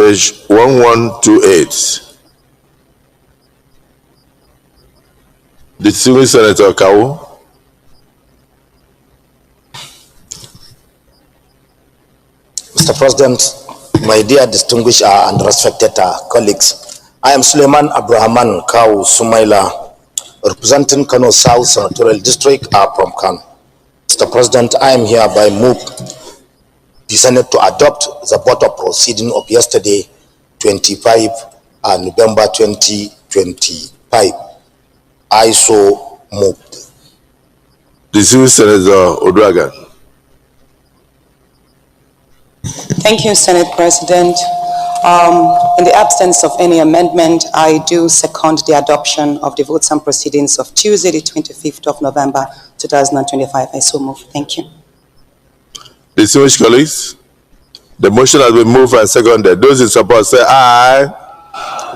page 1128. Distinguished Senator Kawu. Mr. President, my dear distinguished and respected colleagues, I am Suleiman Abrahaman Kawu Sumaila, representing Kano South Senatorial District from Kano. Mr. President, I am hereby move the Senate to adopt the Board of Proceeding of yesterday, 25 November 2025. I so move. Distinguished Senator Oduaga. Thank you, Senate President. In the absence of any amendment, I do second the adoption of the votes and proceedings of Tuesday, the 25th of November, 2025. I so move. Thank you. Distinguished colleagues, the motion has been moved and seconded. Those in support say aye.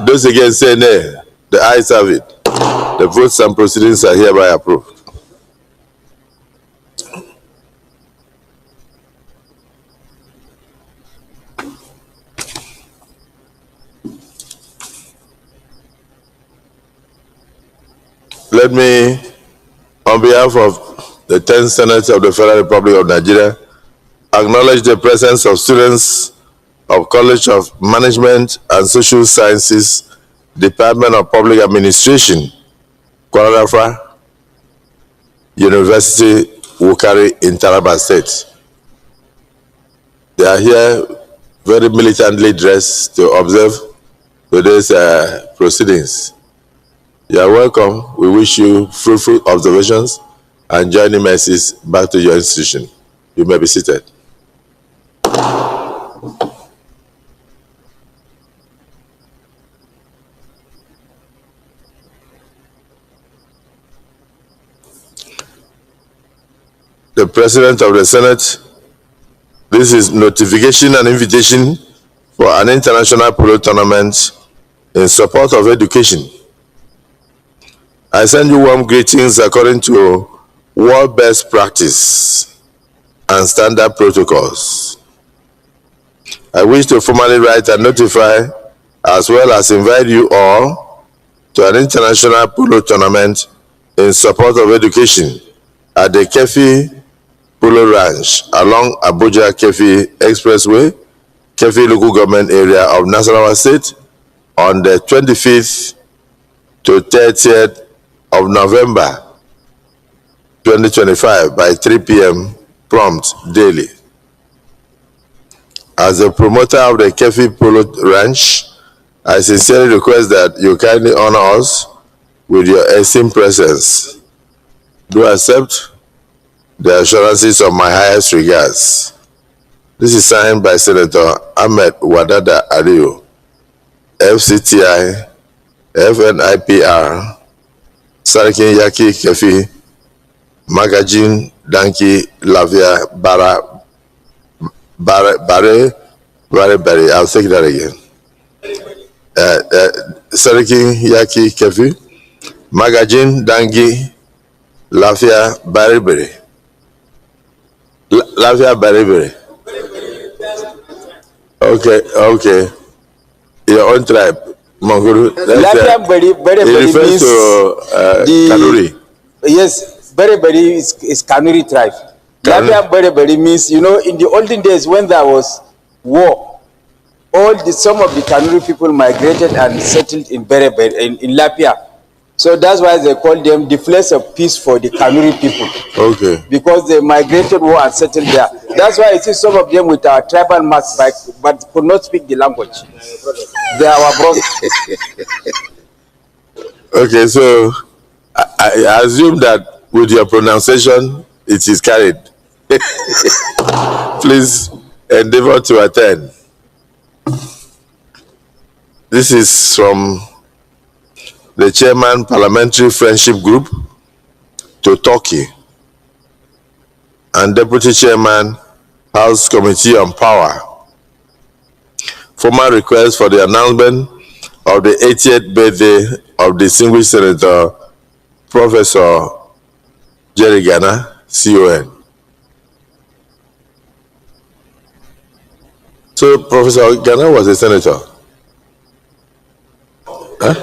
Those against say nay. The ayes have it. The votes and proceedings are hereby approved. Let me, on behalf of the 10th Senate of the Federal Republic of Nigeria, acknowledge the presence of students of College of Management and Social Sciences, Department of Public Administration, Kuala Lumpur University, Wukari in Taraba State. They are here very militantly dressed to observe today's proceedings. You are welcome. We wish you fruitful observations and journey mercies back to your institution. You may be seated. The President of the Senate, this is notification and invitation for an international polo tournament in support of education. I send you warm greetings according to world best practice and standard protocols. I wish to formally write and notify, as well as invite you all to an international polo tournament in support of education at the Kefi Polo Ranch along Abuja Kefi Expressway, Kefi local government area of Nasarawa State on the 25th to 30th of November 2025 by 3 p.m. prompt daily. As the promoter of the Kefi Polo Ranch, I sincerely request that you kindly honor us with your esteemed presence. Do accept the assurances of my highest regards. This is signed by Senator Ahmed Wadada Aliyu, FCTI, FNIPR, Sarkin Yaki Kefi, Magajin Danki Lavia Bare. I'll take that again. Sarkin Yaki Kefi, Magajin Dangi Lavia Bare. Lavia Bare. Okay. Your own tribe. Manguru. It refers to Kanuri. Yes, Beri is Kanuri tribe. Lavia Beri means, in the olden days when there was war, some of the Kanuri people migrated and settled in in Lapia. So that's why they call them the place of peace for the Kanuri people. Okay. Because they migrated war and settled there. That's why I see some of them with our tribal masks, but could not speak the language. They are our brothers. Okay, so I assume that with your pronunciation, it is carried. Please endeavor to attend. This is from the Chairman Parliamentary Friendship Group to Turkey and Deputy Chairman House Committee on Power. Formal request for the announcement of the 80th birthday of distinguished Senator Professor Jerry Ghana, CON. So Professor Ghana was a senator. Huh?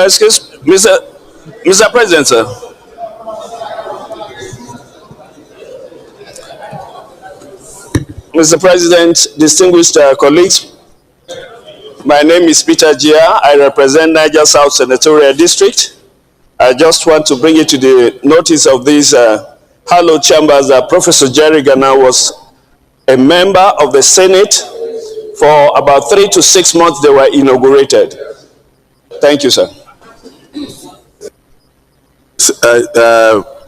Excuse Mr. President, sir. Mr. President, distinguished colleagues, my name is Peter Gia. I represent Niger South Senatorial District. I just want to bring it to the notice of these hallowed chambers that Professor Jerry Ghana was a member of the Senate for about 3 to 6 months they were inaugurated. Thank you, sir.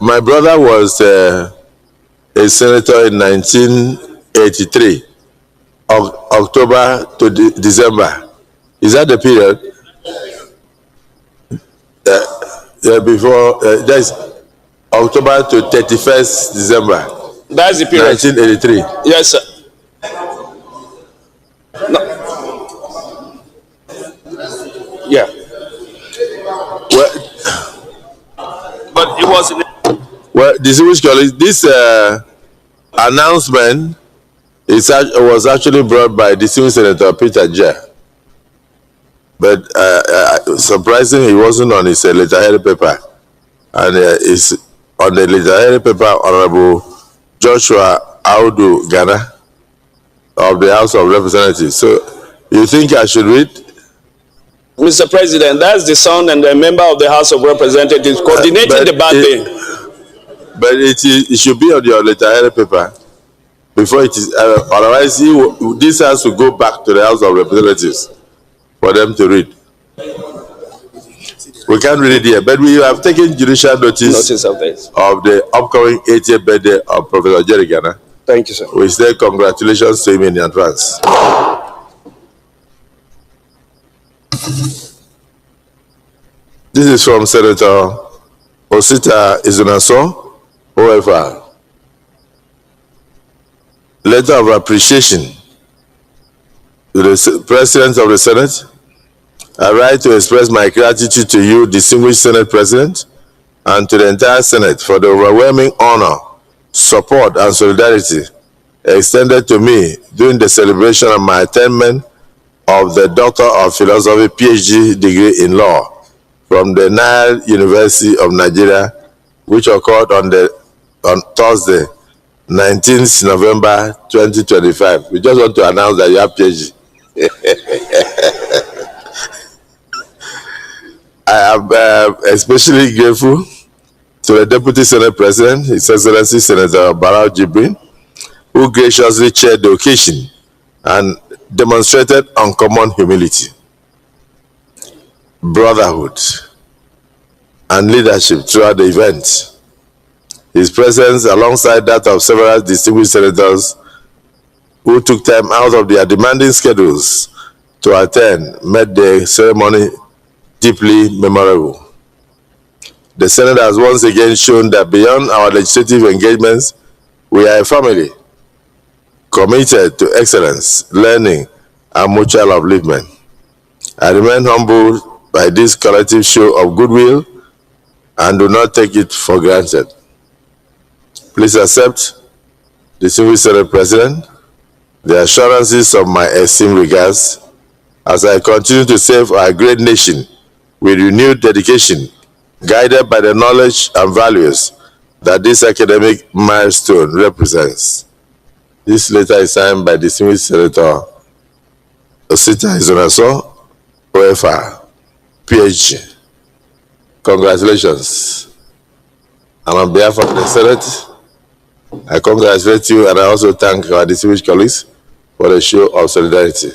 My brother was a senator in 1983, October to December. Is that the period? Yeah, before that's October to 31st December. That's the period. 1983. Yes, sir. No. Yeah. Well, but it was in well, distinguished colleagues, this announcement was actually brought by distinguished Senator Peter J. But surprisingly, he wasn't on his letterhead paper. And it's on the letterhead paper, Honorable Joshua Audu Ghana of the House of Representatives. So you think I should read? Mr. President, that's the son and the member of the House of Representatives coordinating the bad thing. But it should be on your letterhead paper before it is. Otherwise, this has to go back to the House of Representatives for them to read. We can't read it here, but we have taken judicial notice of this. Of the upcoming 80th birthday of Professor Jerry Ghana. Thank you, sir. We say congratulations to him in advance. This is from Senator Osita Izunaso, OFR. Letter of appreciation to the President of the Senate. I write to express my gratitude to you, distinguished Senate President, and to the entire Senate for the overwhelming honor, support, and solidarity extended to me during the celebration of my attainment of the Doctor of Philosophy PhD degree in law from the Nile University of Nigeria, which occurred on Thursday, 19th November 2025. We just want to announce that you have PhD. I am especially grateful to the Deputy Senate President, His Excellency Senator Barrow Jibrin, who graciously chaired the occasion and demonstrated uncommon humility, brotherhood, and leadership throughout the event. His presence, alongside that of several distinguished senators who took time out of their demanding schedules to attend, made the ceremony deeply memorable. The Senate has once again shown that beyond our legislative engagements, we are a family committed to excellence, learning, and mutual upliftment. I remain humbled by this collective show of goodwill and do not take it for granted. Please accept, distinguished Senate President, the assurances of my esteemed regards as I continue to serve our great nation with renewed dedication, guided by the knowledge and values that this academic milestone represents. This letter is signed by distinguished Senator Osita Izunaso, OFR, PhD. Congratulations. And on behalf of the Senate, I congratulate you, and I also thank our distinguished colleagues for the show of solidarity.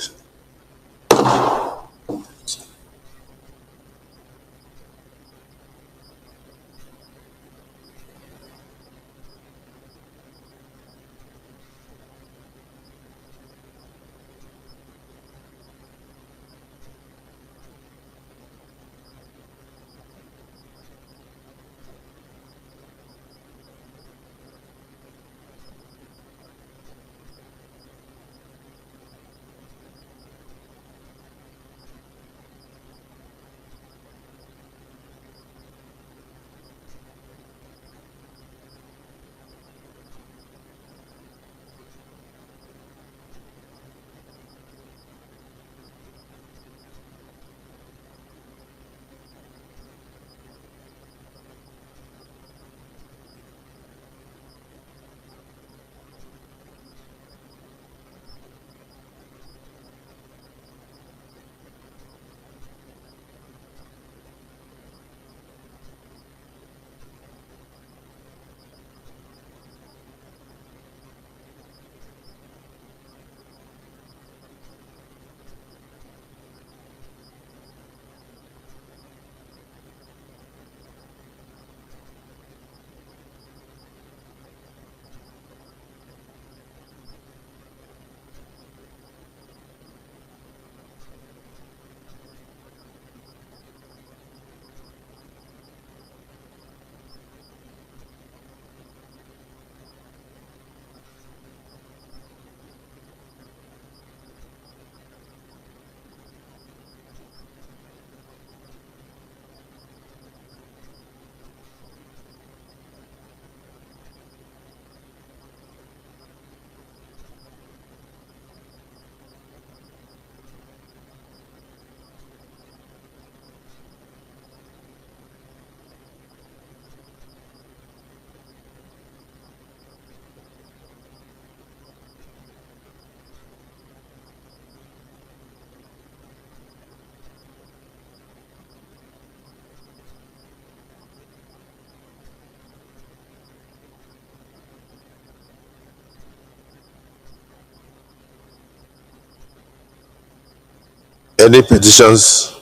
Any petitions?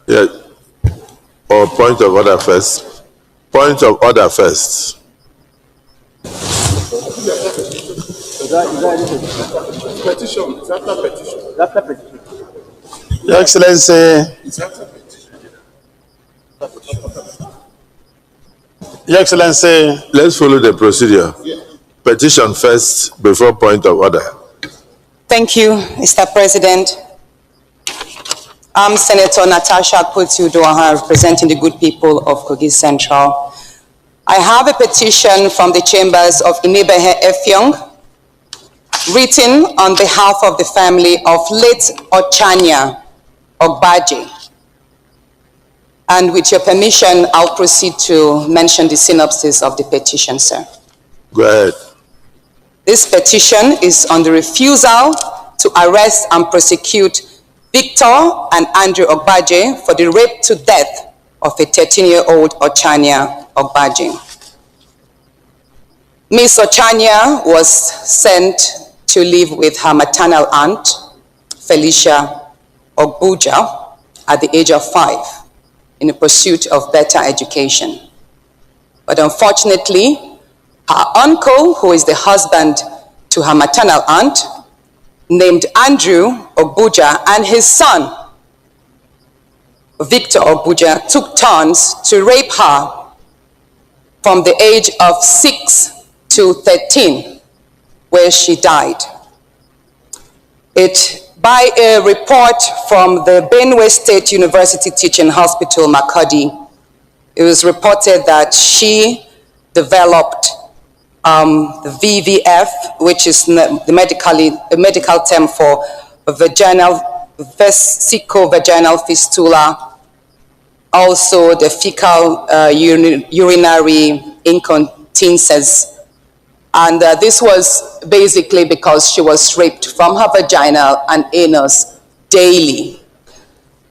Yeah. Or point of order first? Point of order first. Petition. It's after petition. After petition. Your Excellency. Your Excellency. Let's follow the procedure. Petition first before point of order. Thank you, Mr. President. I'm Senator Natasha Akpoti-Uduaghan, representing the good people of Kogi Central. I have a petition from the chambers of Inebehe Effiong, written on behalf of the family of late Ochanya Ogbaje. And with your permission, I'll proceed to mention the synopsis of the petition, sir. Go ahead. This petition is on the refusal to arrest and prosecute Victor and Andrew Ogbaje for the rape to death of a 13-year-old Ochanya Ogbaje. Miss Ochanya was sent to live with her maternal aunt, Felicia Ogbuja, at the age of 5 in the pursuit of better education. But unfortunately, her uncle, who is the husband to her maternal aunt, named Andrew Ogbuja, and his son, Victor Ogbuja, took turns to rape her from the age of 6 to 13, where she died. By a report from the Benue State University Teaching Hospital, Makodi, it was reported that she developed the VVF, which is the medical term for vesico-vaginal fistula, also the fecal urinary incontinence. And this was basically because she was raped from her vagina and anus daily.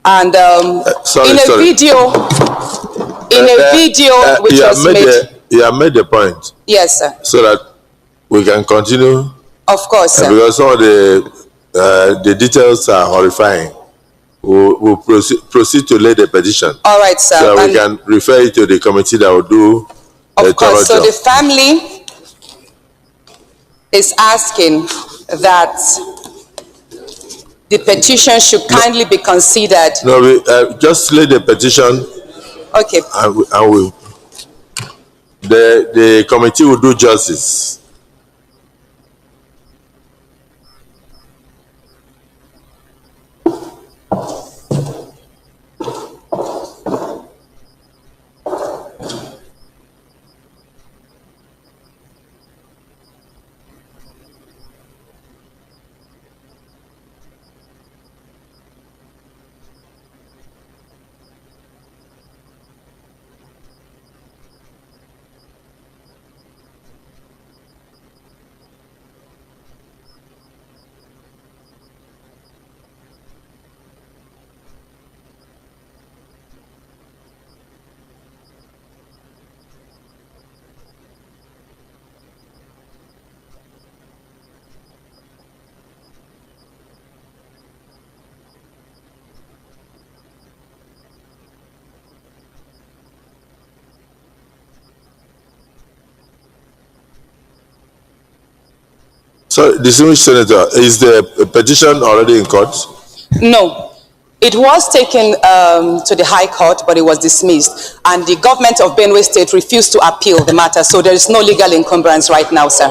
And in a video which was made... You have made the point. Yes, sir. So that we can continue. Of course, sir. Because some of the details are horrifying. We'll proceed to lay the petition. All right, sir. So we can refer it to the committee that will do of course. So the family is asking that the petition should kindly be considered. No, we just lay the petition. Okay. And the committee will do justice. So, distinguished Senator, is the petition already in court? No. It was taken to the High Court, but it was dismissed. And the government of Benue State refused to appeal the matter. So there is no legal encumbrance right now, sir.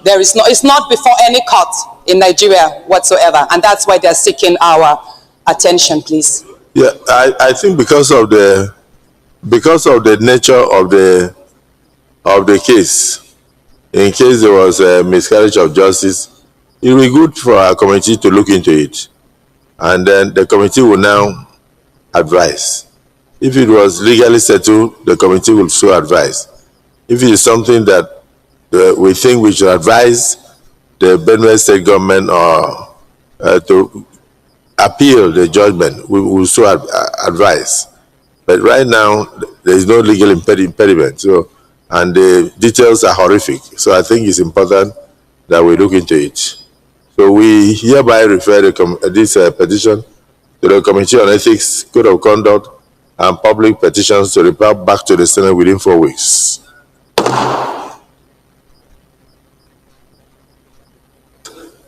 There is no, it's not before any court in Nigeria whatsoever. And that's why they're seeking our attention, please. Yeah, I think because of the nature of the case, in case there was a miscarriage of justice, it will be good for our committee to look into it. And then the committee will now advise. If it was legally settled, the committee will so advise. If it is something that we think we should advise the Benue State government or to appeal the judgment, we will so advise. But right now, there is no legal impediment. So, and the details are horrific. So I think it's important that we look into it. So So we hereby refer this petition to the Committee on Ethics, Code of Conduct, and Public Petitions to report back to the Senate within 4 weeks.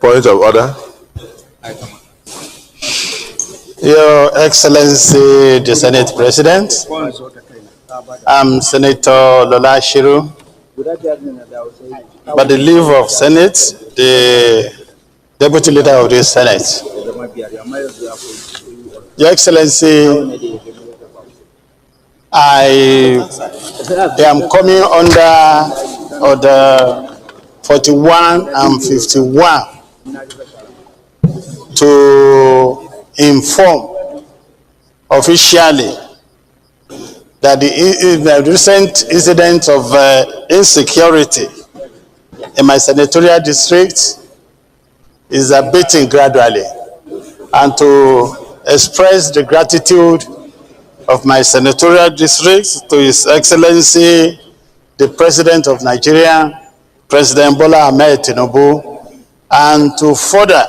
Point of order. Your Excellency, the Senate President, I'm Senator Lola Shiru. By the leave of Senate, the Deputy Leader of the Senate. Your Excellency, I am coming under Order 41 and 51 to inform officially that the recent incident of insecurity in my senatorial district is abating gradually, and to express the gratitude of my senatorial district to His Excellency, the President of Nigeria, President Bola Ahmed Tinubu, and to further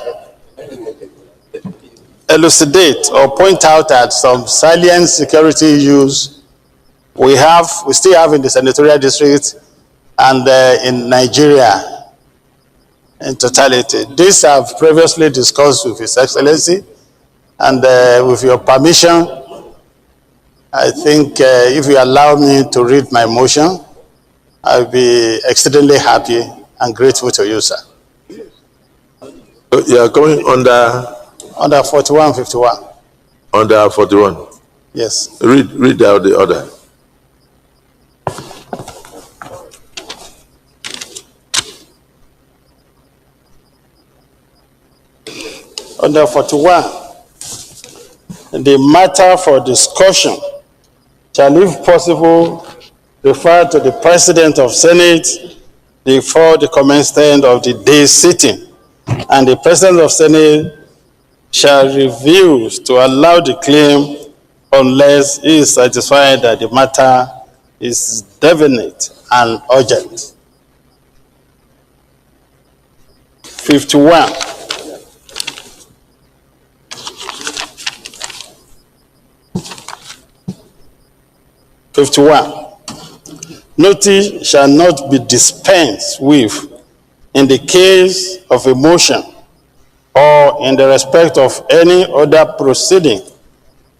elucidate or point out that some salient security issues we still have in the senatorial district and in Nigeria in totality. These I've previously discussed with His Excellency, and with your permission, I think if you allow me to read my motion, I'll be exceedingly happy and grateful to you, sir. You are coming under 41, 51. Under 41. Yes. Read out the order. Under 41, the matter for discussion shall, if possible, refer to the President of Senate before the commencement of the day's sitting, and the President of Senate shall refuse to allow the claim unless he is satisfied that the matter is definite and urgent. 51. Notice shall not be dispensed with in the case of a motion or in the respect of any other proceeding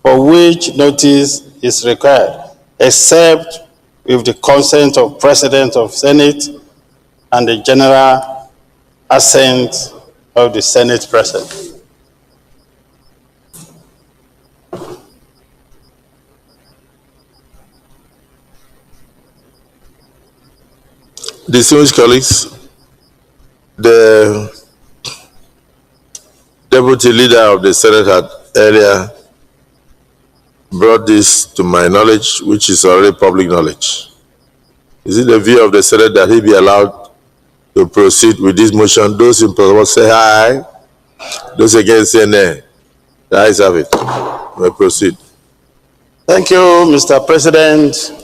for which notice is required, except with the consent of President of Senate and the general assent of the Senate President. Distinguished colleagues, the Deputy Leader of the Senate had earlier brought this to my knowledge, which is already public knowledge. Is it the view of the Senate that he be allowed to proceed with this motion? Those in favor say aye. Those against say nay. The ayes have it. We may proceed. Thank you, Mr. President.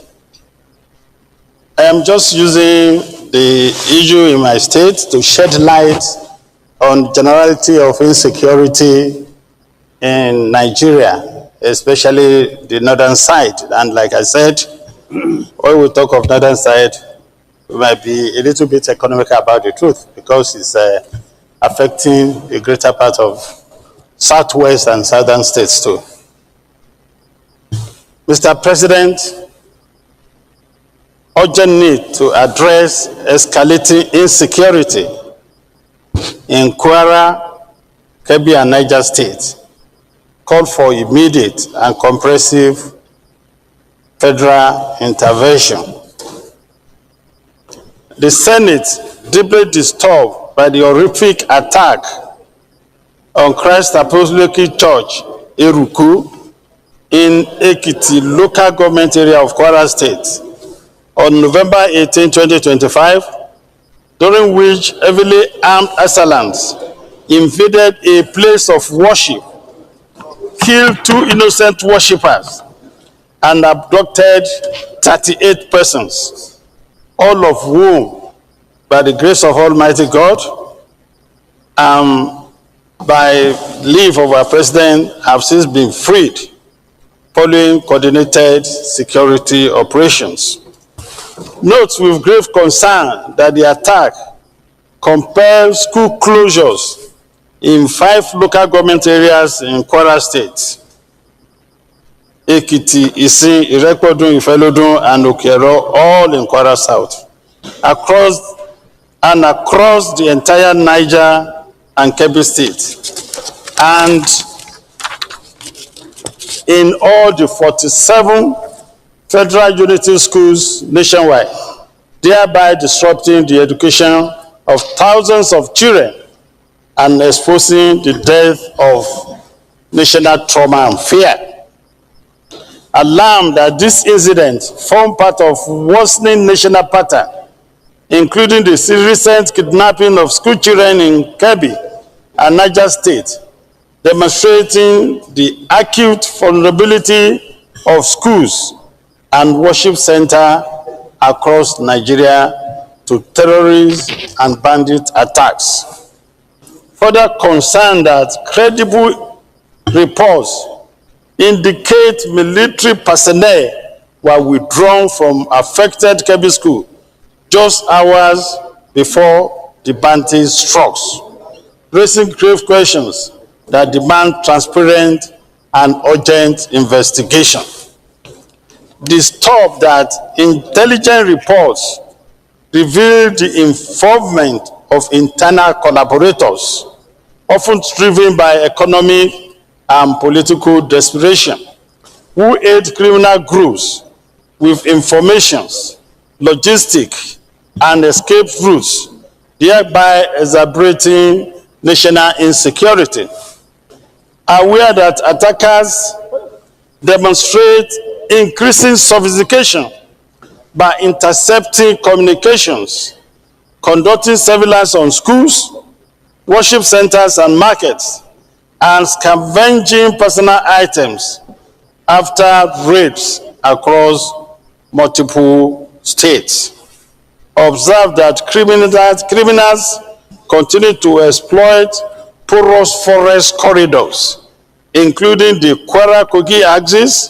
I am just using the issue in my state to shed light on generality of insecurity in Nigeria, especially the northern side. And like I said, when we talk of northern side, we might be a little bit economical about the truth, because it's affecting a greater part of southwest and southern states too. Mr. President, urgent need to address escalating insecurity in Kwara, Kebbi, and Niger State called for immediate and comprehensive federal intervention. The Senate, deeply disturbed by the horrific attack on Christ Apostolic Church, Eruku, in Ekiti local government area of Kwara State, on November 18, 2025, during which heavily armed assailants invaded a place of worship, killed 2 innocent worshippers, and abducted 38 persons, all of whom, by the grace of Almighty God, by leave of our president, have since been freed following coordinated security operations. Note with grave concern that the attack compelled school closures in 5 local government areas in Kwara State: Ekiti, Isin, Irekpodun, Ifelodun, and Okero, all in Kwara South, across the entire Niger and Kebbi State, and in all the 47 federal unity schools nationwide, thereby disrupting the education of thousands of children and exposing the death of national trauma and fear. Alarmed that this incident formed part of worsening national pattern, including the recent kidnapping of school children in Kebbi and Niger State, demonstrating the acute vulnerability of schools and worship centers across Nigeria to terrorist and bandit attacks. Further concerned that credible reports indicate military personnel were withdrawn from affected Kebbi school just hours before the bandit struck, raising grave questions that demand transparent and urgent investigation. Disturbed that intelligence reports revealed the involvement of internal collaborators, often driven by economic and political desperation, who aid criminal groups with information, logistics, and escape routes, thereby exacerbating national insecurity. Aware that attackers demonstrate increasing sophistication by intercepting communications, conducting surveillance on schools, worship centers, and markets, and scavenging personal items after raids across multiple states. Observe that criminals continue to exploit porous forest corridors, including the Kwara-Kogi axis,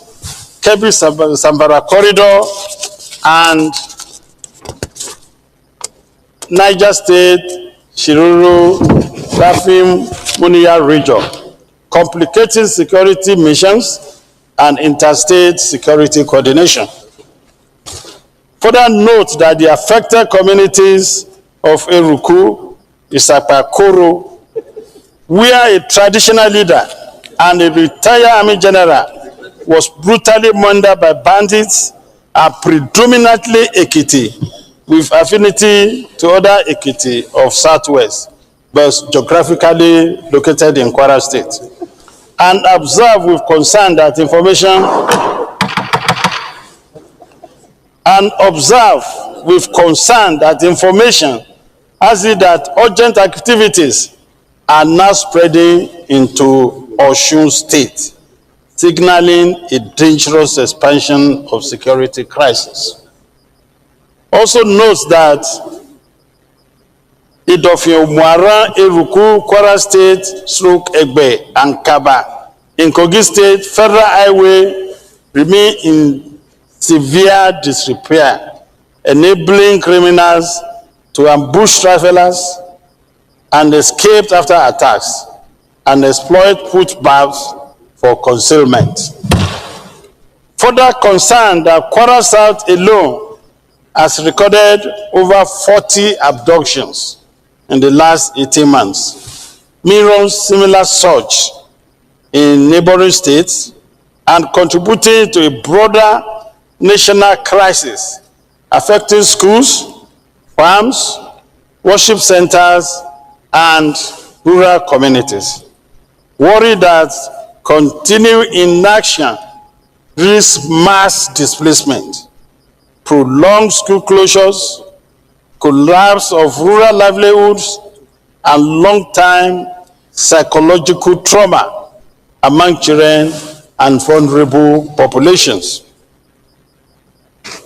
Kebbi-Sambara corridor, and Niger State, Shiruru, Rafim, Muniya region, complicating security missions and interstate security coordination. Further note that the affected communities of Eruku, Isapakoro, where a traditional leader and a retired army general was brutally murdered by bandits, are predominantly Ekiti, with affinity to other Ekiti of Southwest, but geographically located in Kwara State. And observe with concern that information has it that urgent activities are now spreading into Osun State, signaling a dangerous expansion of security crisis. Also notes that Idofin Umuara, Eruku, Kwara State, Egbe, and Kaba in Kogi State, Federal Highway remain in severe disrepair, enabling criminals to ambush travelers and escape after attacks and exploit footpaths for concealment. Further concerned that Kwara South alone has recorded over 40 abductions in the last 18 months, mirrors similar surge in neighboring states and contributing to a broader national crisis affecting schools, farms, worship centers, and rural communities. Worry that continued inaction risks mass displacement, prolonged school closures, collapse of rural livelihoods, and long-time psychological trauma among children and vulnerable populations.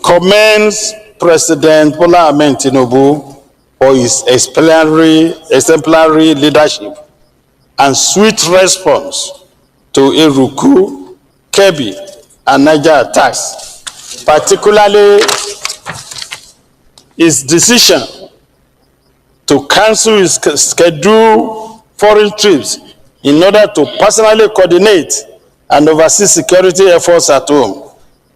Commends President Bola Ahmed Tinubu for his exemplary leadership and swift response to Eruku, Kebbi, and Niger attacks, particularly his decision to cancel his scheduled foreign trips in order to personally coordinate and oversee security efforts at home,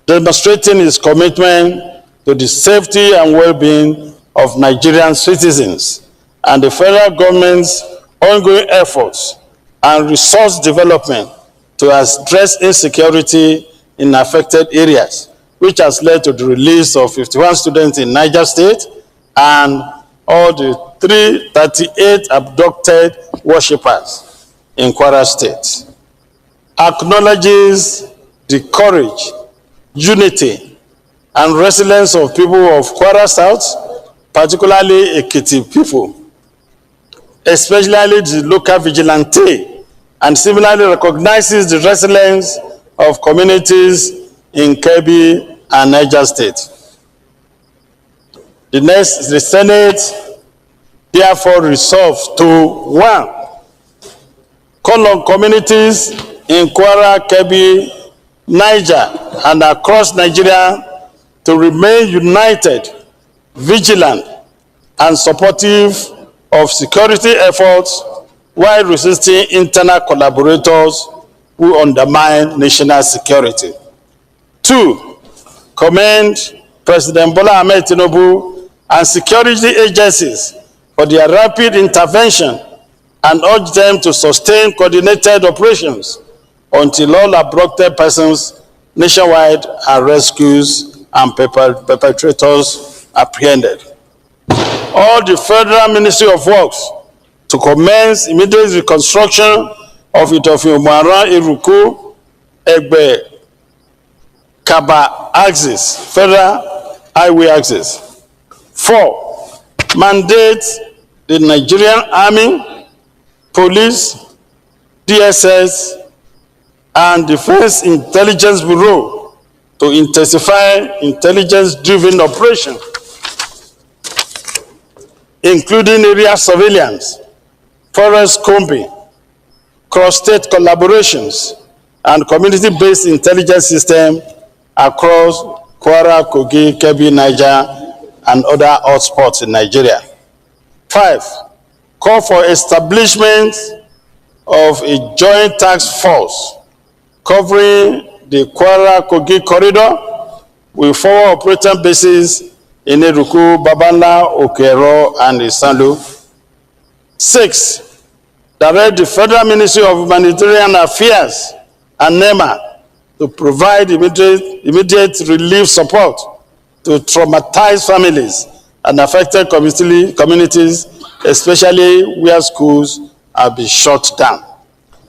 demonstrating his commitment to the safety and well-being of Nigerian citizens and the federal government's ongoing efforts and resource development to address insecurity in affected areas, which has led to the release of 51 students in Niger State and all the 338 abducted worshippers in Kwara State. Acknowledges the courage, unity, and resilience of people of Kwara South, particularly Ekiti people, especially the local vigilante, and similarly recognizes the resilience of communities in Kebbi and Niger State. The Senate therefore resolves to 1. Call on communities in Kwara, Kebbi, Niger, and across Nigeria to remain united, vigilant, and supportive of security efforts while resisting internal collaborators who undermine national security. 2. Commend President Bola Ahmed Tinubu and security agencies for their rapid intervention and urge them to sustain coordinated operations until all abducted persons nationwide are rescued and perpetrators apprehended. All the Federal Ministry of Works to commence immediate reconstruction of Itofio-Mara, Eruku, Egbe, Kaba axis, Federal Highway axis. 4. Mandate the Nigerian Army, Police, DSS, and Defense Intelligence Bureau to intensify intelligence-driven operations, including area surveillance, forest combing, cross-state collaborations, and community-based intelligence system across Kwara, Kogi, Kebbi, Niger, and other hotspots in Nigeria. 5. Call for establishment of a joint task force covering the Kwara-Kogi corridor with 4 operating bases in Eruku, Babala, Okero, and Isanlu. 6. Direct the Federal Ministry of Humanitarian Affairs and NEMA to provide immediate relief support to traumatized families and affected communities, especially where schools have been shut down.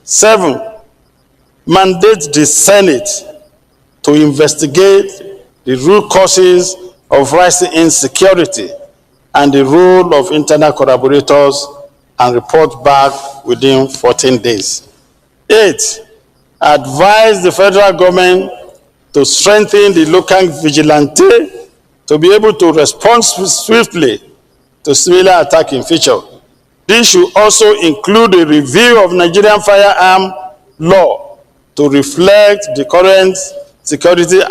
7. Mandate the Senate to investigate the root causes of rising insecurity and the role of internal collaborators and report back within 14 days. 8. Advise the federal government to strengthen the local vigilante to be able to respond swiftly to similar attack in future. This should also include a review of Nigerian firearm law to reflect the current security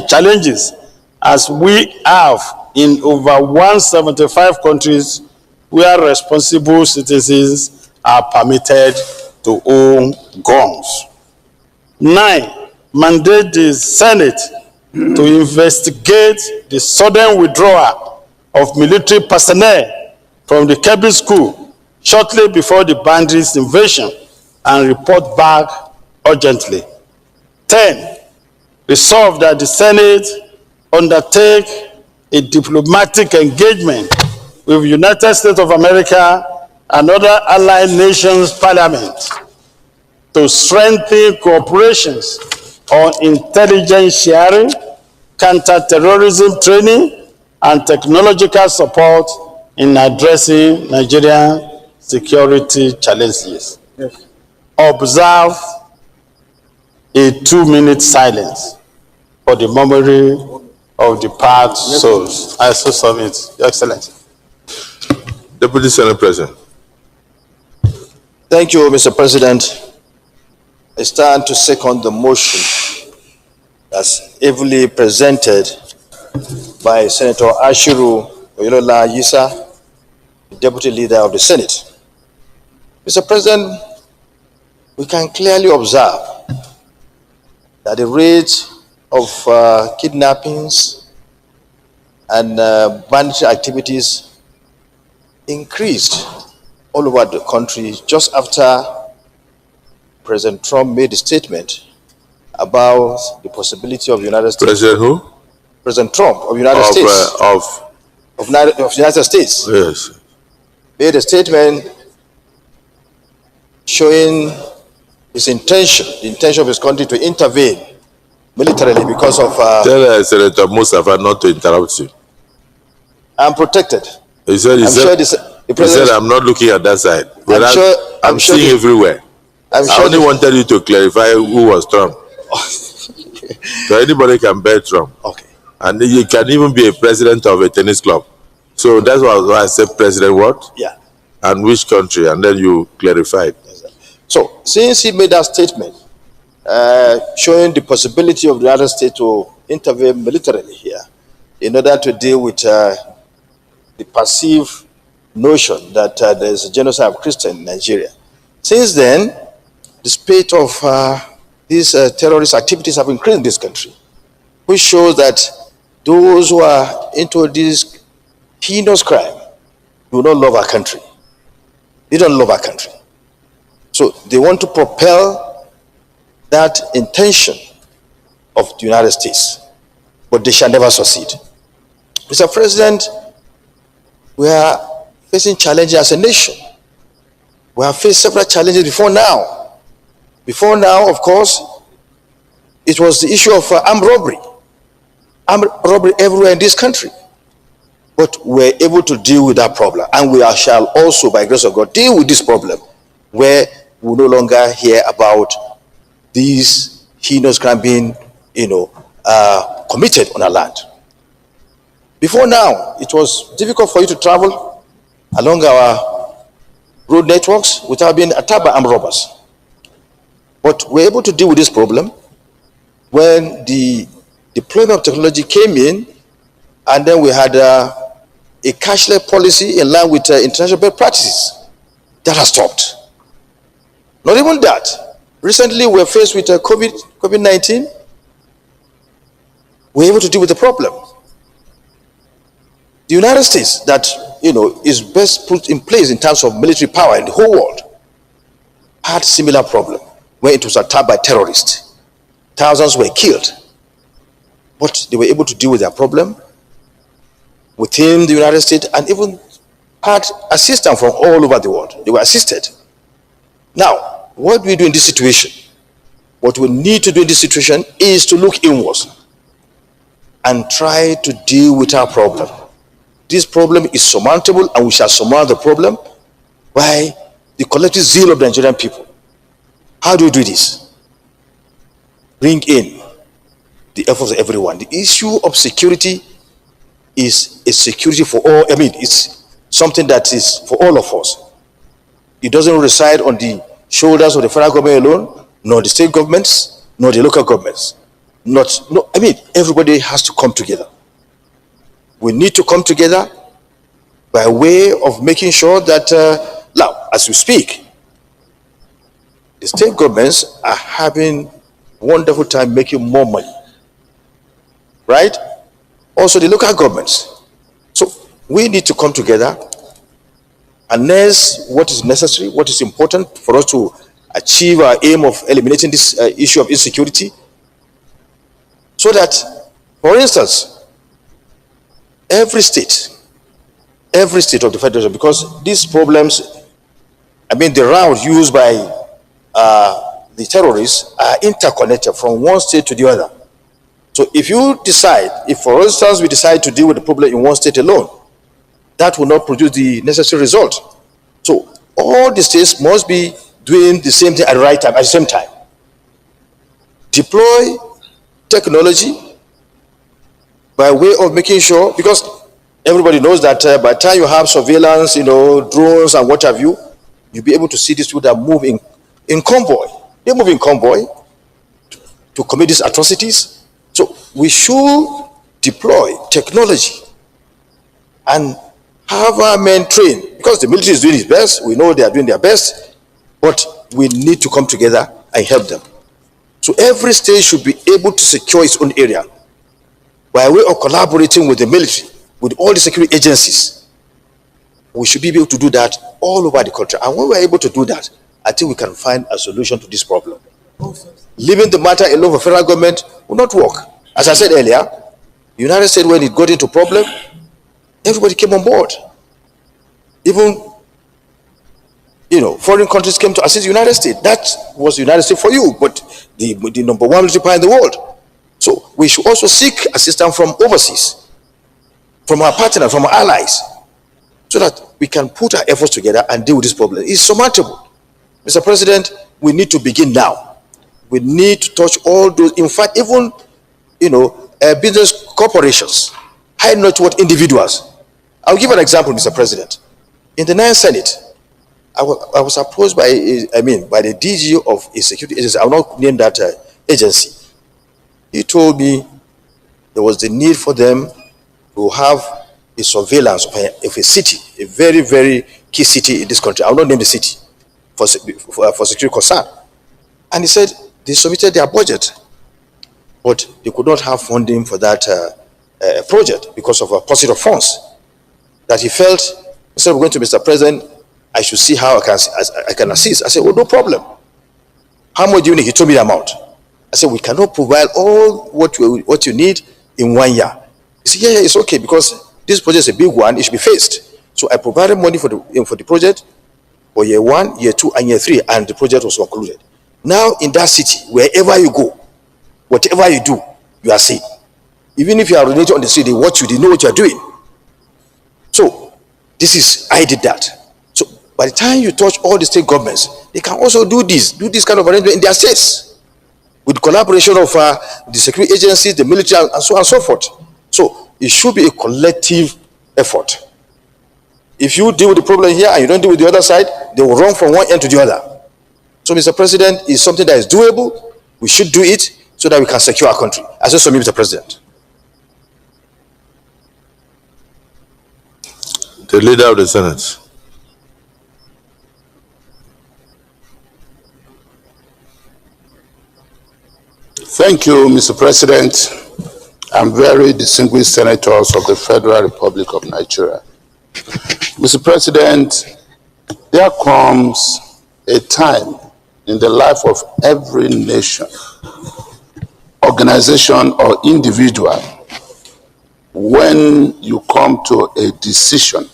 challenges as we have in over 175 countries where responsible citizens are permitted to own guns. 9. Mandate the Senate to investigate the sudden withdrawal of military personnel from the Kebbi school shortly before the bandits' invasion and report back urgently. 10. Resolve that the Senate undertake a diplomatic engagement with the United States of America and other allied nations' parliament to strengthen cooperations on intelligence sharing, counter-terrorism training, and technological support in addressing Nigerian security challenges. Yes. Observe a 2-minute silence for the memory of the departed souls. I so submit, Your Excellency. Deputy Senate President. Thank you, Mr. President. I stand to second the motion as ably presented by Senator Ashiru Oyelola Yisa, the Deputy Leader of the Senate. Mr. President, we can clearly observe that the rate of kidnappings and banditry activities increased all over the country just after President Trump made a statement about the possibility of the United States. President who? President Trump of the United States. Of the United States. Yes. Made a statement showing his intention, the intention of his country to intervene militarily because of... Tell Senator Mustafa not to interrupt you. I'm protected. He said, he said, I'm not looking at that side. But I'm sure seeing everywhere. I only wanted you to clarify who was Trump. So anybody can bear Trump. Okay. And you can even be a president of a tennis club. So that's why I said president what? Yeah. And which country, and then you clarified. So since he made that statement, showing the possibility of the United States to intervene militarily here in order to deal with the perceived notion that there's a genocide of Christians in Nigeria. Since then, the spate of these terrorist activities have increased in this country, which shows that those who are into this heinous crime do not love our country. They don't love our country. So they want to propel that intention of the United States, but they shall never succeed. Mr. President, we are facing challenges as a nation. We have faced several challenges before now. Before now, of course, it was the issue of armed robbery. Armed robbery everywhere in this country. But we're able to deal with that problem. And we shall also, by grace of God, deal with this problem where we no longer hear about these heinous crimes being, committed on our land. Before now, it was difficult for you to travel along our road networks without being attacked by armed robbers. But we're able to deal with this problem when the deployment of technology came in, and then we had a cashless policy in line with international best practices. That has stopped. Not even that. Recently, we're faced with COVID-19. We're able to deal with the problem. The United States, that is best put in place in terms of military power in the whole world, had similar problem when it was attacked by terrorists. Thousands were killed, but they were able to deal with their problem within the United States and even had assistance from all over the world. They were assisted. Now, what do we do in this situation? What we need to do in this situation is to look inwards and try to deal with our problem. This problem is surmountable, and we shall surmount the problem by the collective zeal of the Nigerian people. How do we do this? Bring in the efforts of everyone. The issue of security is a security for all. It's something that is for all of us. It doesn't reside on the shoulders of the federal government alone, nor the state governments, nor the local governments. Everybody has to come together. We need to come together by way of making sure that, now, as we speak, the state governments are having a wonderful time making more money, right? Also, the local governments. So we need to come together, harness what is necessary, what is important for us to achieve our aim of eliminating this issue of insecurity, so that, for instance, every state of the federation, because these problems, the route used by the terrorists are interconnected from one state to the other. So if you decide, if for instance we decide to deal with the problem in one state alone, that will not produce the necessary result. So all the states must be doing the same thing at the right time, at the same time. Deploy technology by way of making sure, because Everybody knows that by the time you have surveillance, drones and what have you, you'll be able to see these people that move in convoy. They move in convoy to commit these atrocities. So we should deploy technology and have our men trained, because the military is doing its best. We know they are doing their best, but we need to come together and help them. So every state should be able to secure its own area by way of collaborating with the military, with all the security agencies. We should be able to do that all over the country. And when we're able to do that, I think we can find a solution to this problem. Leaving the matter alone for federal government will not work. As I said earlier, the United States, when it got into problem, everybody came on board. Even, foreign countries came to assist the United States. That was the United States for you, but the number one military power in the world. So we should also seek assistance from overseas, from our partners, from our allies, so that we can put our efforts together and deal with this problem. It's surmountable. Mr. President, we need to begin now. We need to touch all those, in fact, even, business corporations, high net worth individuals. I'll give an example, Mr. President. In the 9th Senate, I was approached by the DG of a security agency. I will not name that agency. He told me there was the need for them to have a surveillance of a city, a very, very key city in this country. I will not name the city for security concern. And he said they submitted their budget, but they could not have funding for that project because of a positive funds. That he felt, instead of going to Mr. President, I should see how I can assist. I said, well, no problem. How much do you need? He told me the amount. I said, we cannot provide all what you need in 1 year. He said, yeah, it's okay, because this project is a big one. It should be phased. So I provided money for the project for year 1, year 2, and year 3, and the project was concluded. Now in that city, wherever you go, whatever you do, you are safe. Even if you are related on the street, they watch you, they know what you are doing. So I did that. So by the time you touch all the state governments, they can also do this kind of arrangement in their states, with collaboration of the security agencies, the military, and so on and so forth. So it should be a collective effort. If you deal with the problem here and you don't deal with the other side, they will run from one end to the other. So, Mr. President, it's something that is doable. We should do it so that we can secure our country. As also, Mr. President. The Leader of the Senate. Thank you, Mr. President, and very distinguished senators of the Federal Republic of Nigeria. Mr. President, there comes a time in the life of every nation, organization, or individual when you come to a decision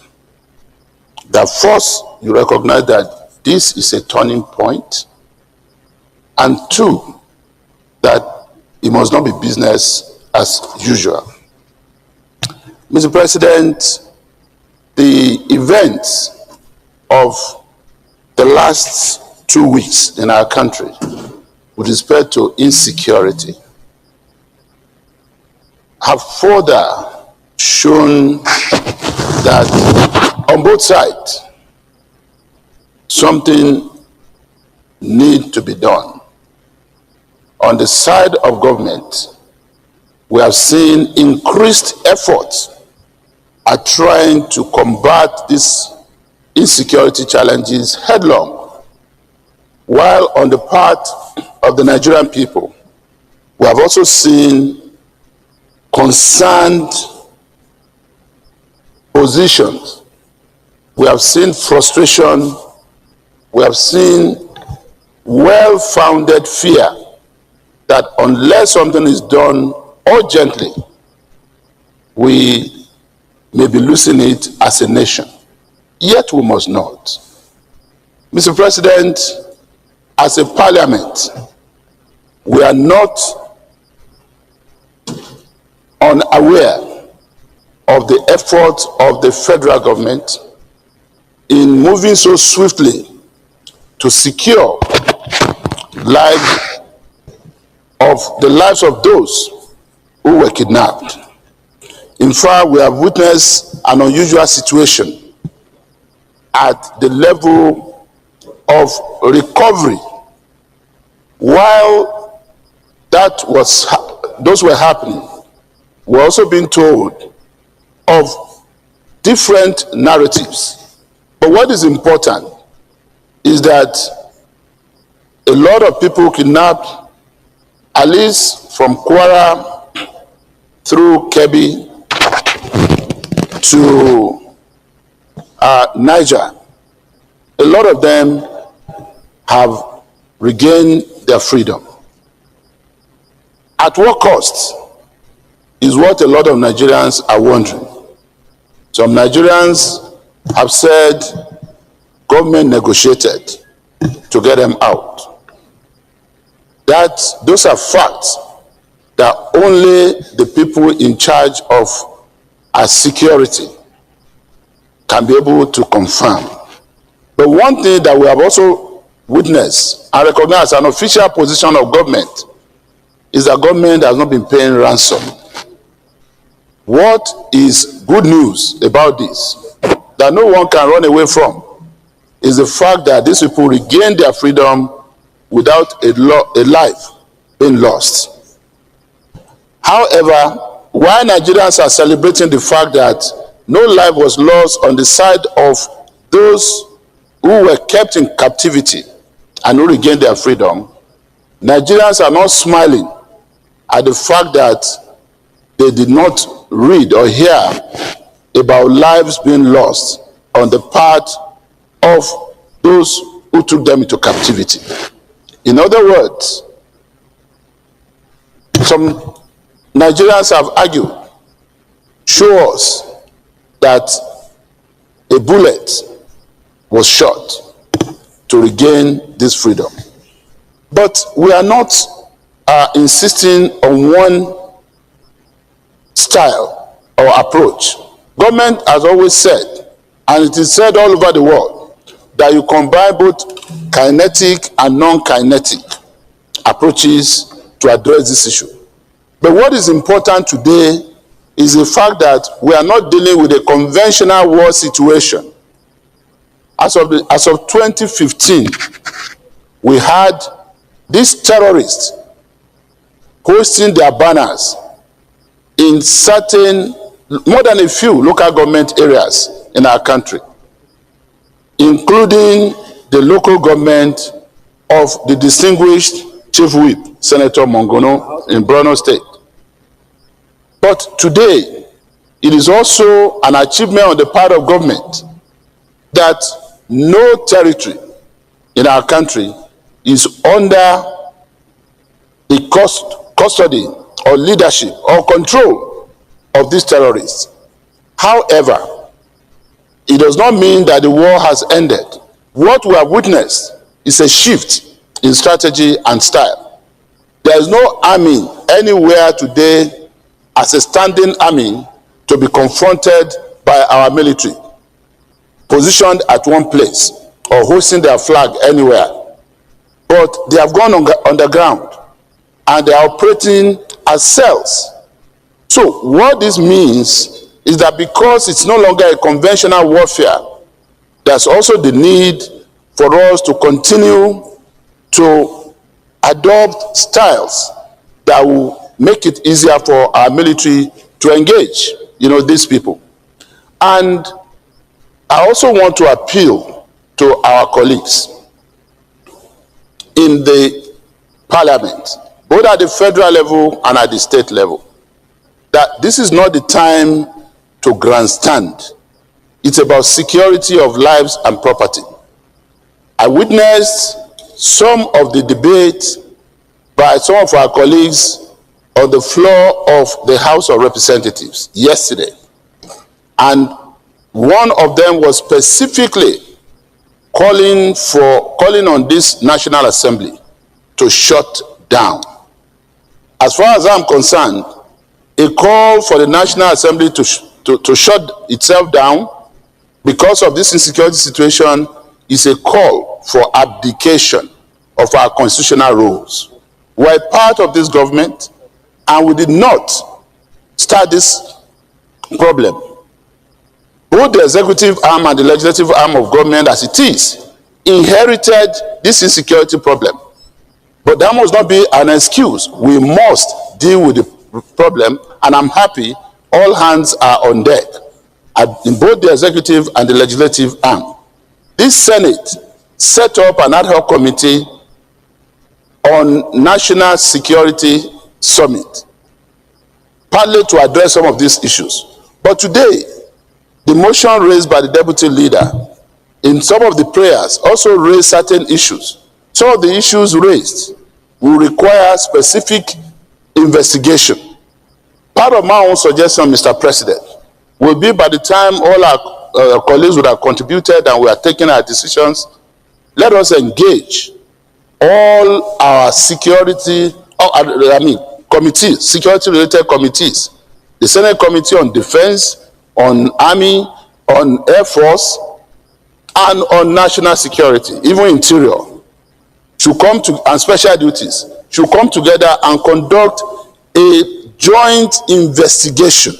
that first you recognize that this is a turning point, and two, that it must not be business as usual. Mr. President, the events of the last 2 weeks in our country with respect to insecurity have further shown that on both sides something needs to be done. On the side of government, we have seen increased efforts at trying to combat these insecurity challenges headlong, while on the part of the Nigerian people, we have also seen concerned positions. We have seen frustration. We have seen well-founded fear that unless something is done urgently, we may be losing it as a nation. Yet we must not. Mr. President, as a parliament, we are not unaware of the efforts of the federal government in moving so swiftly to secure the lives of those who were kidnapped. In fact, we have witnessed an unusual situation at the level of recovery. While those were happening, we're also being told of different narratives. But what is important is that a lot of people kidnapped, at least from Kwara through Kebbi to Niger, a lot of them have regained their freedom. At what cost is what a lot of Nigerians are wondering. Some Nigerians have said government negotiated to get them out. Those are facts that only the people in charge of our security can be able to confirm. But one thing that we have also witnessed and recognized as an official position of government is that government has not been paying ransom. What is good news about this, that no one can run away from, is the fact that these people regain their freedom without a life being lost. However, while Nigerians are celebrating the fact that no life was lost on the side of those who were kept in captivity and who regained their freedom, Nigerians are not smiling at the fact that they did not read or hear about lives being lost on the part of those who took them into captivity. In other words, some Nigerians have argued, show us that a bullet was shot to regain this freedom. But we are not insisting on one style or approach. Government has always said, and it is said all over the world, that you combine both kinetic and non-kinetic approaches to address this issue. But what is important today is the fact that we are not dealing with a conventional war situation. As of 2015, we had these terrorists hosting their banners in certain, more than a few local government areas in our country, including the local government of the distinguished Chief Whip, Senator Mongono in Borno State. But today, it is also an achievement on the part of government that no territory in our country is under the custody or leadership or control of these terrorists. However, it does not mean that the war has ended. What we have witnessed is a shift in strategy and style. There is no army anywhere today as a standing army to be confronted by our military, positioned at one place or hoisting their flag anywhere. But they have gone underground and they are operating as cells. So what this means is that because it's no longer a conventional warfare, there's also the need for us to continue to adopt styles that will make it easier for our military to engage, these people. And I also want to appeal to our colleagues in the parliament, both at the federal level and at the state level, that this is not the time to grandstand. It's about security of lives and property. I witnessed some of the debate by some of our colleagues on the floor of the House of Representatives yesterday. And one of them was specifically calling on this National Assembly to shut down. As far as I'm concerned, a call for the National Assembly to shut itself down because of this insecurity situation is a call for abdication of our constitutional roles. We're part of this government, and we did not start this problem. Both the executive arm and the legislative arm of government as it is inherited this insecurity problem. But that must not be an excuse. We must deal with the problem, and I'm happy all hands are on deck in both the executive and the legislative arm. This Senate set up an ad hoc committee on National Security Summit, partly to address some of these issues. But today, the motion raised by the deputy leader in some of the prayers also raised certain issues. Some of the issues raised will require specific investigation. Part of my own suggestion, Mr. President, will be by the time all our colleagues would have contributed and we are taking our decisions, let us engage all our security, committees, security-related committees, the Senate Committee on Defense, on Army, on Air Force, and on national security, even interior, should come to, and special duties, should come together and conduct a joint investigation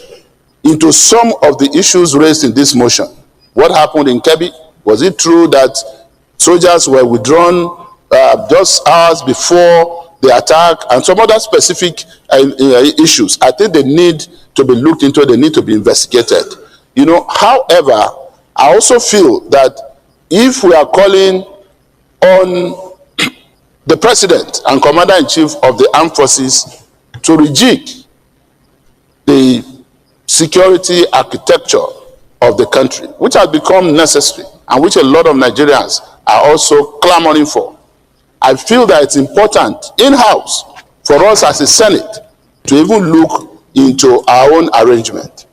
into some of the issues raised in this motion. What happened in Kebbi? Was it true that soldiers were withdrawn just hours before the attack, and some other specific issues? I think they need to be looked into, they need to be investigated. You know, however, I also feel that if we are calling on the President and Commander-in-Chief of the Armed Forces to rejig the security architecture of the country, which has become necessary and which a lot of Nigerians are also clamoring for, I feel that it's important in-house for us as a Senate to even look into our own arrangement.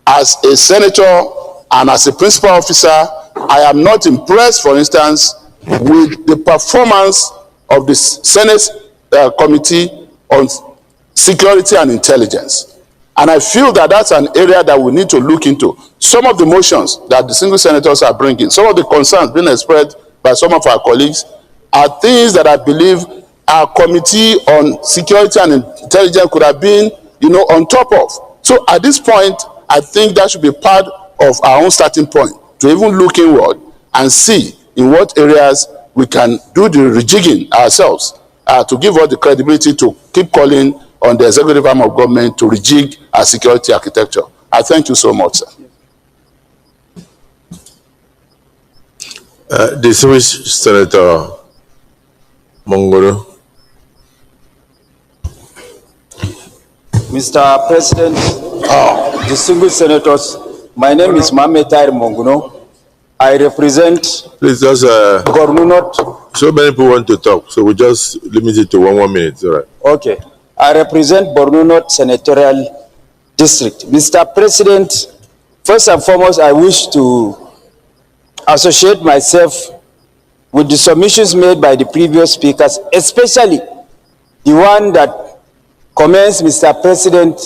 As a senator and as a principal officer, I am not impressed, for instance, with the performance of the Senate Committee on Security and Intelligence. And I feel that that's an area that we need to look into. Some of the motions that the single senators are bringing, some of the concerns being expressed by some of our colleagues are things that I believe our Committee on Security and Intelligence could have been, you know, on top of. So at this point, I think that should be part of our own starting point, to even look inward and see in what areas we can do the rejigging ourselves to give us the credibility to keep calling on the executive arm of government to rejig our security architecture. I thank you so much, sir. Distinguished Senator Mongoro. Mr. President, distinguished senators, my name is Mohamed Tahir Monguno. I represent Please just Borno North. so many people want to talk, so we just limit it to one minute. All right. Okay. I represent Borno North Senatorial District. Mr. President, first and foremost, I wish to associate myself with the submissions made by the previous speakers, especially the one that commends Mr. President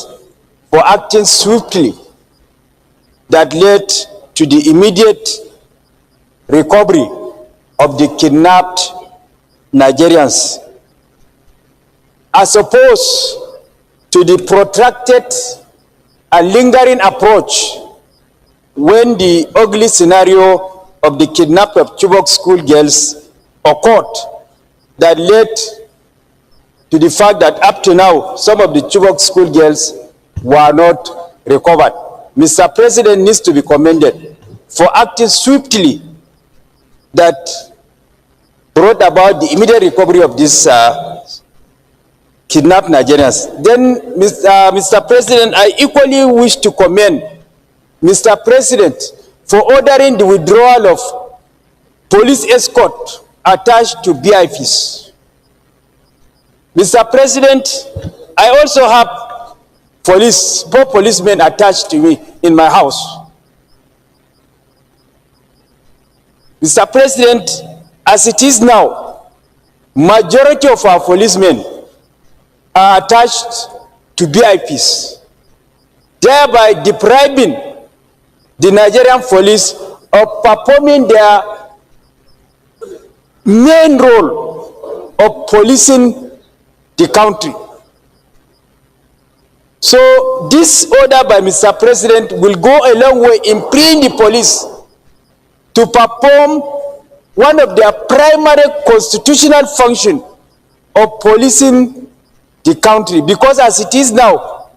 for acting swiftly that led to the immediate recovery of the kidnapped Nigerians, as opposed to the protracted and lingering approach when the ugly scenario of the kidnapping of Chibok school girls occurred, that led to the fact that up to now, some of the Chibok school girls were not recovered. Mr. President needs to be commended for acting swiftly that brought about the immediate recovery of these kidnapped Nigerians. Then, Mr. President, I equally wish to commend Mr. President for ordering the withdrawal of police escort attached to BIPs. Mr. President, I also have four policemen attached to me in my house. Mr. President, as it is now, majority of our policemen are attached to BIPs, thereby depriving the Nigerian police of performing their main role of policing the country. So this order by Mr. President will go a long way in freeing the police to perform one of their primary constitutional function of policing the country, because as it is now,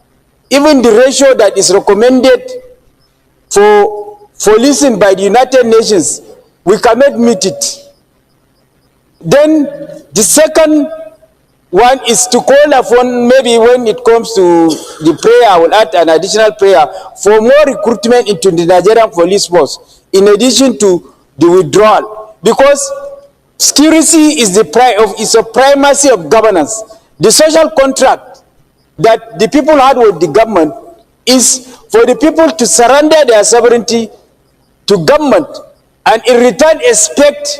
even the ratio that is recommended for policing by the United Nations, we cannot meet it. Then the second one is to call upon, maybe when it comes to the prayer, I will add an additional prayer for more recruitment into the Nigerian police force, in addition to the withdrawal, because security is a primacy of governance. The social contract that the people had with the government is for the people to surrender their sovereignty to government, and in return expect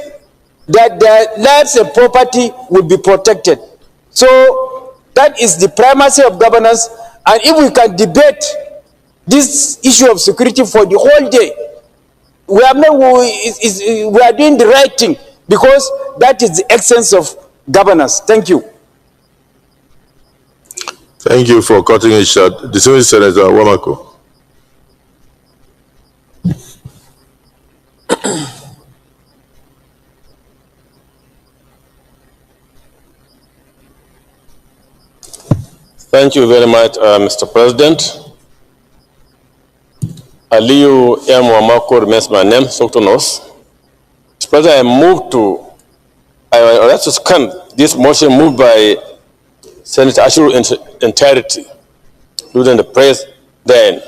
that their lives and property will be protected. So that is the primacy of governance, and if we can debate this issue of security for the whole day, we are doing the right thing, because that is the essence of governance. Thank you. Thank you for cutting it short. Distinguished Senator Wamako. Thank you very much, Mr. President. Aliyu M. Wamako remains my name, Soktonos. Mr. President, I would like to second this motion moved by Senator Ashuru in entirety, including the praise then.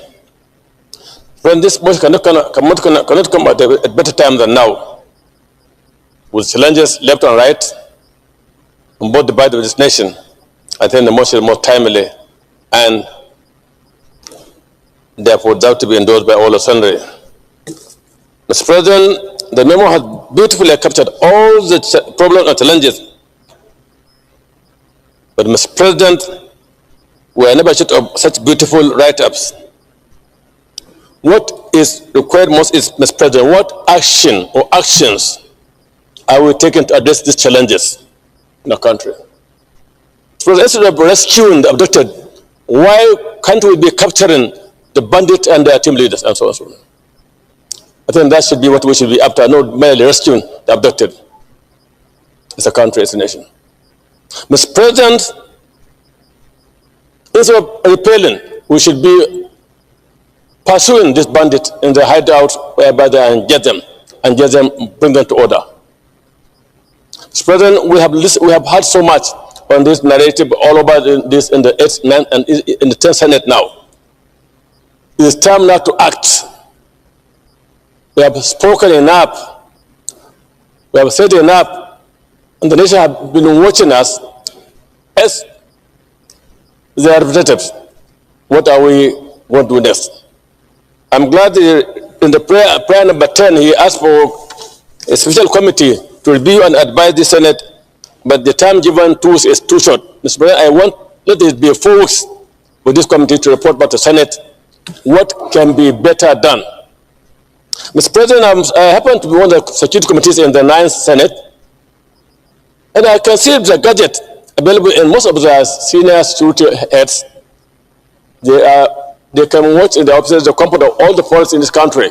When this motion cannot come at a better time than now, with challenges left and right on both sides of this nation, I think the motion is more timely and therefore deserves to be endorsed by all assembly. Mr. President, the memo has beautifully captured all the problems and challenges. But Mr. President, we are never short of such beautiful write-ups. What is required most is, Mr. President, what action or actions are we taking to address these challenges in our country? So instead of rescuing the abducted, why can't we be capturing the bandit and their team leaders and so on and so on? I think that should be what we should be after, not merely rescuing the abducted as a country, as a nation. Mr. President, instead of repelling, we should be pursuing this bandit in the hideout whereby they get them, bring them to order. Mr. President, we have had so much on this narrative all over this in the 8th, 9th, and in the 10th Senate now. It is time now to act. We have spoken enough. We have said enough. And the nation has been watching us as their representatives. What are we going to do next? I'm glad that in the prayer number 10, he asked for a special committee to review and advise the Senate, but the time given to us is too short. Mr. President, let it be 4 weeks for this committee to report back to the Senate what can be better done. Mr. President, I happen to be one of the security committees in the 9th Senate, and I can see the gadget available in most of the senior security heads. They can watch in the offices the comfort of all the police in this country.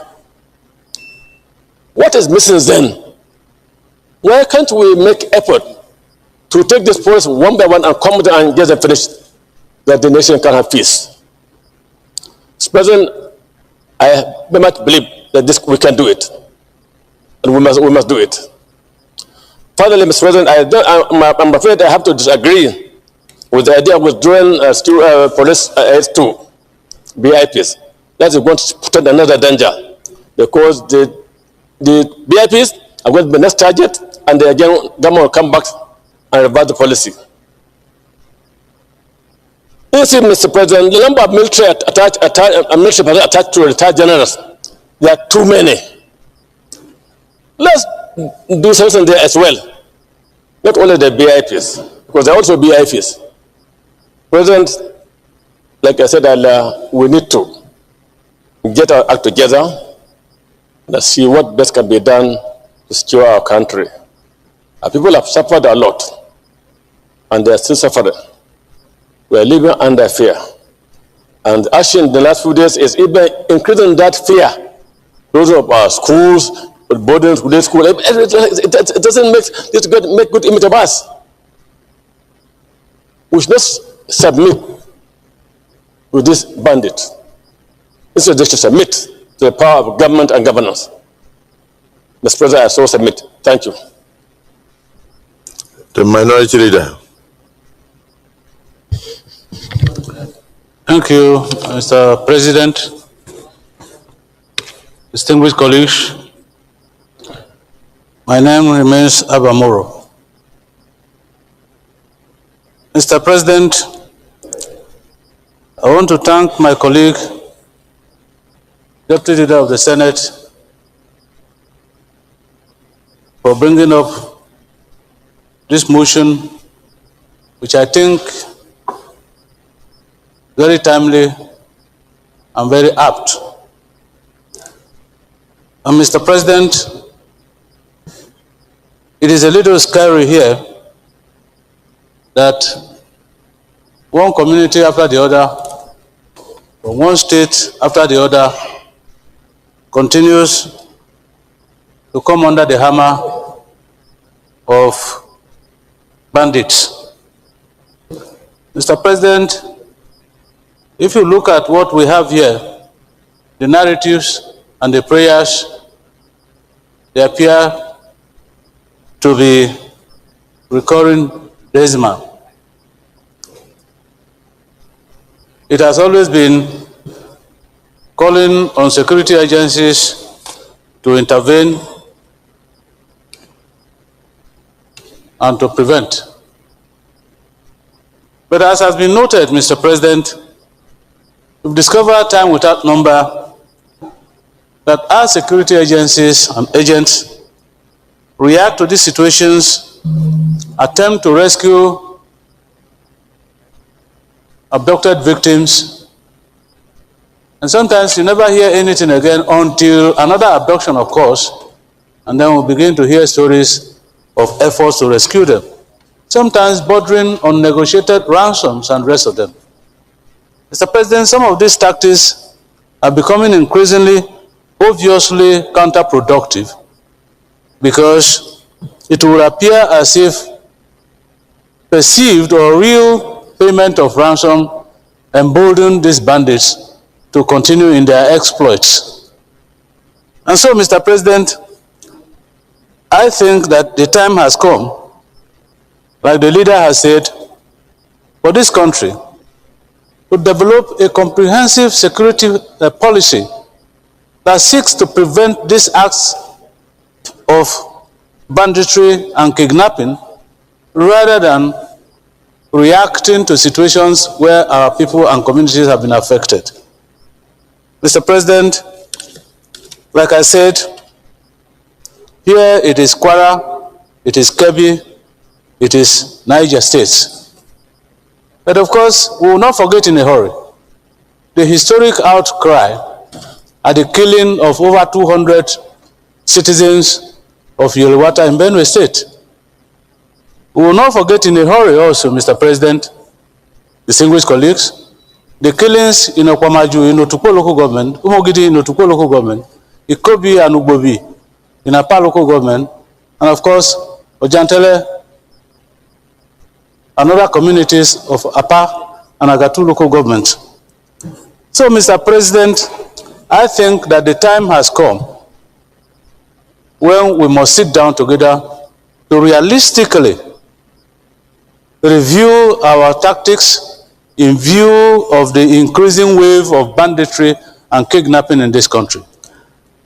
What is missing then? Why can't we make effort to take this police one by one and come down and get them finished, that the nation can have peace? Mr. President, I very much believe that we can do it, and we must do it. Finally, Mr. President, I'm afraid I have to disagree with the idea of withdrawing police aids to BIPs. That is going to put another danger, because the BIPs are going to be the next target, and the government will come back and revert the policy. You see, Mr. President, the number of military attached to retired generals, there are too many. Let's do something there as well. Not only the BIPs, because there are also BIPs. President, like I said earlier, we need to get our act together and see what best can be done to secure our country. Our people have suffered a lot, and they are still suffering. We are living under fear. And the action in the last few days is even increasing that fear. Those of our schools, boarding school, it doesn't make good image of us. We should not submit to this bandit. Instead, they should submit to the power of government and governance. Mr. President, I so submit. Thank you. The minority leader. Thank you, Mr. President. Distinguished colleagues, my name remains Abamoro. Mr. President, I want to thank my colleague, Deputy Leader of the Senate, for bringing up this motion, which I think very timely and very apt. And Mr. President, it is a little scary here that one community after the other, from one state after the other, continues to come under the hammer of bandits. Mr. President, if you look at what we have here, the narratives and the prayers, they appear to be recurring decimal. It has always been calling on security agencies to intervene and to prevent. But as has been noted, Mr. President, we've discovered time without number that our security agencies and agents react to these situations, attempt to rescue abducted victims, and sometimes you never hear anything again until another abduction occurs, and then we begin to hear stories of efforts to rescue them, sometimes bordering on negotiated ransoms and rest of them. Mr. President, some of these tactics are becoming increasingly obviously counterproductive because it will appear as if perceived or real payment of ransom embolden these bandits to continue in their exploits. And so, Mr. President, I think that the time has come, like the leader has said, for this country to develop a comprehensive security policy that seeks to prevent these acts of banditry and kidnapping rather than reacting to situations where our people and communities have been affected. Mr. President, like I said, here it is Kwara, it is Kebbi, it is Niger States. But of course, we will not forget in a hurry the historic outcry at the killing of over 200 citizens of Yelwata in Benue State. We will not forget in a hurry also, Mr. President, distinguished colleagues, the killings in Okwamaju in Otukpo local government, Umogidi in Otukpo local government, Ikobi and Ugbobi in Apa local government, and of course, Ojantele and other communities of Apa and Agatu local government. So, Mr. President, I think that the time has come when we must sit down together to realistically review our tactics in view of the increasing wave of banditry and kidnapping in this country.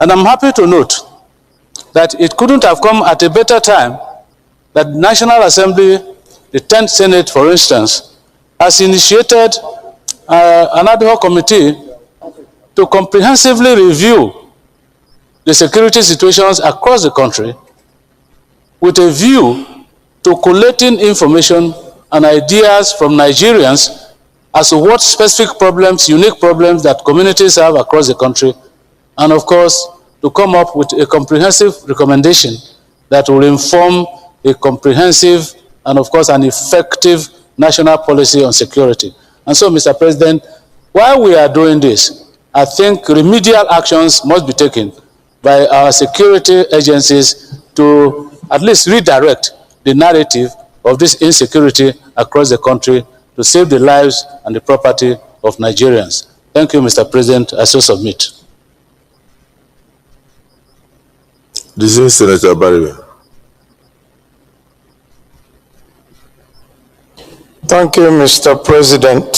And I'm happy to note that it couldn't have come at a better time that the National Assembly, the 10th Senate, for instance, has initiated an ad hoc committee to comprehensively review the security situations across the country with a view to collating information and ideas from Nigerians as to what specific problems, unique problems that communities have across the country, and of course, to come up with a comprehensive recommendation that will inform a comprehensive and of course an effective national policy on security. And so, Mr. President, while we are doing this, I think remedial actions must be taken by our security agencies to at least redirect the narrative of this insecurity across the country to save the lives and the property of Nigerians. Thank you, Mr. President. I so submit. This is Senator Baribe. Thank you, Mr. President.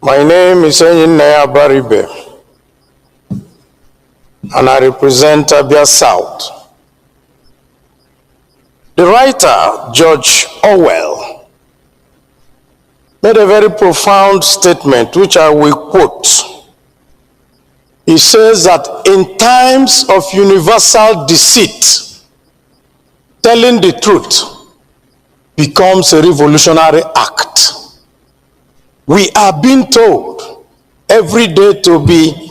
My name is Engineer Baribe, and I represent Abia South. The writer, George Orwell, made a very profound statement, which I will quote. He says that in times of universal deceit, telling the truth becomes a revolutionary act. We are being told every day to be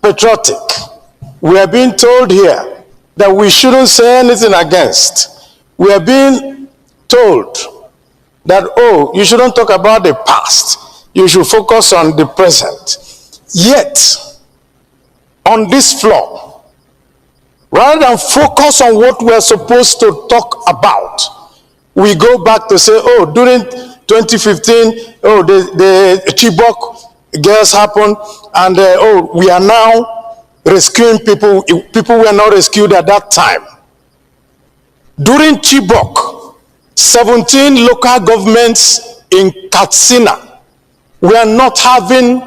patriotic. We are being told here that we shouldn't say anything against. We are being told that, oh, you shouldn't talk about the past. You should focus on the present. Yet, on this floor, rather than focus on what we are supposed to talk about, we go back to say, oh, during 2015, oh, the Chibok girls happened, and oh, we are now rescuing people. People were not rescued at that time. During Chibok, 17 local governments in Katsina were not having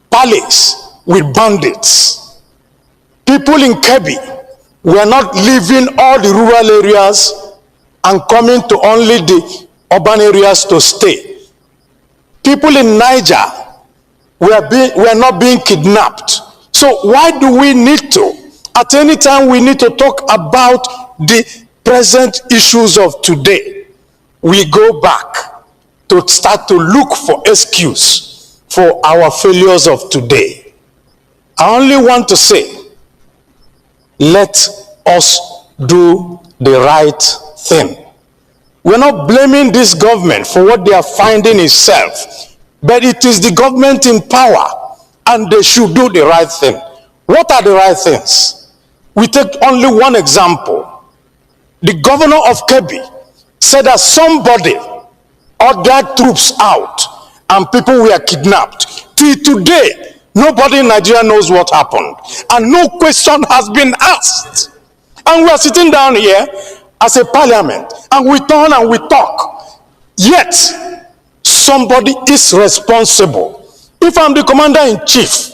parleys with bandits. People in Kebbi were not leaving all the rural areas and coming to only the urban areas to stay. People in Niger were not being kidnapped. So why do we need to, at any time we need to talk about the present issues of today, we go back to start to look for excuse for our failures of today? I only want to say, let us do the right thing. We're not blaming this government for what they are finding itself, but it is the government in power, and they should do the right thing. What are the right things? We take only one example. The governor of Kebbi said that somebody ordered troops out and people were kidnapped. Till today, nobody in Nigeria knows what happened, and no question has been asked. And we are sitting down here as a parliament, and we turn and we talk. Yet, somebody is responsible. If I'm the commander-in-chief,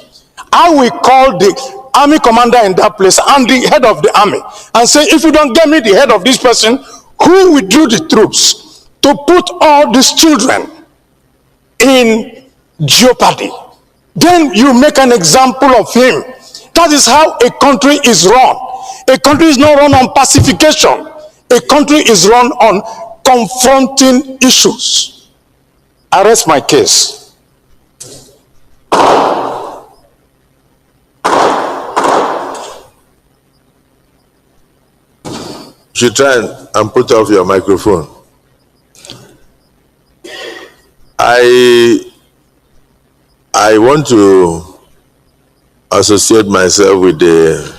I will call the army commander in that place and the head of the army and say, if you don't get me the head of this person who withdrew the troops to put all these children in jeopardy, then you make an example of him. That is how a country is run. A country is not run on pacification. A country is run on confronting issues. I rest my case. You should try and put off your microphone. I want to associate myself with the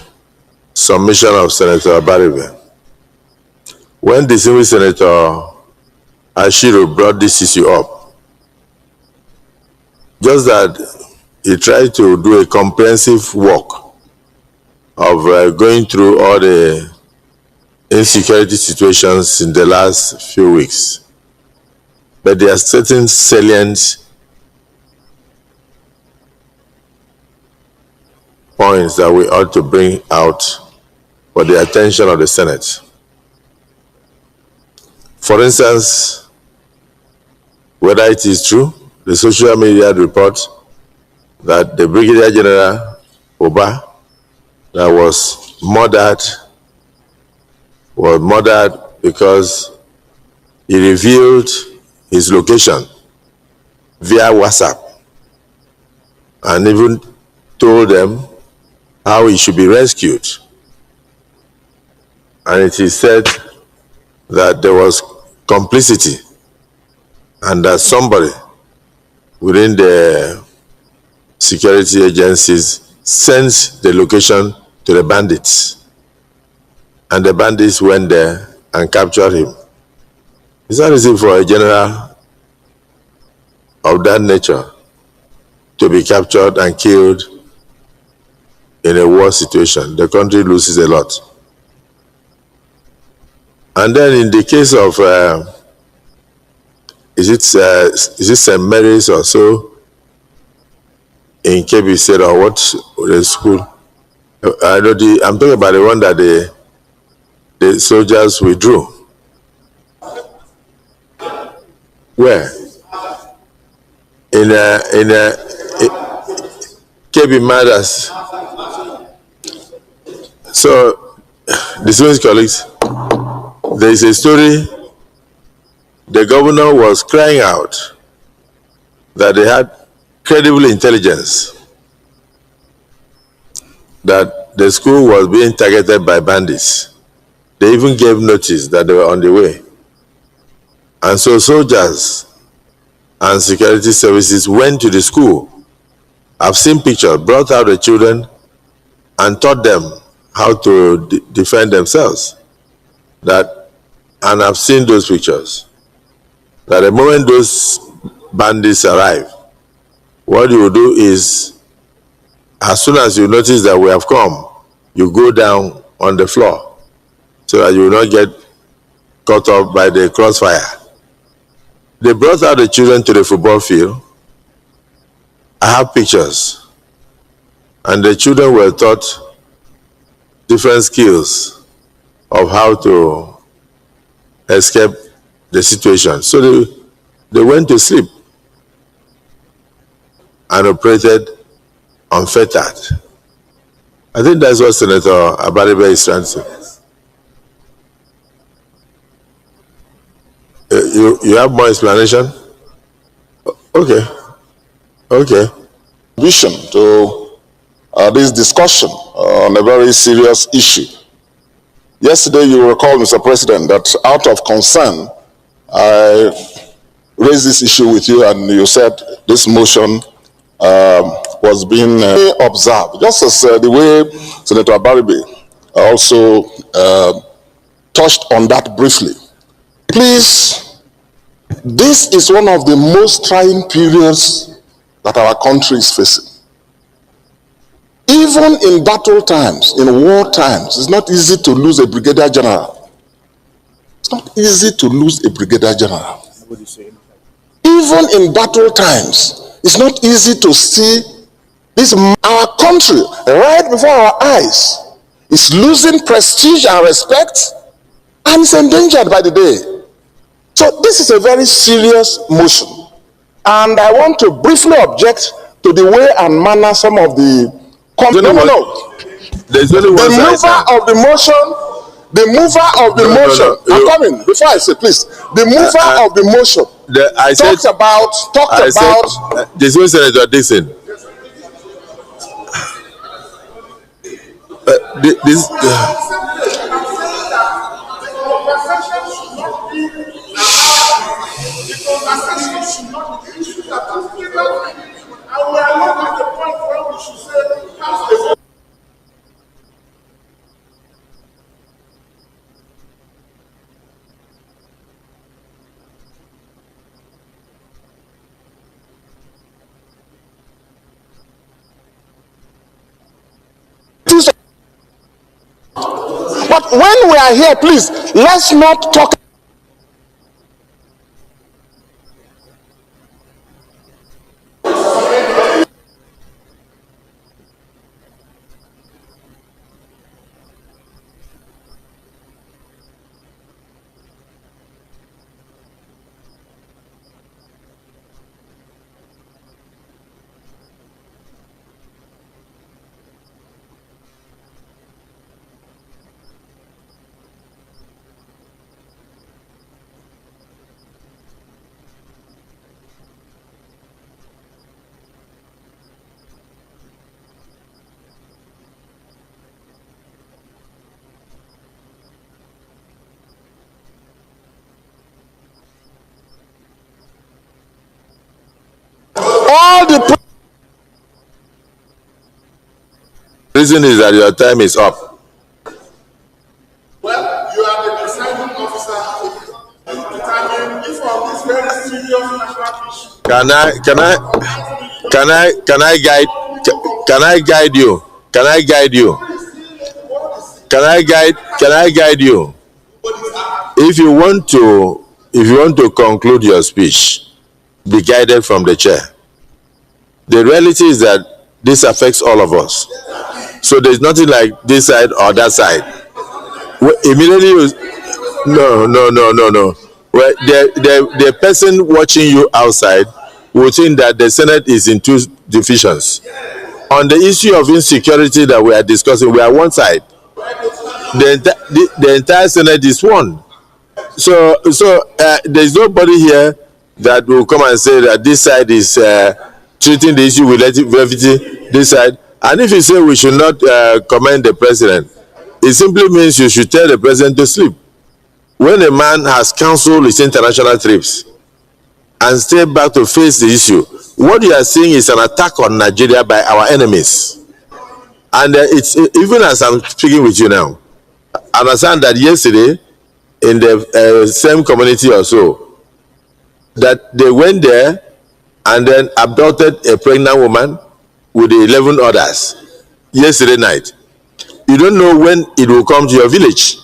submission of Senator Baribe. When distinguished Senator Ashiru brought this issue up, just that he tried to do a comprehensive work of going through all the insecurity situations in the last few weeks. But there are certain salient points that we ought to bring out for the attention of the Senate. For instance, whether it is true, the social media report that the Brigadier General Oba that was murdered because he revealed his location via WhatsApp and even told them how he should be rescued. And it is said that there was complicity and that somebody within the security agencies sends the location to the bandits, and the bandits went there and captured him. It's not easy for a general of that nature to be captured and killed in a war situation. The country loses a lot. And then in the case of, is it St. Mary's or so, in Kebbi State or what, the school? I know I'm talking about the one that the soldiers withdrew. Where? In Kebbi Matters. So, distinguished colleagues, there is a story. The governor was crying out that they had credible intelligence that the school was being targeted by bandits. They even gave notice that they were on the way. And so soldiers and security services went to the school. I've seen pictures, brought out the children and taught them how to defend themselves. And I've seen those pictures. That the moment those bandits arrive, what you do is, as soon as you notice that we have come, you go down on the floor so that you will not get caught up by the crossfire. They brought out the children to the football field. I have pictures. And the children were taught different skills of how to escape the situation. So they went to sleep and operated unfettered. I think that's what Senator Abaribe is trying to say. You have more explanation? Okay. Okay. Vision to this discussion on a very serious issue. Yesterday, you recall, Mr. President, that out of concern, I raised this issue with you, and you said this motion was being observed. Just as the way Senator Abaribe also touched on that briefly. Please, this is one of the most trying periods that our country is facing. Even in battle times, in war times, it's not easy to lose a brigadier general. It's not easy to lose a brigadier general. Even in battle times, it's not easy to see this. Our country, right before our eyes, is losing prestige and respect, and is endangered by the day. So this is a very serious motion. And I want to briefly object to the way and manner some of the the mover of the motion, I'm coming, before I say, please, the mover of the motion talked about this was Senator Dixon. But when we are here, please, let's not talk. All the reason is that your time is up. Well, you are the presiding officer to determine if on this very serious national issue. Can I guide you? Can I guide you? If you want to conclude your speech, be guided from the chair. The reality is that this affects all of us. So there's nothing like this side or that side. Immediately no. Well, the person watching you outside will think that the Senate is in two divisions. On the issue of insecurity that we are discussing, we are one side. The entire Senate is one. So there's nobody here that will come and say that this side is treating the issue with levity, this side. And if you say we should not commend the president, it simply means you should tell the president to sleep. When a man has cancelled his international trips and stay back to face the issue, what you are seeing is an attack on Nigeria by our enemies. And it's even as I'm speaking with you now, I understand that yesterday in the same community or so, that they went there and then abducted a pregnant woman with 11 others yesterday night. You don't know when it will come to your village.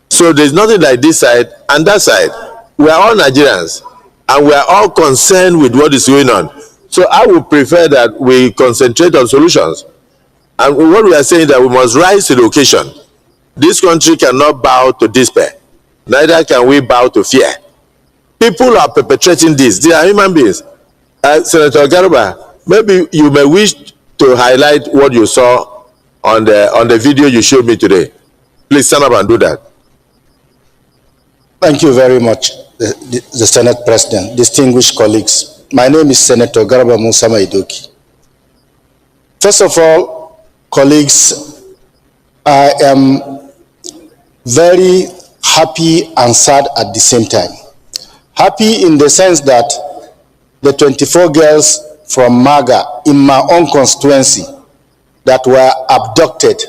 So there's nothing like this side and that side. We are all Nigerians and we are all concerned with what is going on. So I would prefer that we concentrate on solutions. And what we are saying is that we must rise to the occasion. This country cannot bow to despair. Neither can we bow to fear. People are perpetrating this. They are human beings. Senator Garba, maybe you may wish to highlight what you saw on the video you showed me today. Please stand up and do that. Thank you very much, the Senate President, distinguished colleagues. My name is Senator Garba Musa Maidoki. First of all, colleagues, I am very happy and sad at the same time. Happy in the sense that the 24 girls from MAGA in my own constituency that were abducted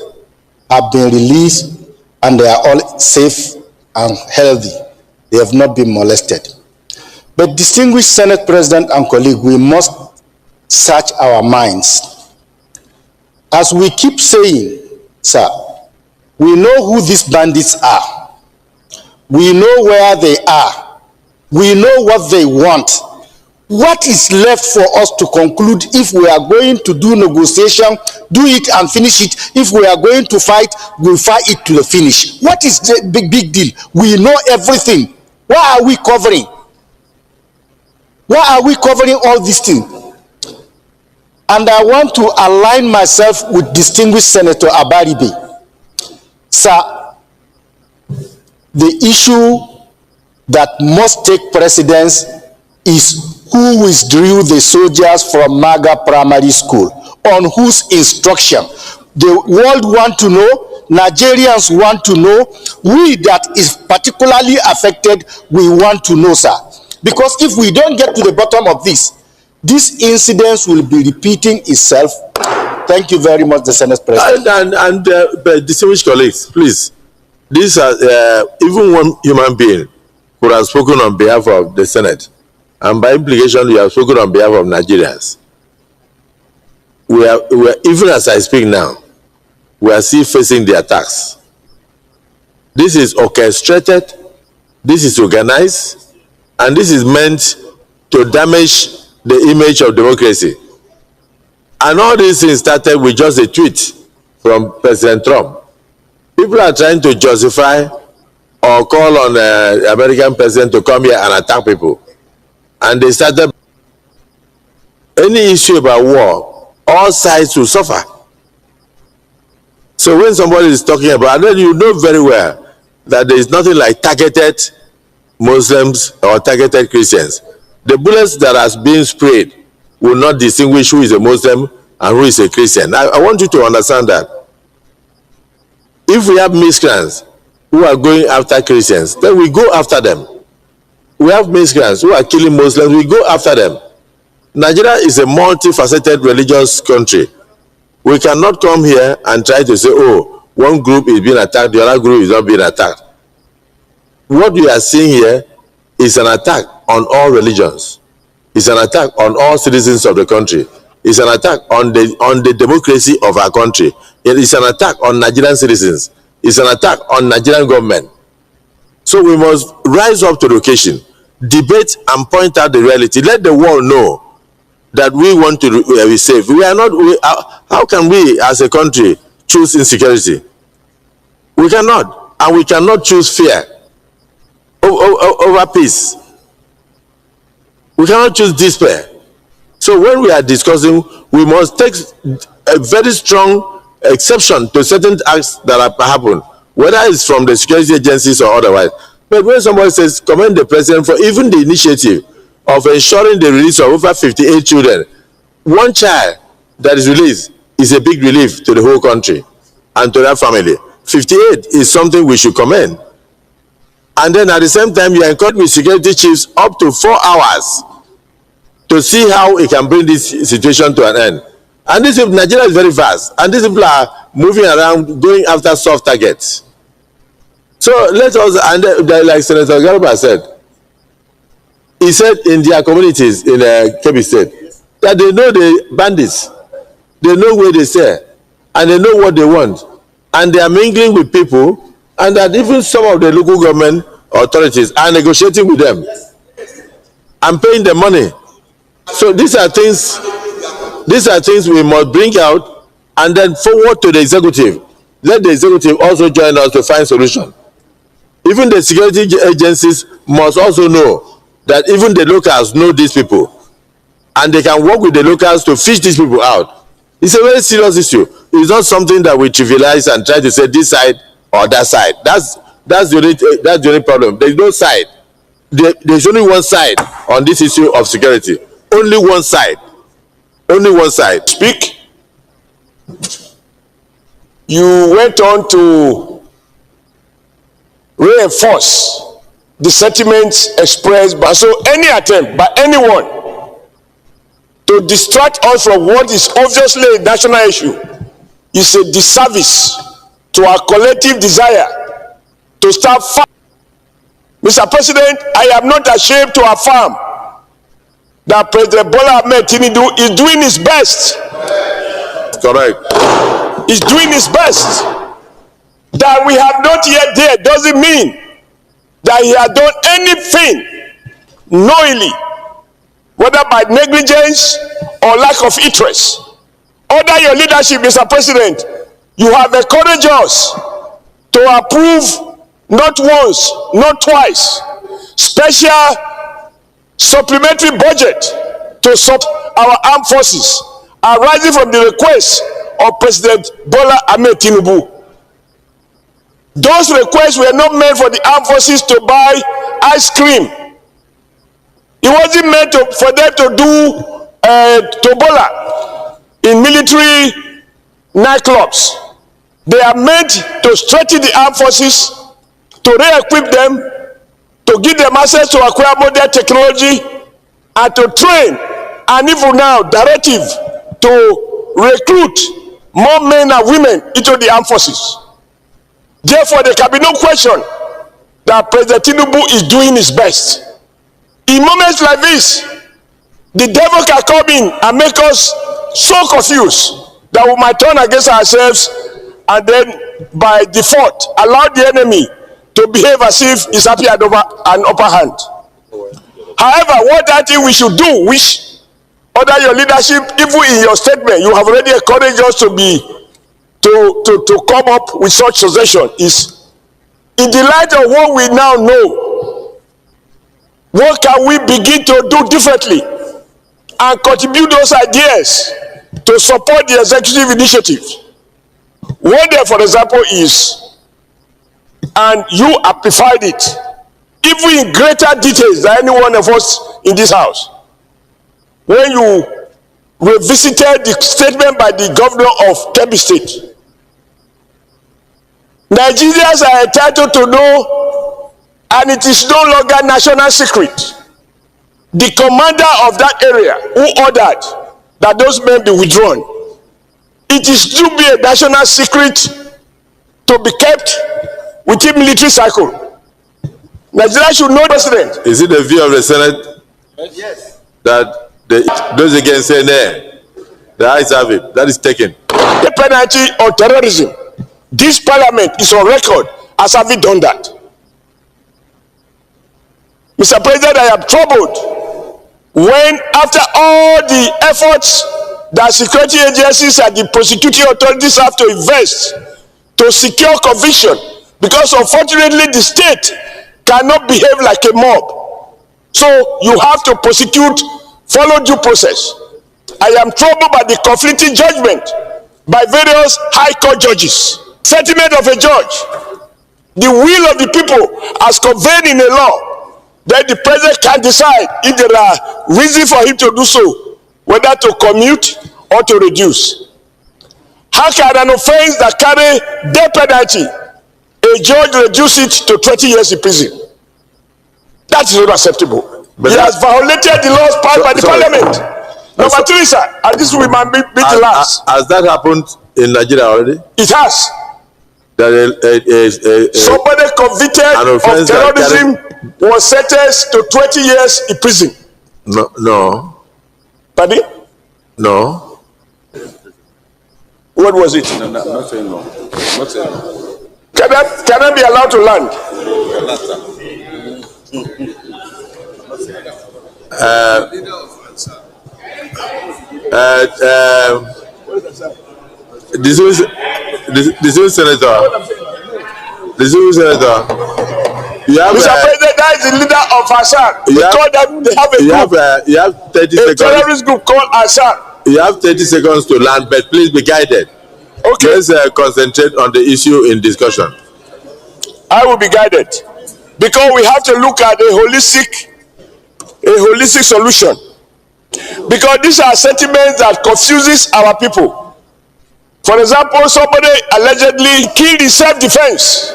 have been released and they are all safe and healthy. They have not been molested. But distinguished Senate President and colleague, we must search our minds. As we keep saying, sir, we know who these bandits are. We know where they are. We know what they want. What is left for us to conclude? If we are going to do negotiation, do it and finish it. If we are going to fight, we'll fight it to the finish. What is the big deal? We know everything. Why are we covering? Why are we covering all these things? And I want to align myself with distinguished Senator Abaribe. Sir, the issue that must take precedence is who withdrew the soldiers from MAGA primary school, on whose instruction. The world want to know, Nigerians want to know, we that is particularly affected, we want to know, sir. Because if we don't get to the bottom of this incident will be repeating itself. Thank you very much, the Senate President. And distinguished colleagues, please, these are even one human being who has spoken on behalf of the Senate, and by implication, you have spoken on behalf of Nigerians. We are even as I speak now, we are still facing the attacks. This is orchestrated, this is organized, and this is meant to damage the image of democracy. And all these things started with just a tweet from President Trump. People are trying to justify or call on the American president to come here and attack people. And they started any issue about war, all sides will suffer. So when somebody is talking about, then you know very well that there is nothing like targeted Muslims or targeted Christians. The bullets that has been sprayed will not distinguish who is a Muslim and who is a Christian. I want you to understand that. If we have miscreants who are going after Christians, then we go after them. We have miscreants who are killing Muslims, we go after them. Nigeria is a multifaceted religious country. We cannot come here and try to say, oh, one group is being attacked, the other group is not being attacked. What we are seeing here is an attack on all religions. It's an attack on all citizens of the country. It's an attack on the democracy of our country. It is an attack on Nigerian citizens. It's an attack on Nigerian government. So we must rise up to the occasion, debate and point out the reality. Let the world know that we want to be safe. We are not. How can we, as a country, choose insecurity? We cannot, and we cannot choose fear over peace. We cannot choose despair. So when we are discussing, we must take a very strong exception to certain acts that have happened, whether it's from the security agencies or otherwise. But when somebody says, commend the president for even the initiative of ensuring the release of over 58 children, one child that is released is a big relief to the whole country and to that family. 58 is something we should commend. And then at the same time, you are encouraging with security chiefs up to 4 hours to see how it can bring this situation to an end. And this Nigeria is very vast, and these people are moving around, going after soft targets. So let us, and like Senator Garba said, he said in their communities in Kebbi State that they know the bandits, they know where they stay, and they know what they want, and they are mingling with people, and that even some of the local government authorities are negotiating with them and paying them money. So these are things we must bring out and then forward to the executive. Let the executive also join us to find solution. Even the security agencies must also know that even the locals know these people, and they can work with the locals to fish these people out. It's a very serious issue. It's not something that we trivialize and try to say this side or that side. That's the only problem. There's no side. There's only one side on this issue of security. Only one side. Only one side. Speak. You went on to reinforce the sentiments expressed by any attempt by anyone to distract us from what is obviously a national issue is a disservice to our collective desire to start farm. Mr. President, I am not ashamed to affirm that President Bola Ahmed Tinubu is doing his best. Correct. He's doing his best. That we have not yet there doesn't mean that he has done anything knowingly, whether by negligence or lack of interest. Under your leadership, Mr. President, you have encouraged us to approve not once, not twice, special supplementary budget to support our armed forces arising from the request of President Bola Ahmed Tinubu. Those requests were not meant for the armed forces to buy ice cream. It wasn't meant for them to do tombola in military nightclubs. They are meant to strengthen the armed forces, to re-equip them, to give them access to acquire modern technology, and to train, and even now directive to recruit more men and women into the armed forces. Therefore, there can be no question that President Tinubu is doing his best. In moments like this, the devil can come in and make us so confused that we might turn against ourselves and then by default allow the enemy to behave as if he's happy at an upper hand. However, what I think we should do, which under your leadership, even in your statement, you have already encouraged us to come up with such suggestion, is in the light of what we now know, what can we begin to do differently and contribute those ideas to support the executive initiative? One there, for example, is, and you amplified it, even in greater details than any one of us in this house, when you revisited the statement by the governor of Kebbi State. Nigerians are entitled to know, and it is no longer national secret, the commander of that area who ordered that those men be withdrawn. It is to be a national secret to be kept within military cycle. Nigeria should know president. Is it the view of the Senate? Yes. That those against say nay? The ayes have it. That is taken. The penalty on terrorism. This parliament is on record as having done that. Mr. President, I am troubled when, after all the efforts that security agencies and the prosecuting authorities have to invest to secure conviction, because unfortunately the state cannot behave like a mob. So you have to prosecute, follow due process. I am troubled by the conflicting judgment by various high court judges. Sentiment of a judge, the will of the people as conveyed in a law, then the president can decide if there are reasons for him to do so, whether to commute or to reduce. How can an offense that carry death penalty, a judge reduce it to 20 years in prison? That is not acceptable. But he has violated the laws passed by the parliament. Number three, sir, and this will be the last. Has that happened in Nigeria already? It has. Somebody convicted of terrorism was sentenced to 20 years in prison. No. Pardon? No. What was it? No, not saying no. Not saying no. Can I be allowed to land? The civil senator, you have, Mr. President, that is the leader of Assad. They have 30 seconds. Terrorist group called Assad. You have 30 seconds to land, but please be guided. Okay. Let's concentrate on the issue in discussion. I will be guided because we have to look at a holistic solution. Because these are sentiments that confuses our people. For example, somebody allegedly killed in self-defense.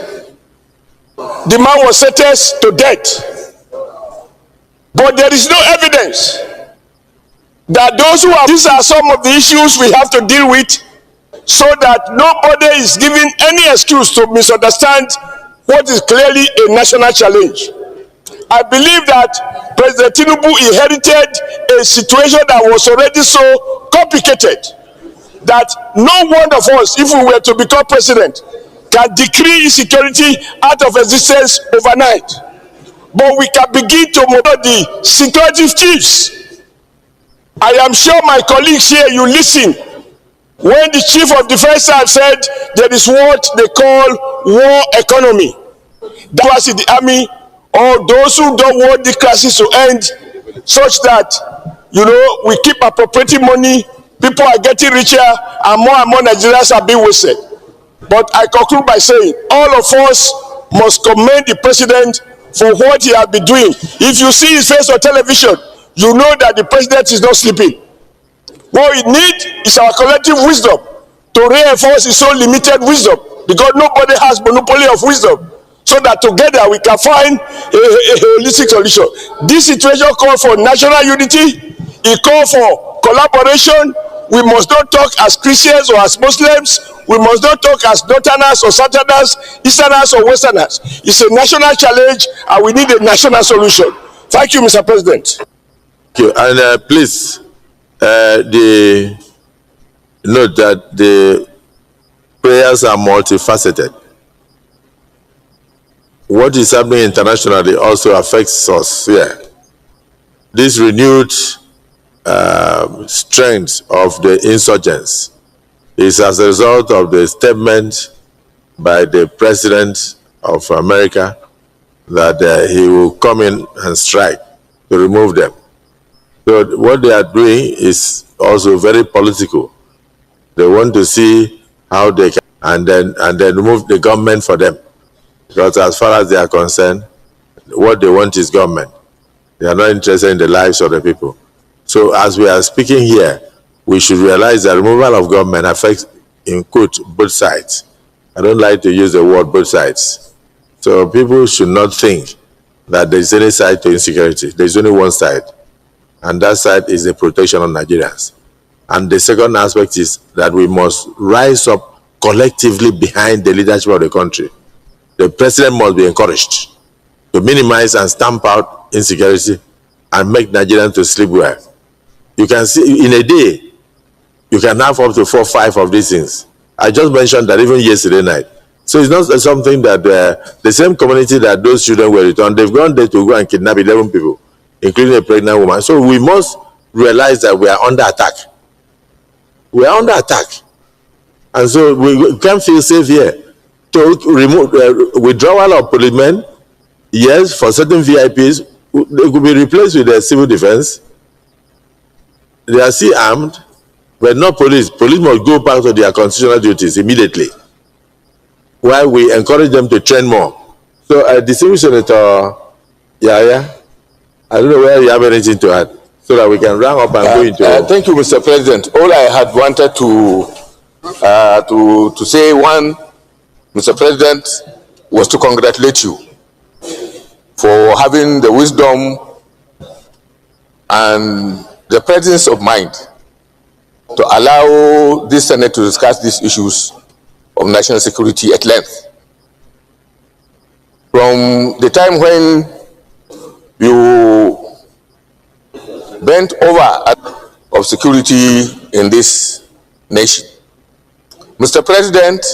The man was sentenced to death. But there is no evidence that those who are, these are some of the issues we have to deal with, so that nobody is given any excuse to misunderstand what is clearly a national challenge. I believe that President Tinubu inherited a situation that was already so complicated that no one of us, if we were to become president, can decree insecurity out of existence overnight. But we can begin to model the security chiefs. I am sure my colleagues here, you listen when the chief of defense staff said there is what they call war economy. That was in the army, or those who don't want the crisis to end, such that, you know, we keep appropriating money, people are getting richer, and more Nigerians are being wasted. But I conclude by saying all of us must commend the president for what he has been doing. If you see his face on television, you know that the president is not sleeping. What we need is our collective wisdom to reinforce his own limited wisdom, because nobody has monopoly of wisdom, so that together we can find a holistic solution. This situation calls for national unity. It calls for collaboration. We must not talk as Christians or as Muslims. We must not talk as Northerners or Southerners, Easterners or Westerners. It's a national challenge, and we need a national solution. Thank you, Mr. President. Thank you. And please, note that the prayers are multifaceted. What is happening internationally also affects us here. This renewed strength of the insurgents is as a result of the statement by the President of America that he will come in and strike to remove them. So what they are doing is also very political. They want to see how they can, and then remove the government for them. Because as far as they are concerned, what they want is government. They are not interested in the lives of the people. So as we are speaking here, we should realize that removal of government affects, in quote, both sides. I don't like to use the word both sides. So people should not think that there is any side to insecurity. There is only one side. and that side is the protection of Nigerians. And the second aspect is that we must rise up collectively behind the leadership of the country. The president must be encouraged to minimize and stamp out insecurity and make Nigerians to sleep well. You can see in a day, you can have up to 4 or 5 of these things. I just mentioned that even yesterday night. So it's not something that the same community that those children were returned, they've gone there to go and kidnap 11 people, including a pregnant woman. So we must realize that we are under attack. We are under attack. And so we can't feel safe here. To remove withdrawal of policemen, yes, for certain VIPs, they could be replaced with a civil defense. They are still armed, but not police. Police must go back to their constitutional duties immediately, while we encourage them to train more. So, distinguished Senator Yaya, I don't know whether you have anything to add, so that we can round up and go into. Thank you, Mr. President. All I had wanted to say, one, Mr. President, was to congratulate you for having the wisdom and the presence of mind to allow this Senate to discuss these issues of national security at length. From the time when you bent over of security in this nation. Mr. President,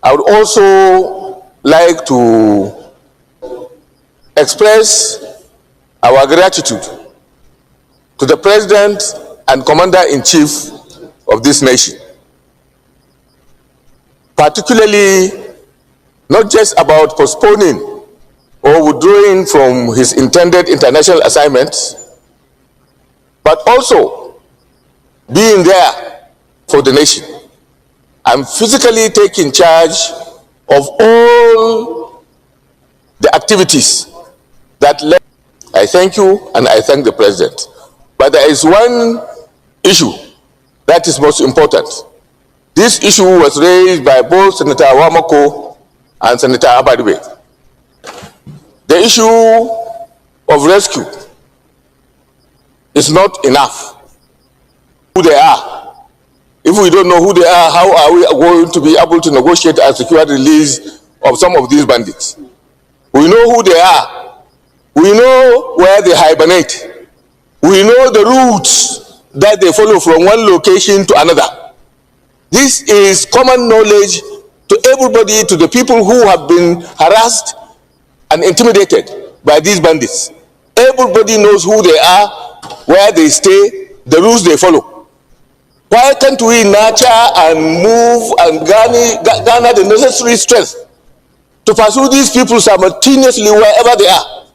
I would also like to express our gratitude to the President and Commander-in-Chief of this nation, particularly not just about postponing or withdrawing from his intended international assignments, but also being there for the nation and physically taking charge of all the activities that led. I thank you and I thank the President. But there is one issue that is most important. This issue was raised by both Senator Wamako and Senator Abadibe. The issue of rescue is not enough. Who they are. If we don't know who they are, how are we going to be able to negotiate and secure the release of some of these bandits? We know who they are. We know where they hibernate. We know the routes that they follow from one location to another. This is common knowledge to everybody, to the people who have been harassed and intimidated by these bandits. Everybody knows who they are, where they stay, the routes they follow. Why can't we nurture and move and garner the necessary strength to pursue these people simultaneously wherever they are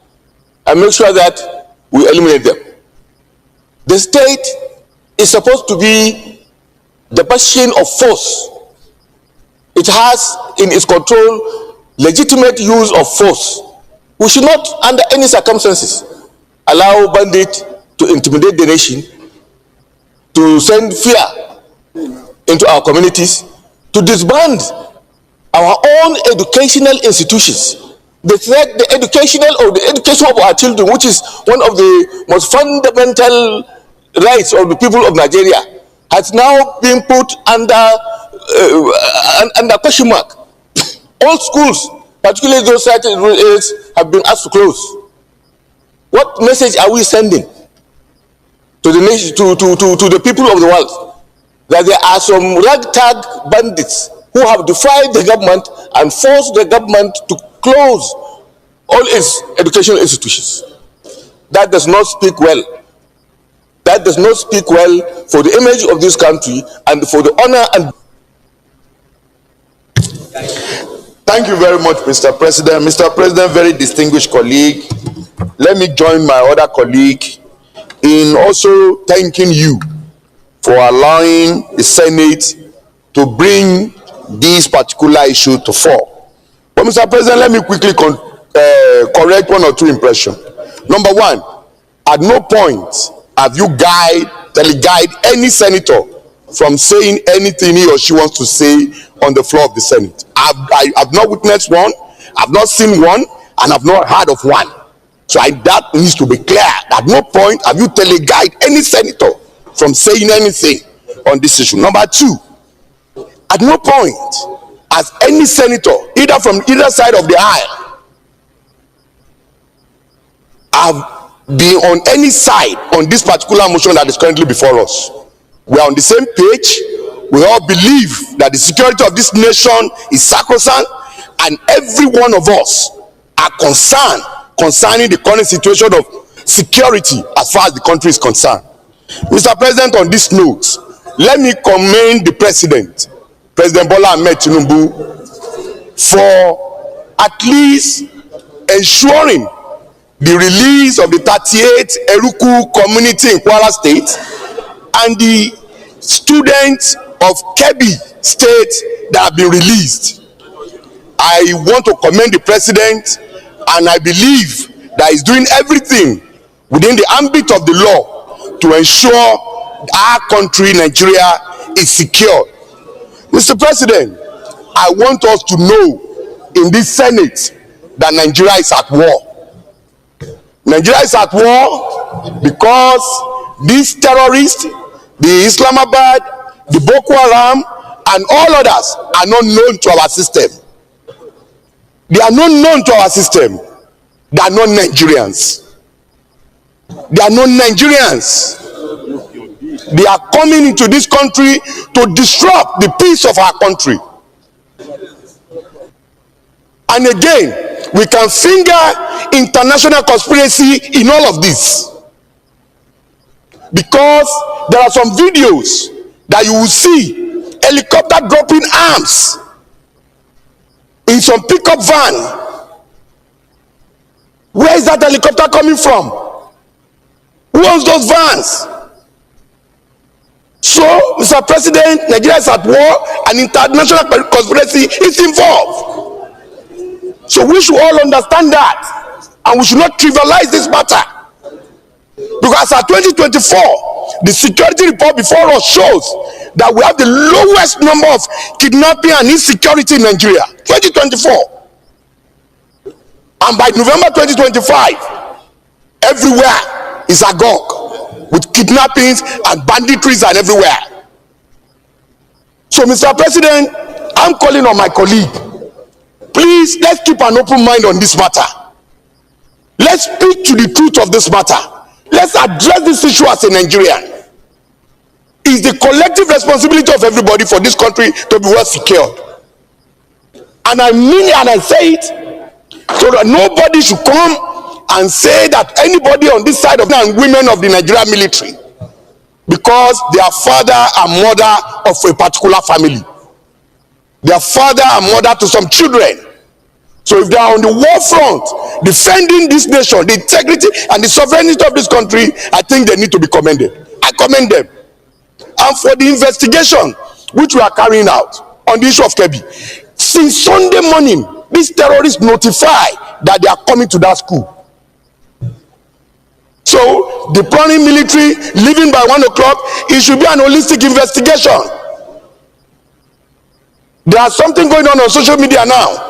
and make sure that we eliminate them? The state is supposed to be the bastion of force. It has in its control legitimate use of force. We should not, under any circumstances, allow bandits to intimidate the nation, to send fear into our communities, to disband our own educational institutions. The threat, the education of our children, which is one of the most fundamental rights of the people of Nigeria, has now been put under question mark. All schools, particularly those cited in Rule 8, have been asked to close. What message are we sending to the nation, to the people of the world, that there are some ragtag bandits who have defied the government and forced the government to close all its educational institutions? That does not speak well. That does not speak well for the image of this country and for the honor and. Thank you very much, Mr. President. Mr. President, very distinguished colleague, let me join my other colleague in also thanking you for allowing the Senate to bring this particular issue to fore. But Mr. President, let me quickly correct one or two impressions. Number one, at no point have you guide any senator from saying anything he or she wants to say on the floor of the Senate. I've not witnessed one, I've not seen one, and I've not heard of one. So that needs to be clear. At no point have you teleguided any senator from saying anything on this issue. Number two, at no point has any senator, either from either side of the aisle, have been on any side on this particular motion that is currently before us. We are on the same page. We all believe that the security of this nation is sacrosanct, and every one of us are concerned concerning the current situation of security as far as the country is concerned. Mr. President, on this note, let me commend the President, President Bola Ahmed Tinubu, for at least ensuring the release of the 38 Eruku community in Kwara State and the students of Kebbi State that have been released. I want to commend the President, and I believe that he's doing everything within the ambit of the law to ensure our country, Nigeria, is secure. Mr. President, I want us to know in this Senate that Nigeria is at war. Nigeria is at war because these terrorists, the Islamabad, the Boko Haram, and all others are not known to our system. They are not known to our system. They are not Nigerians. They are not Nigerians. They are coming into this country to disrupt the peace of our country. And again, we can finger international conspiracy in all of this, because there are some videos that you will see helicopter dropping arms in some pickup van. Where is that helicopter coming from? Who owns those vans? So, Mr. President, Nigeria is at war and international conspiracy is involved. So we should all understand that, and we should not trivialize this matter. Because at 2024, the security report before us shows that we have the lowest number of kidnapping and insecurity in Nigeria. 2024. And by November 2025, everywhere is agog with kidnappings and banditries and everywhere. So, Mr. President, I'm calling on my colleague. Please, let's keep an open mind on this matter. Let's speak to the truth of this matter. Let's address this issue as a Nigerian. It's the collective responsibility of everybody for this country to be well secured. And I mean it and I say it, so that nobody should come and say that anybody on this side of the and women of the Nigerian military, because they are father and mother of a particular family, they are father and mother to some children. So if they are on the war front defending this nation, the integrity and the sovereignty of this country, I think they need to be commended. I commend them. And for the investigation which we are carrying out on the issue of Kebbi, since Sunday morning, these terrorists notify that they are coming to that school. So deploying military, leaving by 1 o'clock, it should be an holistic investigation. There's something going on social media now.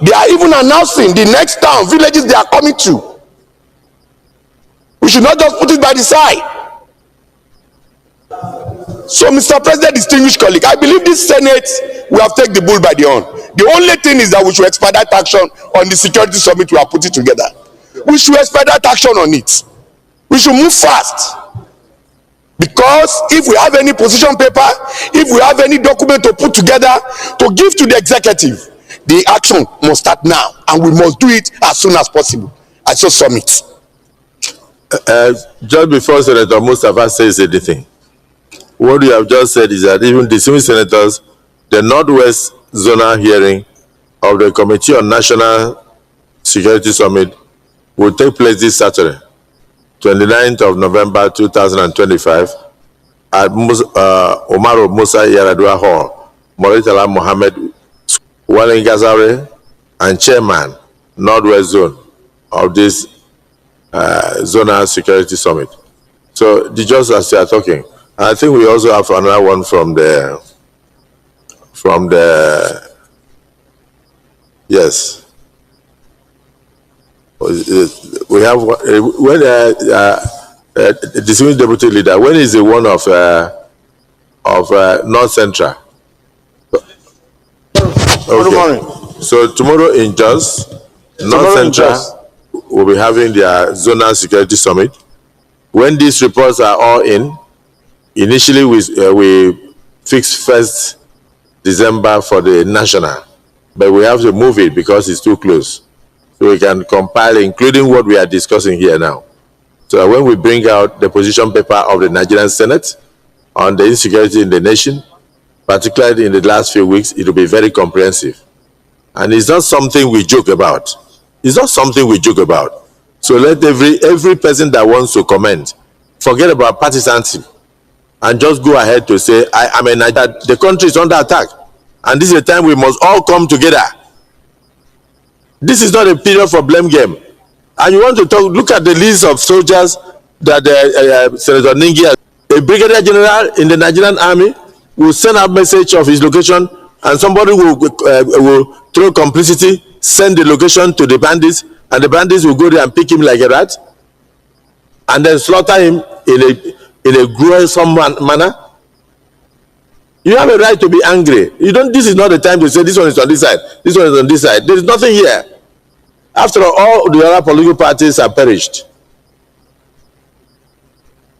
They are even announcing the next town, villages they are coming to. We should not just put it by the side. So, Mr. President, distinguished colleague, I believe this Senate will have taken the bull by the horn. The only thing is that we should expedite action on the security summit we are putting together. We should expedite action on it. We should move fast. Because if we have any position paper, if we have any document to put together to give to the executive, the action must start now, and we must do it as soon as possible. I so submit. Just before Senator Mustafa says anything, what you have just said is that even the same senators, the Northwest Zonal hearing of the Committee on National Security Summit will take place this Saturday, 29th of November 2025 at Umaru Musa Yaradua Hall, Moritala Mohammed Walen Gazare, and Chairman, Northwest Zone of this Zonal Security Summit. So, just as you are talking, I think we also have another one from the yes. we have distinguished deputy leader. When is the one of North Central? Okay. So tomorrow in Jos, North Central will be having their zonal security summit. When these reports are all in, initially we fixed 1st December for the national, but we have to move it because it's too close. So we can compile, including what we are discussing here now. So when we bring out the position paper of the Nigerian Senate on the insecurity in the nation, particularly in the last few weeks, it will be very comprehensive. And it's not something we joke about. It's not something we joke about. So let every person that wants to comment forget about partisanship and just go ahead to say, I am a Nigerian. The country is under attack. And this is a time we must all come together. This is not a period for blame game. And you want to talk, look at the list of soldiers that Senator Ningi, a brigadier general in the Nigerian army, will send a message of his location, and somebody will throw complicity, send the location to the bandits, and the bandits will go there and pick him like a rat, and then slaughter him in a gruesome manner. You have a right to be angry. You don't. This is not the time to say this one is on this side, this one is on this side. There is nothing here. After all the other political parties have perished.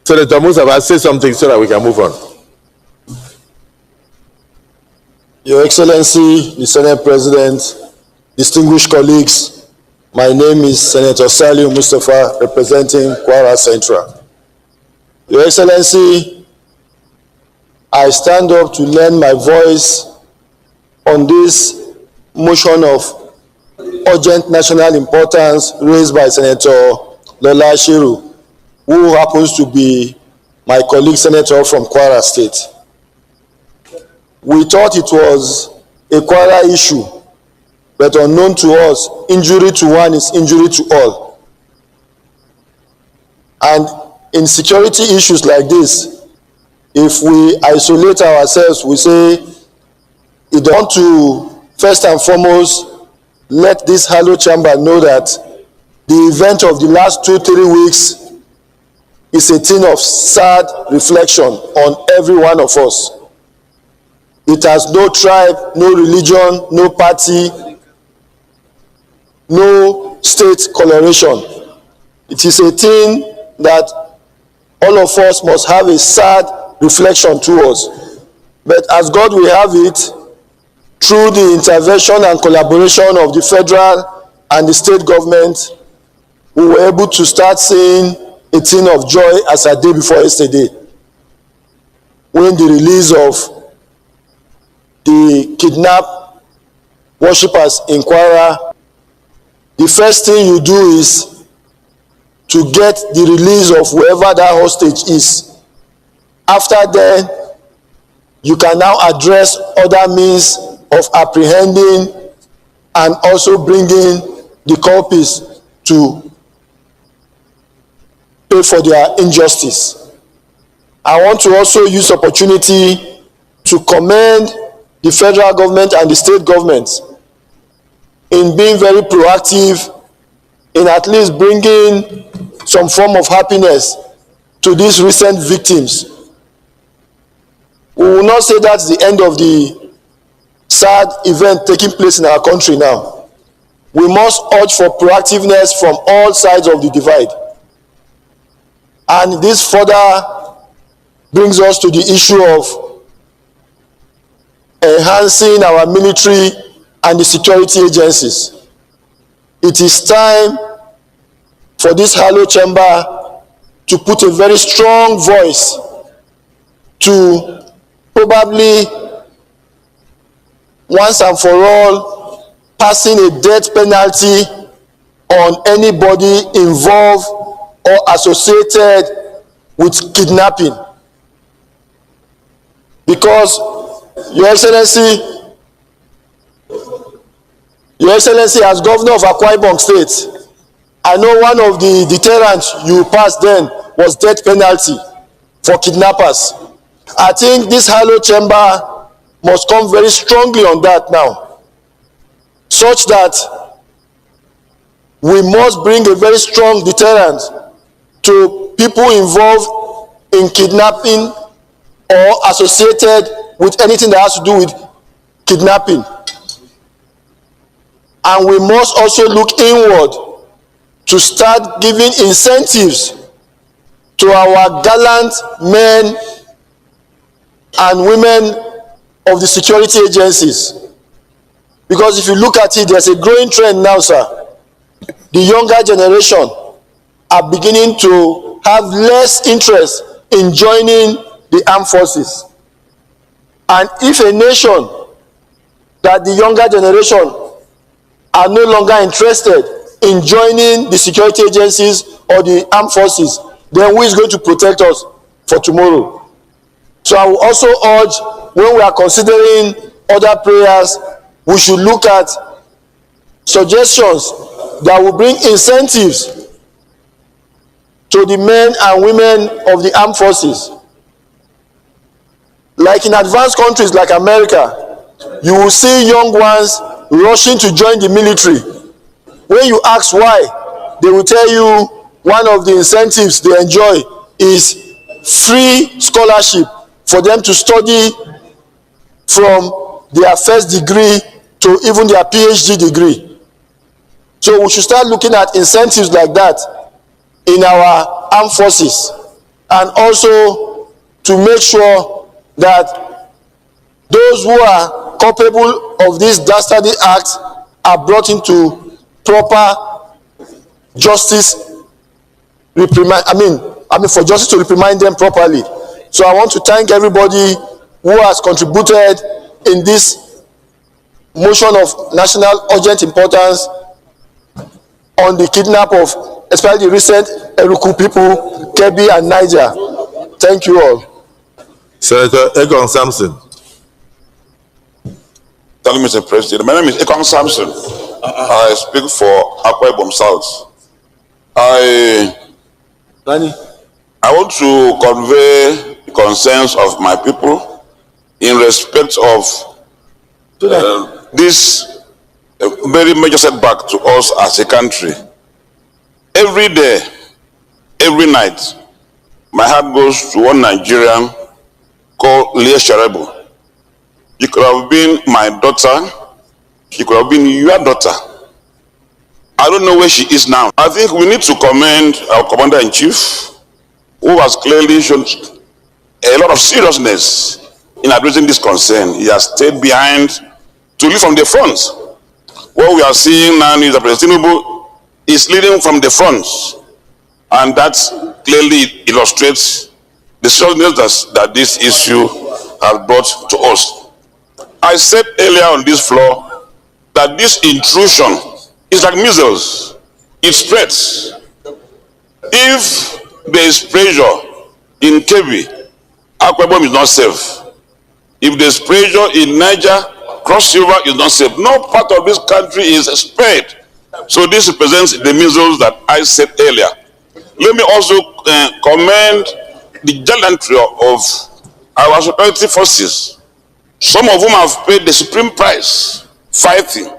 Senator Musa, say something so that we can move on. Your Excellency, the Senate President, distinguished colleagues, my name is Senator Saliu Mustafa, representing Kwara Central. Your Excellency, I stand up to lend my voice on this motion of urgent national importance raised by Senator Lola Shiru, who happens to be my colleague senator from Kwara State. We thought it was a Kwara issue, but unknown to us, injury to one is injury to all. And in security issues like this, if we isolate ourselves, we say, we want to first and foremost let this hallowed chamber know that the event of the last 2-3 weeks is a thing of sad reflection on every one of us. It has no tribe, no religion, no party, no state coloration. It is a thing that all of us must have a sad reflection towards. But as God will have it, through the intervention and collaboration of the federal and the state government, we were able to start seeing a thing of joy as a day before yesterday, when the release of the kidnapped worshippers in Kwara, the first thing you do is to get the release of whoever that hostage is. After then, you can now address other means of apprehending and also bringing the culprits to pay for their injustice. I want to also use opportunity to commend the federal government and the state governments in being very proactive in at least bringing some form of happiness to these recent victims. We will not say that's the end of the sad event taking place in our country now. We must urge for proactiveness from all sides of the divide. And this further brings us to the issue of enhancing our military and the security agencies. It is time for this hallowed chamber to put a very strong voice to probably once and for all passing a death penalty on anybody involved or associated with kidnapping. Because, Your Excellency, as governor of Akwa Ibom State, I know one of the deterrents you passed then was death penalty for kidnappers. I think this hallowed chamber must come very strongly on that now, such that we must bring a very strong deterrent to people involved in kidnapping or associated with anything that has to do with kidnapping. And we must also look inward to start giving incentives to our gallant men and women of the security agencies. Because if you look at it, there's a growing trend now, sir. The younger generation are beginning to have less interest in joining the armed forces. And if a nation that the younger generation are no longer interested in joining the security agencies or the armed forces, then who is going to protect us for tomorrow? So I will also urge, when we are considering other prayers, we should look at suggestions that will bring incentives to the men and women of the armed forces. Like in advanced countries like America, you will see young ones rushing to join the military. When you ask why, they will tell you one of the incentives they enjoy is free scholarship for them to study from their first degree to even their PhD degree. So we should start looking at incentives like that in our armed forces, and also to make sure that those who are culpable of this dastardly act are brought into proper justice, for justice to reprimand them properly. So I want to thank everybody who has contributed in this motion of national urgent importance on the kidnap of especially the recent Eruku people, Kebbi and Niger. Thank you all. Senator Ekong Samson. Thank you, Mr. President. My name is Ekong Samson. I speak for Akwa Ibom South. I want to convey the concerns of my people in respect of this very major setback to us as a country. Every day, every night, my heart goes to one Nigerian called Leah Sharebu. She could have been my daughter. She could have been your daughter. I don't know where she is now. I think we need to commend our Commander-in-Chief, who has clearly shown a lot of seriousness in addressing this concern. He has stayed behind to lead from the front. What we are seeing now is that President Tinubu is leading from the front, and that clearly illustrates the seriousness that this issue has brought to us. I said earlier on this floor that this intrusion is like measles. It spreads. If there is pressure in Kebbi, Akwa Ibom is not safe. If there is pressure in Niger, Cross River is not safe. No part of this country is spared. So this represents the measles that I said earlier. Let me also commend the gallantry of our security forces, some of whom have paid the supreme price fighting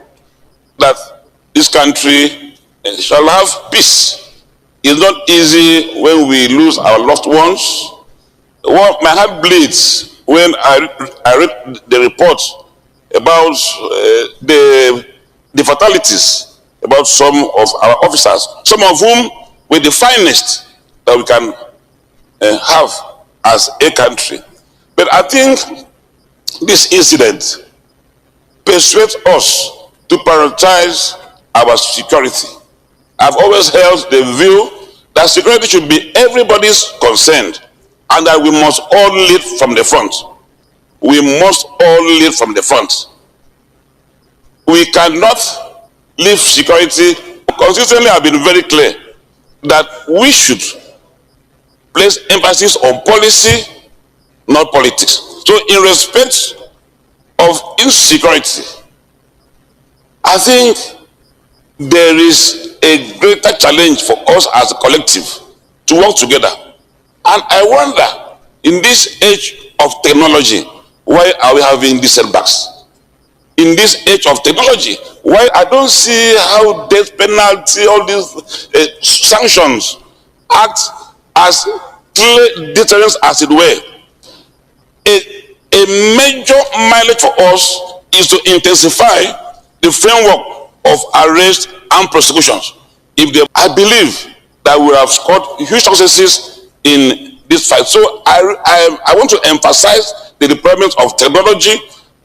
that this country shall have peace. It's not easy when we lose our loved ones. Well, my heart bleeds when I read the report about the fatalities about some of our officers, some of whom were the finest that we can have as a country. But I think this incident persuades us to prioritize our security. I've always held the view that security should be everybody's concern, and that we must all lead from the front. We must all lead from the front. We cannot leave security. Consistently, I've been very clear that we should place emphasis on policy, not politics. So in respect of insecurity, I think there is a greater challenge for us as a collective to work together. And I wonder, in this age of technology, why are we having these setbacks? in this age of technology. Why I don't see how death penalty, all these sanctions act as deterrence, as it were. A major mileage for us is to intensify the framework of arrest and prosecutions. I believe that we have scored huge successes in this fight. So I want to emphasize the deployment of technology,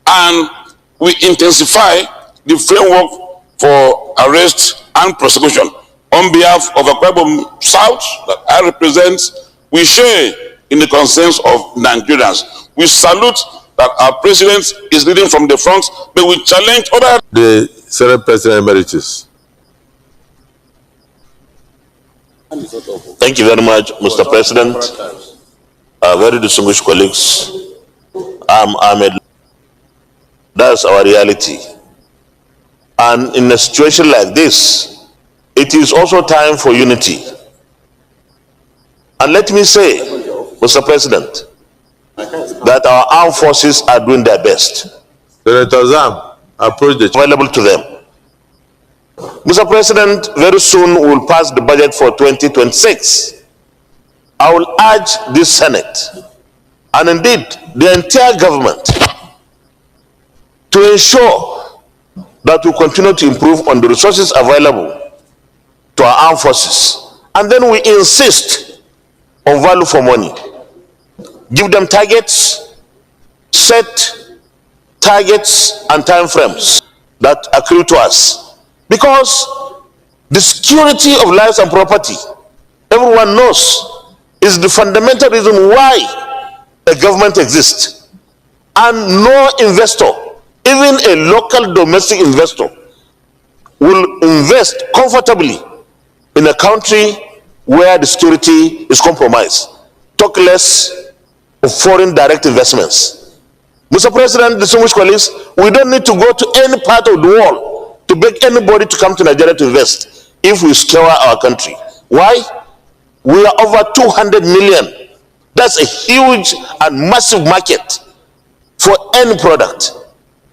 and we intensify the framework for arrest and prosecution. On behalf of Akwa South that I represent, we share in the concerns of Nigerians. We salute that our president is leading from the front, but we challenge other. The Senate President Emeritus. Thank you very much, Mr. President. Very distinguished colleagues. That's our reality. And in a situation like this, it is also time for unity. And let me say, Mr. President, that our armed forces are doing their best. Senator Zam, approach the available to them. Mr. President, very soon we will pass the budget for 2026. I will urge this Senate, and indeed the entire government, to ensure that we continue to improve on the resources available to our armed forces. And then we insist on value for money. Give them targets, set targets and time frames that accrue to us. Because the security of lives and property, everyone knows, is the fundamental reason why a government exists. And no investor, even a local domestic investor, will invest comfortably in a country where the security is compromised. Talk less of foreign direct investments. Mr. President, distinguished colleagues, we don't need to go to any part of the world to beg anybody to come to Nigeria to invest if we secure our country. Why? We are over 200 million. That's a huge and massive market for any product.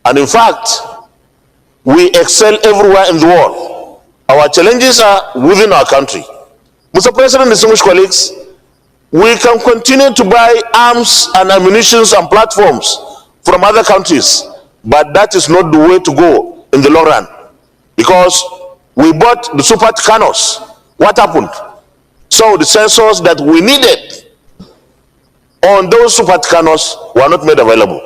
And in fact, we excel everywhere in the world. Our challenges are within our country. Mr. President, distinguished colleagues, we can continue to buy arms and ammunition and platforms from other countries, but that is not the way to go in the long run. Because we bought the Super Tucanos. What happened? So the sensors that we needed on those Super Tucanos were not made available.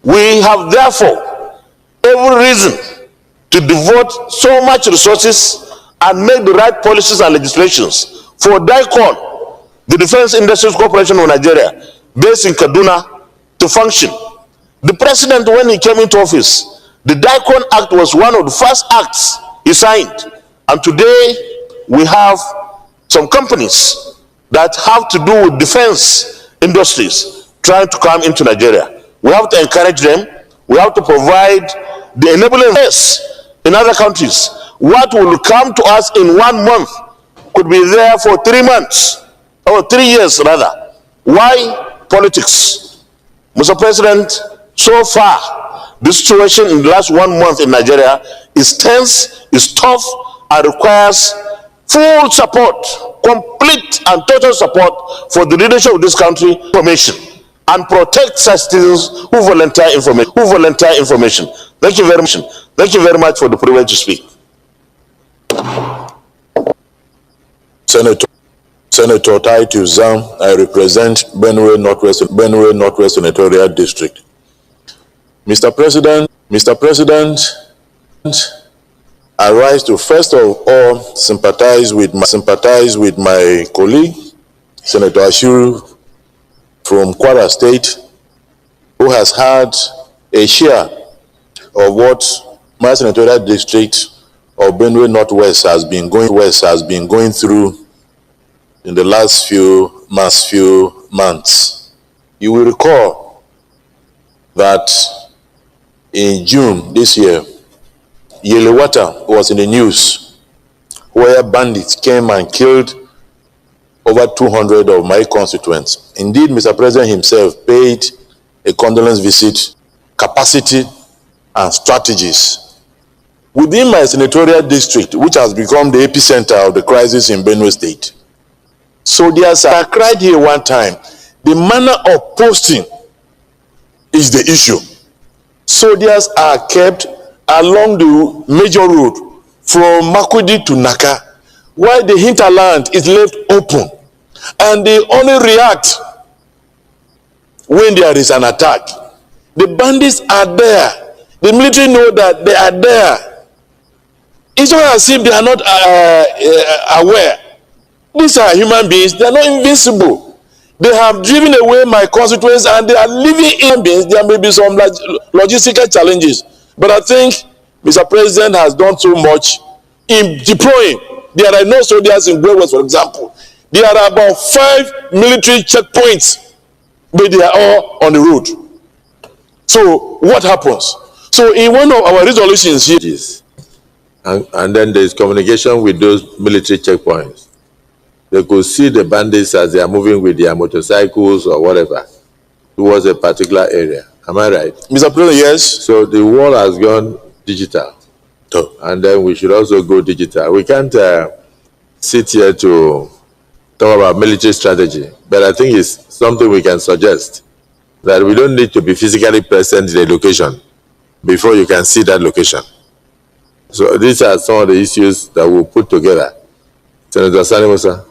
We have therefore every reason to devote so much resources and make the right policies and legislations for DICON, the Defense Industries Corporation of Nigeria, based in Kaduna, to function. The president, when he came into office, the DICON Act was one of the first acts he signed. And today, we have some companies that have to do with defense industries trying to come into Nigeria. We have to encourage them. We have to provide the enabling space in other countries. What will come to us in 1 month could be there for 3 months, or 3 years rather. Why? Politics. Mr. President, so far, the situation in the last 1 month in Nigeria is tense, is tough, and requires full support, complete and total support for the leadership of this country, information, and protect citizens who volunteer information. Thank you very much. Thank you very much for the privilege to speak. Senator Titus Zam, I represent Benue Northwest Senatorial District. Mr. President, I rise to first of all sympathize with my colleague, Senator Ashiru from Kwara State, who has had a share of what my senatorial district of Benue Northwest has been going through in the last few months. You will recall that in June this year, Yelewata was in the news where bandits came and killed over 200 of my constituents. Indeed, Mr. President himself paid a condolence visit. Capacity and strategies. Within my senatorial district, which has become the epicenter of the crisis in Benue State, soldiers are cried here one time. The manner of posting is the issue. Soldiers are kept along the major road from Makurdi to Naka, while the hinterland is left open, and they only react when there is an attack. The bandits are there. The military know that they are there. It's not as if they are not aware. These are human beings. They are not invincible. They have driven away my constituents and they are living in beings. There may be some logistical challenges. But I think Mr. President has done so much in deploying. There are no soldiers in West, for example. There are about 5 military checkpoints, but they are all on the road. So what happens? So in one of our resolutions here, and then there is communication with those military checkpoints. They could see the bandits as they are moving with their motorcycles or whatever towards a particular area. Am I right? Mr. President, yes. So the world has gone digital. And then we should also go digital. We can't sit here to talk about military strategy, but I think it's something we can suggest, that we don't need to be physically present in the location before you can see that location. So these are some of the issues that we'll put together. Senator Sani Musa.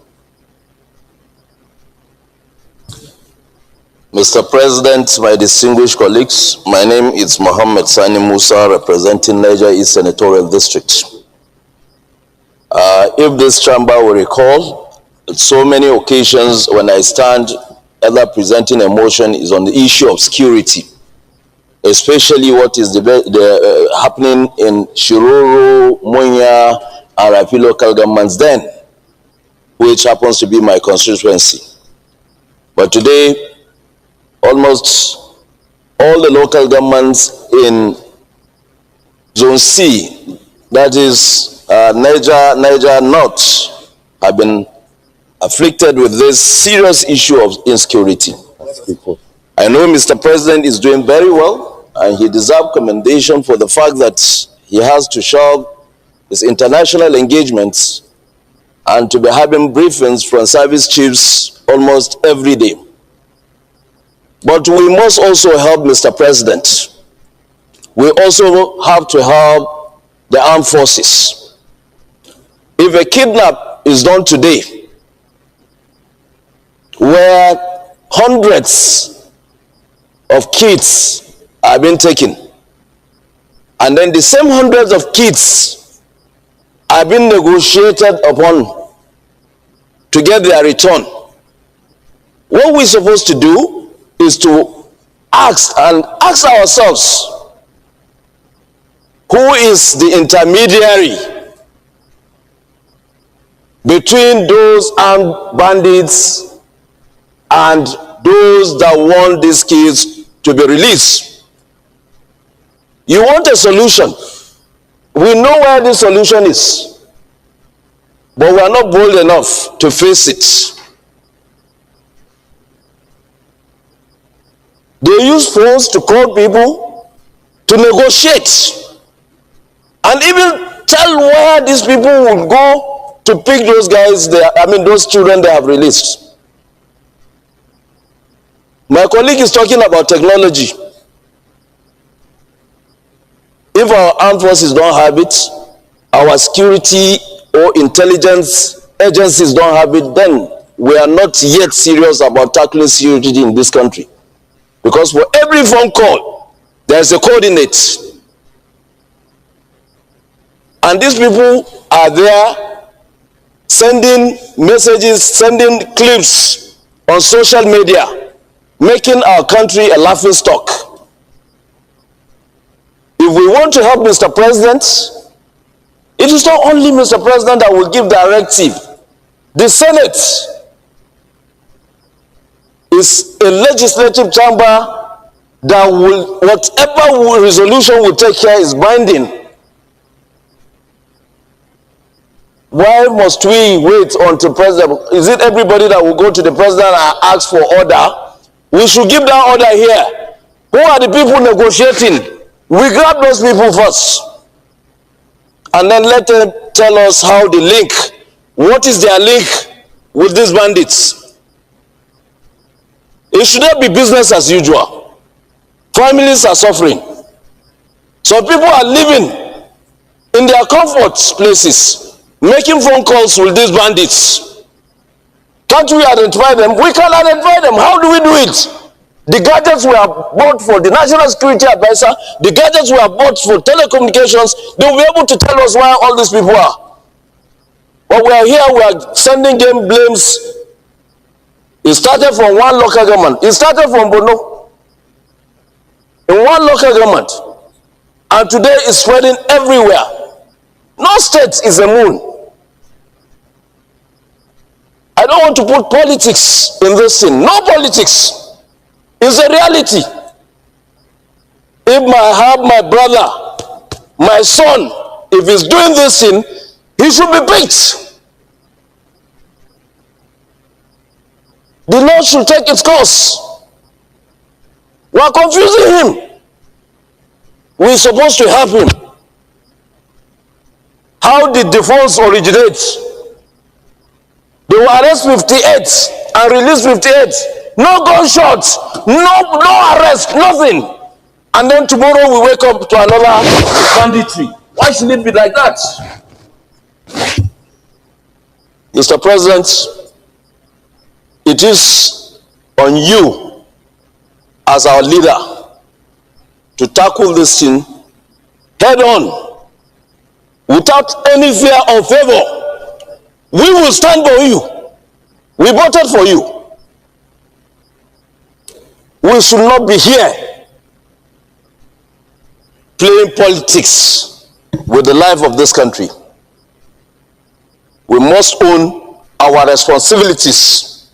Mr. President, my distinguished colleagues, my name is Mohammed Sani Musa, representing Niger East Senatorial District. If this chamber will recall, so many occasions when I stand either presenting a motion is on the issue of security, especially what is happening in Shiroro, Munya, and Rapi local governments then, which happens to be my constituency. But today, almost all the local governments in Zone C, that is Niger North, have been afflicted with this serious issue of insecurity. I know Mr. President is doing very well, and he deserves commendation for the fact that he has to show his international engagements and to be having briefings from service chiefs almost every day. But we must also help Mr. President. We also have to help the armed forces. If a kidnap is done today, where hundreds of kids are being taken, and then the same hundreds of kids are being negotiated upon to get their return, what we're supposed to do is to ask ourselves, who is the intermediary between those armed bandits and those that want these kids to be released? You want a solution. We know where the solution is, but we are not bold enough to face it. They use phones to call people to negotiate and even tell where these people will go to pick those guys, those children they have released. My colleague is talking about technology. If our armed forces don't have it, our security or intelligence agencies don't have it, then we are not yet serious about tackling security in this country. Because for every phone call, there's a coordinate. And these people are there sending messages, sending clips on social media, making our country a laughingstock. If we want to help Mr. President, it is not only Mr. President that will give directive. The Senate is a legislative chamber that will, whatever resolution we take here is binding. Why must we wait until President? Is it everybody that will go to the President and ask for order? We should give that order here. Who are the people negotiating? We grab those people first, and then let them tell us how they link. What is their link with these bandits? It should not be business as usual. Families are suffering. Some people are living in their comfort places, making phone calls with these bandits. Can't we identify them? We can identify them. How do we do it? The gadgets were bought for the National Security Advisor. The gadgets were bought for telecommunications. They will be able to tell us where all these people are. But we are here, we are sending them blames. It started from one local government. It started from Bono. In one local government. And today it's spreading everywhere. No state is a moon. I don't want to put politics in this thing. No politics. It's a reality. If I have my brother, my son, if he's doing this thing, he should be picked. The law should take its course. We are confusing him. We're supposed to help him. How did the funds originate? They will arrest 58 and release 58. No gunshots, no arrest, nothing. And then tomorrow we wake up to another banditry. Why should it be like that? Mr. President, it is on you as our leader to tackle this thing head on without any fear or favor. We will stand for you. We voted for you. We should not be here playing politics with the life of this country. We must own our responsibilities.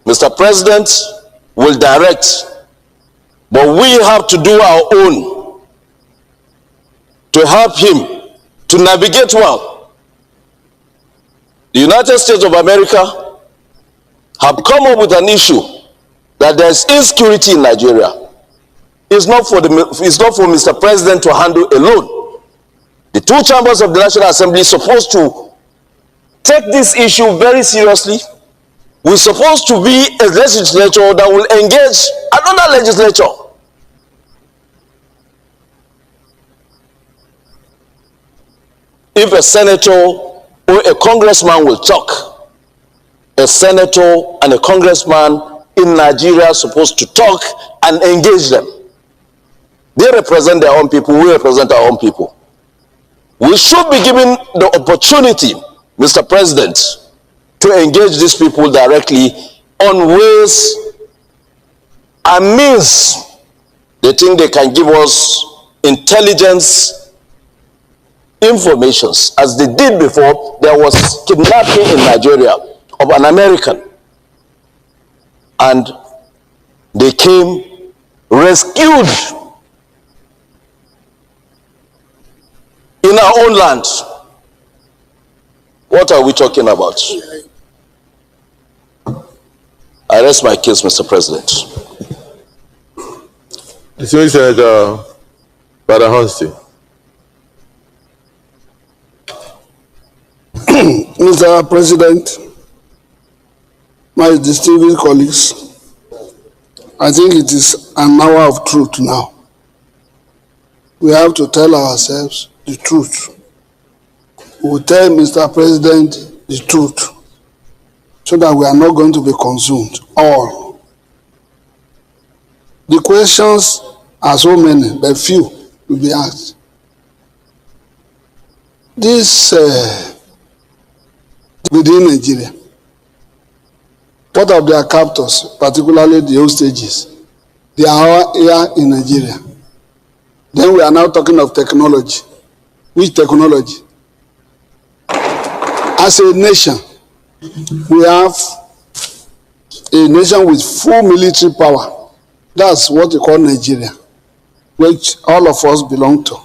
Mr. President will direct, but we have to do our own to help him to navigate well. The United States of America have come up with an issue that there is insecurity in Nigeria. It's not for Mr. President to handle alone. The two chambers of the National Assembly are supposed to take this issue very seriously. We're supposed to be a legislature that will engage another legislature. If a senator or a congressman will talk, a senator and a congressman in Nigeria are supposed to talk and engage them. They represent their own people, we represent our own people. We should be given the opportunity, Mr. President, to engage these people directly on ways and means they think they can give us intelligence informations. As they did before, there was kidnapping in Nigeria of an American. And they came, rescued in our own land. What are we talking about? I rest my case, Mr. President. Distinguished Senator Brother Hunsti. Mr. President, my distinguished colleagues, I think it is an hour of truth now. We have to tell ourselves the truth. We will tell Mr. President the truth so that we are not going to be consumed. All. The questions are so many, but few will be asked. This within Nigeria, what of their captors, particularly the hostages? They are here in Nigeria. Then we are now talking of technology. Which technology? As a nation, we have a nation with full military power. That's what we call Nigeria, which all of us belong to.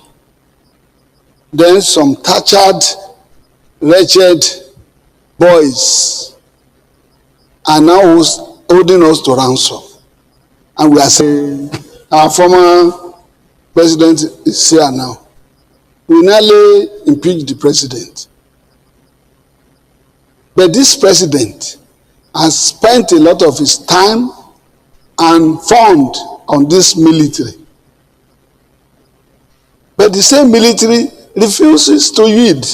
Then some tortured, wretched boys are now holding us to ransom. And we are saying Our former president is here now. We nearly impeached the president. But this president has spent a lot of his time and fund on this military. But the same military refuses to yield,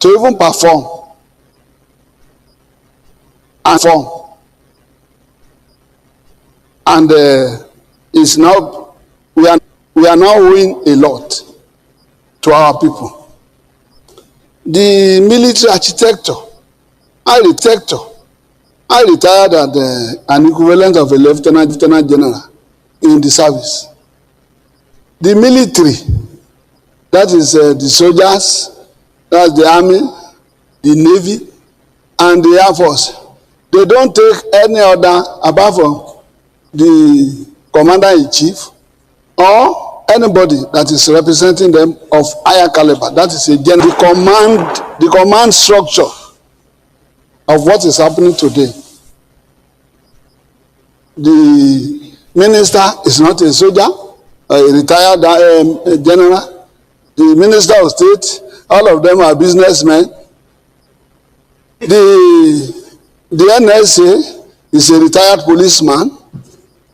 to even perform and form. And is now we are now owing a lot to our people. The military architecture, I retired at an equivalent of a lieutenant general in the service. The military, that is the soldiers, that's the army, the navy, and the air force. They don't take any other apart from the commander-in-chief or anybody that is representing them of higher caliber. That is a general. The command structure of what is happening today. The minister is not a soldier, a retired general. The minister of state, all of them are businessmen. The NSA is a retired policeman.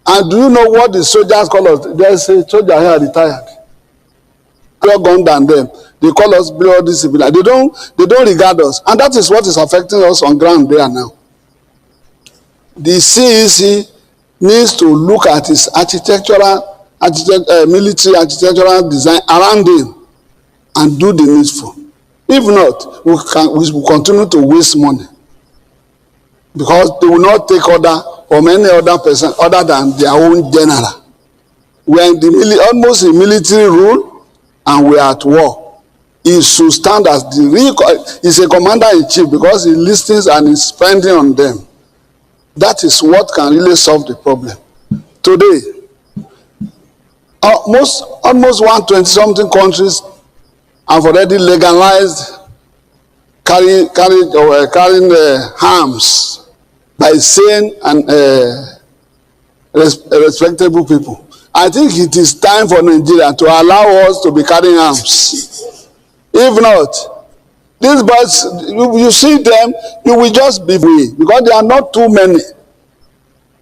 And do you know what the soldiers call us? There's a soldier here retired. More gun than them. They call us bloody civilians. They don't regard us. And that is what is affecting us on ground there now. The CEC needs to look at its military architectural design around him and do the needful. If not, we will continue to waste money. Because they will not take order from any other person other than their own general. We are in almost in military rule and we are at war. He should stand as the real, he's a commander-in-chief because he listens and is spending on them. That is what can really solve the problem. Today, almost 120-something countries have already legalized carrying arms by sane and respectable people. I think it is time for Nigeria to allow us to be carrying arms. If not, these boys, you see them, you will just be free because there are not too many.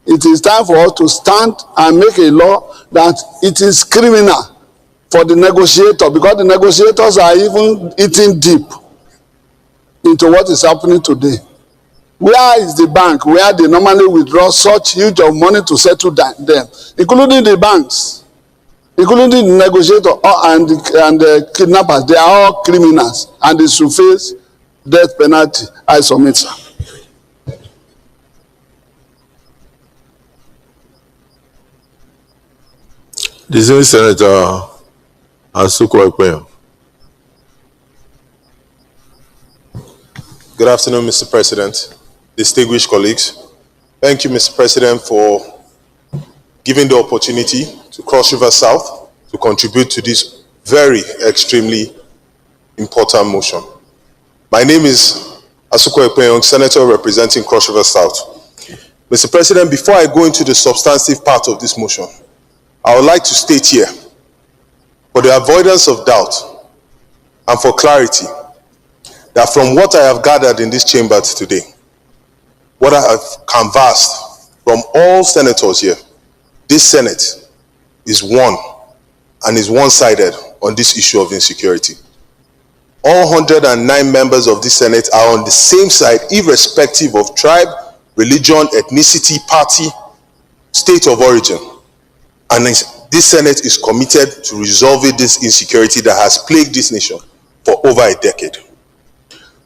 It is time for us to stand and make a law that it is criminal for the negotiator, because the negotiators are even eating deep into what is happening today. Where is the bank where they normally withdraw such huge of money to settle them, including the banks, including the negotiator and the kidnappers? They are all criminals and they should face death penalty. I submit, sir. Distinguished Senator Asuku Ekpeyo. Good afternoon, Mr. President, distinguished colleagues. Thank you, Mr. President, for giving the opportunity to Cross River South to contribute to this very extremely important motion. My name is Asuku Ekpeyo, Senator representing Cross River South. Mr. President, before I go into the substantive part of this motion, I would like to state here, for the avoidance of doubt and for clarity, that from what I have gathered in this chamber today, what I have canvassed from all senators here, this Senate is one and is one-sided on this issue of insecurity. All 109 members of this Senate are on the same side, irrespective of tribe, religion, ethnicity, party, state of origin. And this Senate is committed to resolving this insecurity that has plagued this nation for over a decade.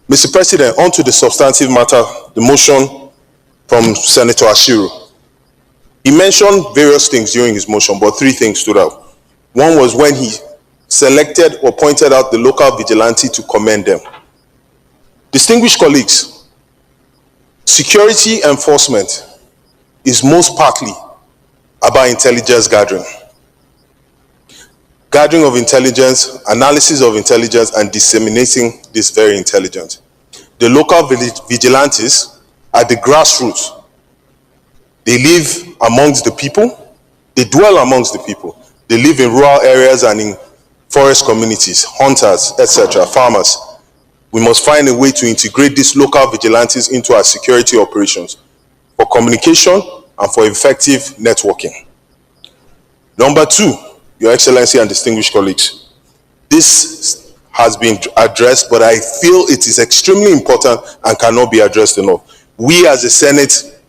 Mr. President, on to the substantive matter, the motion from Senator Ashiru. He mentioned various things during his motion, but three things stood out. One was when he selected or pointed out the local vigilante to commend them. Distinguished colleagues, security enforcement is most partly about intelligence gathering. Gathering of intelligence, analysis of intelligence, and disseminating this very intelligence. The local vigilantes are the grassroots. They live amongst the people, They dwell amongst the people. They live in rural areas and in forest communities, hunters, etc., farmers. We must find a way to integrate these local vigilantes into our security operations for communication and for effective networking. Number two, Your Excellency and distinguished colleagues, this has been addressed, but I feel it is extremely important and cannot be addressed enough. We as the Senate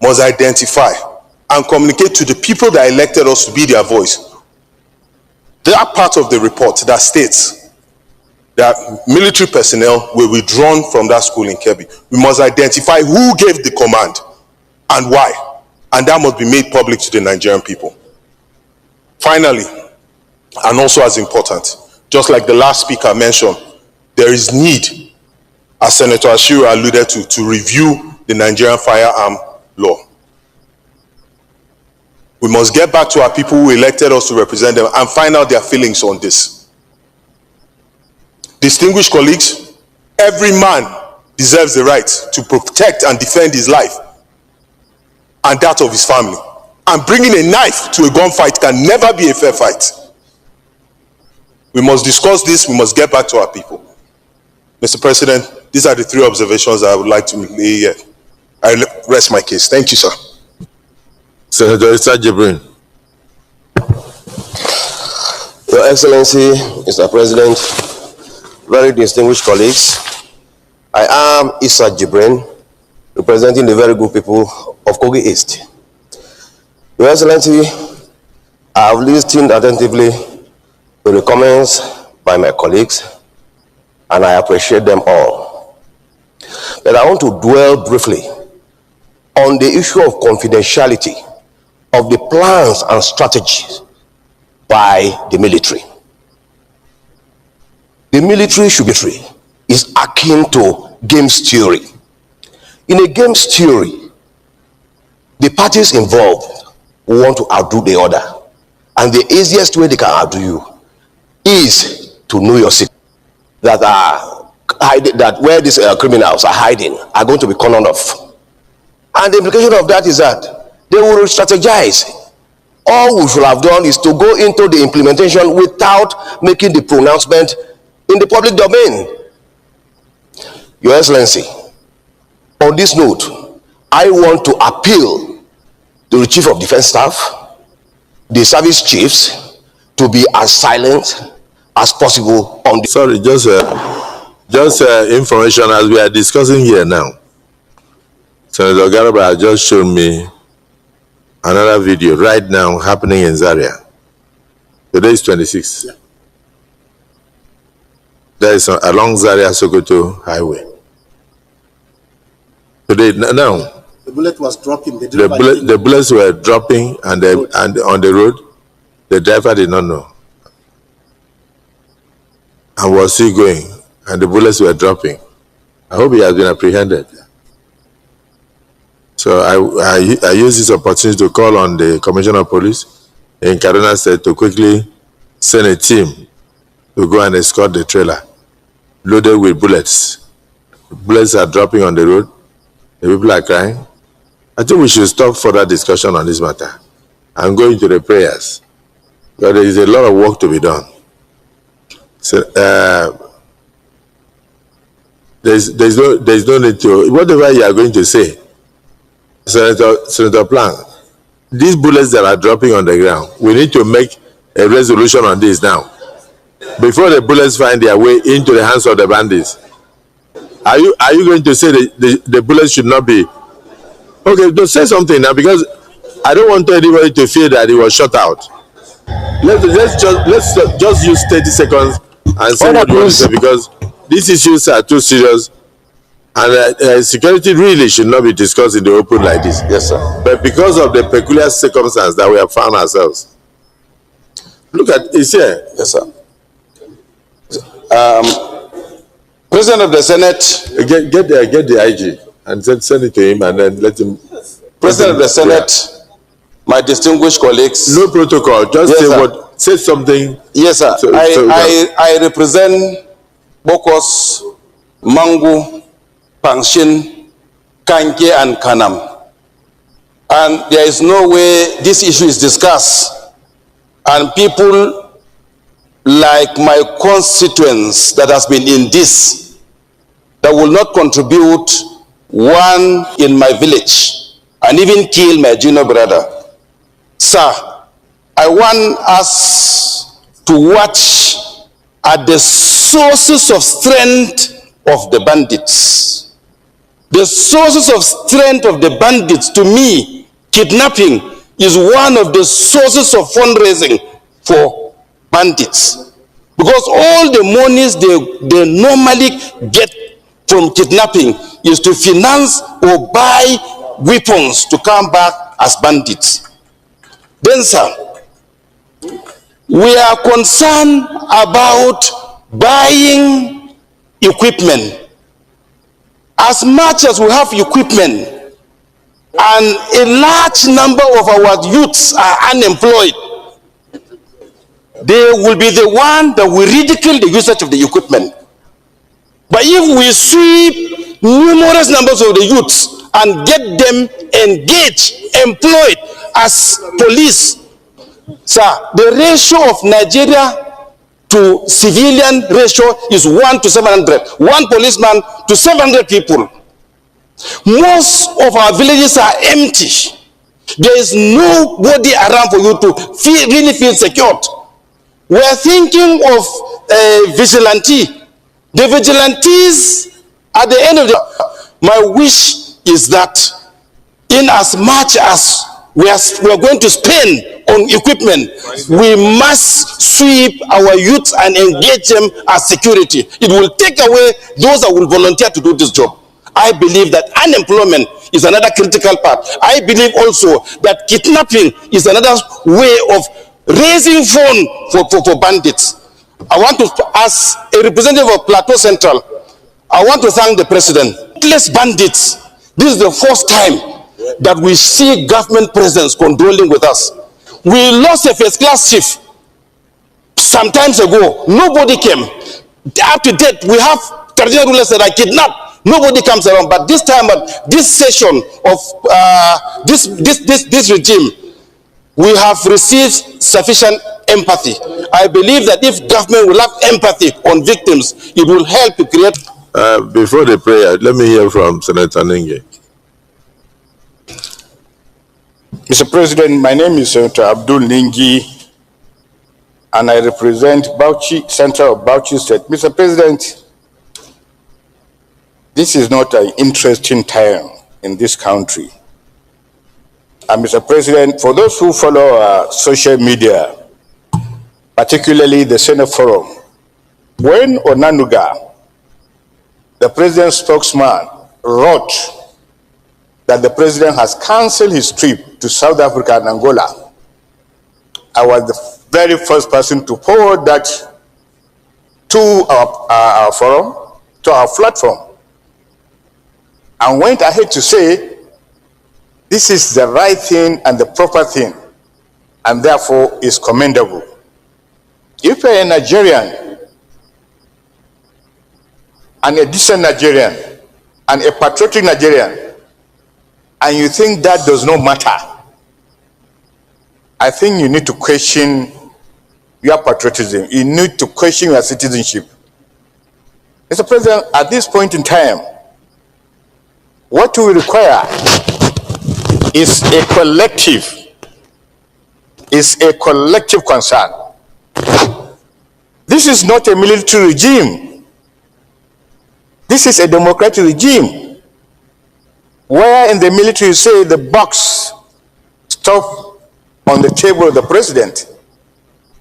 must identify and communicate to the people that elected us to be their voice. There are part of the report that states that military personnel were withdrawn from that school in Kebbi. We must identify who gave the command and why, and that must be made public to the Nigerian people. Finally, and also as important, just like the last speaker mentioned, there is need, as Senator Ashiru alluded to review the Nigerian firearm law. We must get back to our people who elected us to represent them and find out their feelings on this. Distinguished colleagues, every man deserves the right to protect and defend his life and that of his family. And bringing a knife to a gunfight can never be a fair fight. We must discuss this. We must get back to our people. Mr. President, these are the three observations I would like to lay here. I rest my case. Thank you, sir. Senator Issa Jibrin. Your Excellency, Mr. President, very distinguished colleagues, I am Issa Jibrin, representing the very good people of Kogi East. Your Excellency, I have listened attentively to the comments by my colleagues, and I appreciate them all. But I want to dwell briefly on the issue of confidentiality of the plans and strategies by the military. The military is akin to games theory. In a games theory, the parties involved want to outdo the other, and the easiest way they can outdo you is to know your secret, that where these criminals are hiding are going to be cornered off. And the implication of that is that they will strategize. All we should have done is to go into the implementation without making the pronouncement in the public domain. Your Excellency, on this note, I want to appeal to the Chief of Defense Staff, the service chiefs, to be as silent as possible on the... Sorry, just information as we are discussing here now. Senator Garba has just shown me another video right now happening in Zaria. Today is 26th. Yeah. That is along Zaria Sokoto Highway. Today, now, the bullet was dropping. The bullets were dropping and on the road. The driver did not know and was still going, and the bullets were dropping. I hope he has been apprehended. So I use this opportunity to call on the Commissioner of Police in Kaduna State to quickly send a team to go and escort the trailer loaded with bullets. The bullets are dropping on the road. The people are crying. I think we should stop further discussion on this matter and go into the prayers. But there is a lot of work to be done. So there's no need to, whatever you are going to say, Senator Plank, these bullets that are dropping on the ground, we need to make a resolution on this now before the bullets find their way into the hands of the bandits. Are you going to say the bullets should not be okay? Don't say something now, because I don't want anybody to feel that it was shot out. Let's just use 30 seconds and say what you want to say, because these issues are too serious. And security really should not be discussed in the open like this. Yes, sir. But because of the peculiar circumstance that we have found ourselves. Look at it's here. Yes, sir. President of the Senate. Get the IG and send it to him, and then let him. President of the Senate, my distinguished colleagues. No protocol. Just say something. Yes, sir. I represent Bokos, Mangu, Pangshin, Kanke, and Kanam. and there is no way this issue is discussed, and people like my constituents that has been in this, that will not contribute one in my village and even kill my junior brother. Sir, I want us to watch at the sources of strength of the bandits. The sources of strength of the bandits, to me, kidnapping is one of the sources of fundraising for bandits. Because all the monies they normally get from kidnapping is to finance or buy weapons to come back as bandits. Then, sir, we are concerned about buying equipment. As much as we have equipment and a large number of our youths are unemployed, they will be the one that will ridicule the usage of the equipment. But if we sweep numerous numbers of the youths and get them engaged, employed as police, sir, the ratio of Nigeria to civilian ratio is 1 to 700. One policeman to 700 people. Most of our villages are empty. There is nobody around for you to really feel secured. We are thinking of vigilante. The vigilantes, at the end of my wish is that in as much as we are going to spend on equipment, we must sweep our youth and engage them as security. It will take away those that will volunteer to do this job. I believe that unemployment is another critical part. I believe also that kidnapping is another way of raising funds for bandits. I want to ask a representative of Plateau Central, I want to thank the president. Less bandits. This is the first time that we see government presence condoling with us. We lost a first-class chief some times ago. Nobody came. Up to date, we have traditional rulers that are kidnapped. Nobody comes around. But this time, this session of this regime, we have received sufficient empathy. I believe that if government will have empathy on victims, it will help to create. Before the prayer, let me hear from Senator Nenge. Mr. President, my name is Senator Abdul Ningi, and I represent Bauchi, Center of Bauchi State. Mr. President, this is not an interesting time in this country. And Mr. President, for those who follow social media, particularly the Senate Forum, when Onanuga, the president's spokesman, wrote that the president has canceled his trip to South Africa and Angola, I was the very first person to forward that to our forum, to our platform, and went ahead to say, this is the right thing and the proper thing, and therefore is commendable. If you're a Nigerian, and a decent Nigerian, and a patriotic Nigerian, and you think that does not matter, I think you need to question your patriotism. You need to question your citizenship. Mr. President, at this point in time, what we require is a collective concern. This is not a military regime. This is a democratic regime, where in the military you say the box stop on the table of the president.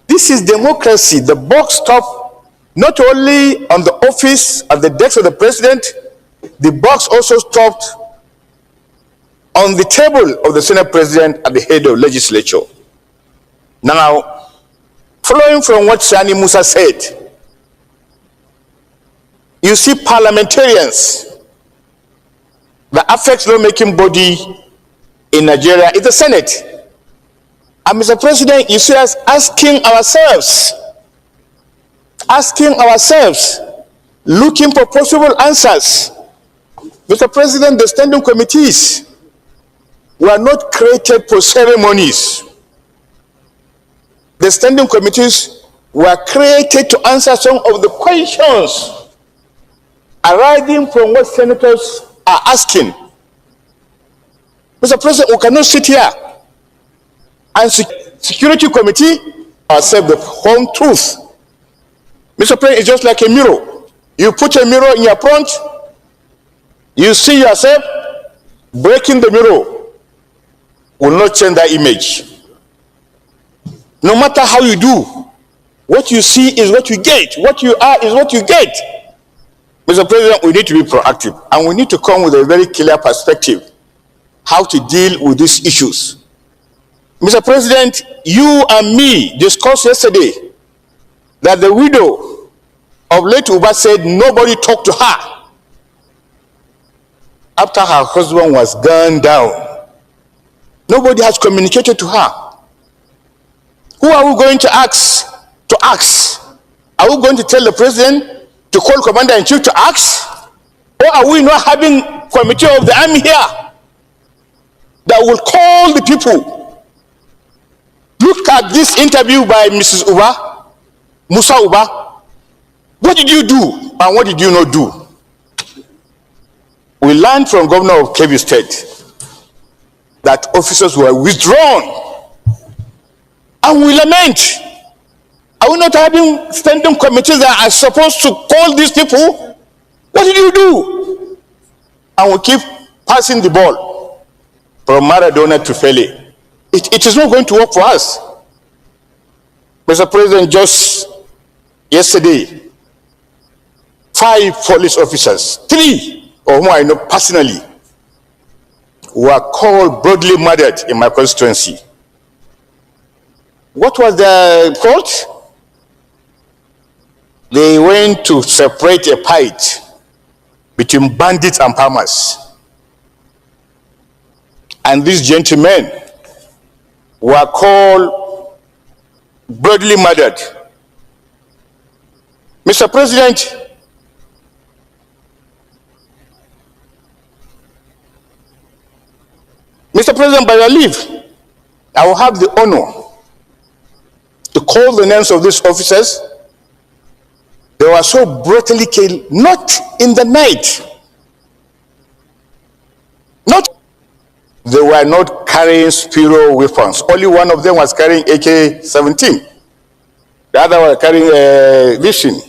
This is democracy. The box stop not only on the office at the desk of the president, the box also stopped on the table of the Senate president at the head of legislature. Now, following from what Sani Musa said, you see parliamentarians, the affects lawmaking body in Nigeria is the Senate. And Mr. President, you see us asking ourselves, looking for possible answers. Mr. President, the standing committees, were not created for ceremonies. The standing committees were created to answer some of the questions arising from what senators are asking. Mr. President, we cannot sit here and security committee accept the home truth. Mr. President, it's just like a mirror. You put a mirror in your front, you see yourself, breaking the mirror will not change that image. No matter how you do, what you see is what you get. What you are is what you get. Mr. President, we need to be proactive and we need to come with a very clear perspective how to deal with these issues. Mr. President, you and me discussed yesterday that the widow of late Uba said nobody talked to her after her husband was gunned down. Nobody has communicated to her. Who are we going to ask? Are we going to tell the president to call commander-in-chief to ask? Or are we not having committee of the army here that will call the people? Look at this interview by Mrs. Uba, Musa Uba. What did you do and what did you not do? We learned from Governor of Kebbi State that officers were withdrawn. And we lament. Are we not having standing committees that are supposed to call these people? What did you do? And we keep passing the ball from Maradona to Pele. It is not going to work for us. Mr. President, just yesterday, 5 police officers, 3 of whom I know personally, were called broadly murdered in my constituency. What was the fault? They went to separate a fight between bandits and farmers. And these gentlemen were called brutally murdered. Mr. President, by your leave, I will have the honor to call the names of these officers. They were so brutally killed, not in the night. They were not carrying Spiro weapons. Only one of them was carrying AK-17. The other was carrying this thing.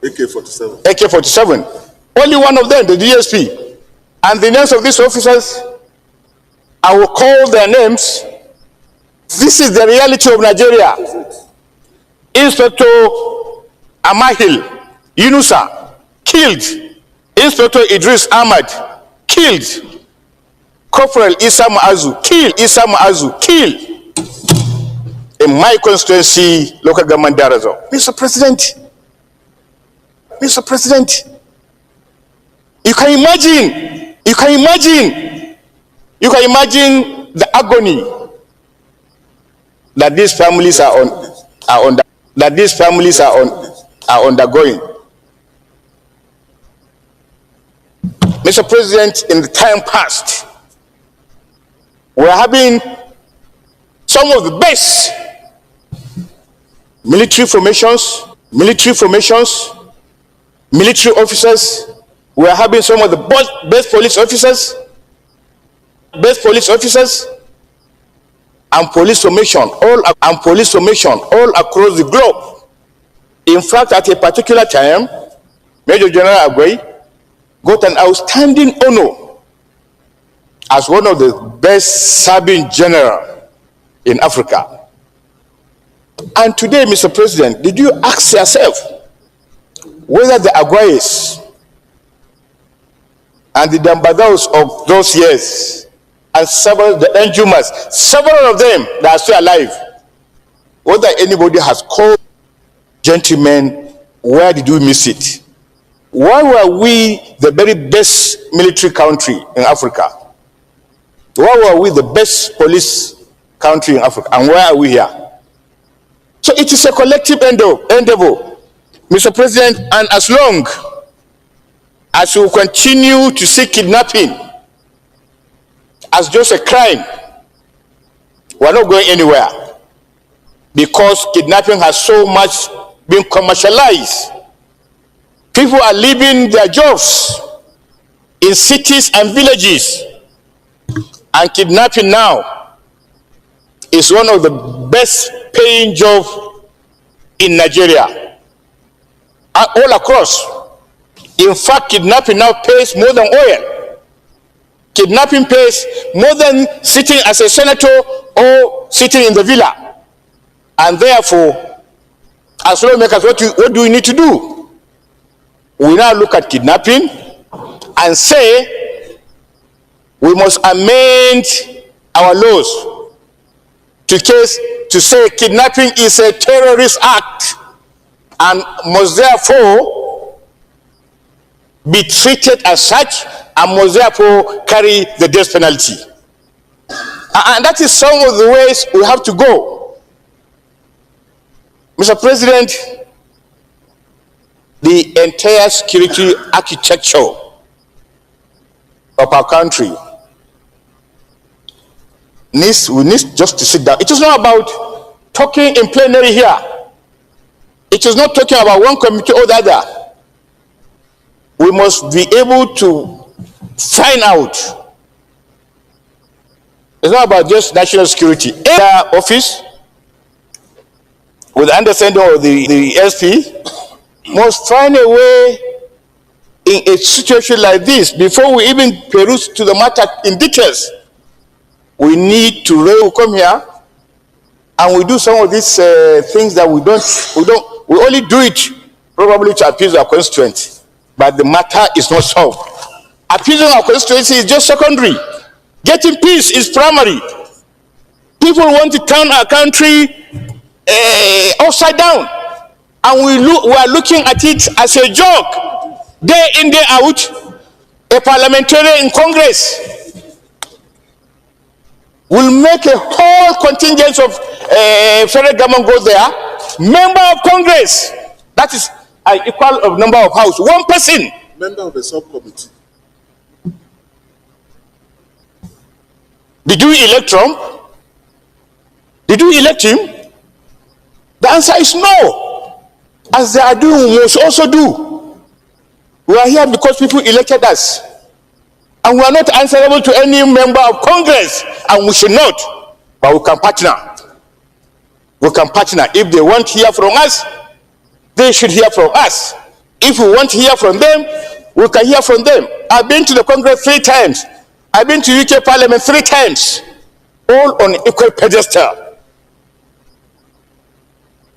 AK-47. AK-47. Only one of them, the DSP. And the names of these officers, I will call their names. This is the reality of Nigeria. Inspector Amahil Yunusa, killed. Inspector Idris Ahmad, killed. Corporal Isa Muazu, killed. In my constituency, local government Darazo. Mr. President, you can imagine the agony that these families are undergoing. Mr. President, in the time past, we are having some of the best military formations, military officers. We are having some of the best police officers, and police formation all across the globe. In fact, at a particular time, Major General Agwai got an outstanding honor as one of the best serving general in Africa. And today, Mr. President, did you ask yourself whether the Agwais and the Dambados of those years, and the Enjumas, several of them that are still alive, whether anybody has called, gentlemen, where did we miss it? Why were we the very best military country in Africa? Why were we the best police country in Africa? And why are we here? So it is a collective endeavor, Mr. President, and as long as we continue to see kidnapping as just a crime, we're not going anywhere, because kidnapping has so much been commercialized. People are leaving their jobs in cities and villages, and kidnapping now is one of the best paying jobs in Nigeria, all across. In fact, kidnapping now pays more than oil. Kidnapping pays more than sitting as a senator or sitting in the villa. And therefore, as lawmakers, what do we need to do? We now look at kidnapping and say we must amend our laws to say kidnapping is a terrorist act and must therefore be treated as such and must therefore carry the death penalty. And that is some of the ways we have to go. Mr. President, the entire security architecture of our country we need just to sit down. It is not about talking in plenary here. It is not talking about one committee or the other. We must be able to find out. It's not about just national security. Our office, with the understanding of the SP, must find a way in a situation like this, before we even peruse to the matter in details. We need to come here and we do some of these things that we only do it probably to appease our constituents, but the matter is not solved. Appeasing our constituency is just secondary. Getting peace is primary. People want to turn our country upside down, and we are looking at it as a joke. Day in, day out, a parliamentarian in Congress will make a whole contingent of federal government go there. Member of Congress, that is an equal of number of house. One person. Member of the subcommittee. Did you elect Trump? Did you elect him? The answer is no. As they are doing, we must also do. We are here because people elected us. And we are not answerable to any member of Congress, and we should not. But we can partner. We can partner. If they want to hear from us, they should hear from us. If we want to hear from them, we can hear from them. I've been to the Congress 3 times. I've been to UK Parliament 3 times. All on equal pedestal.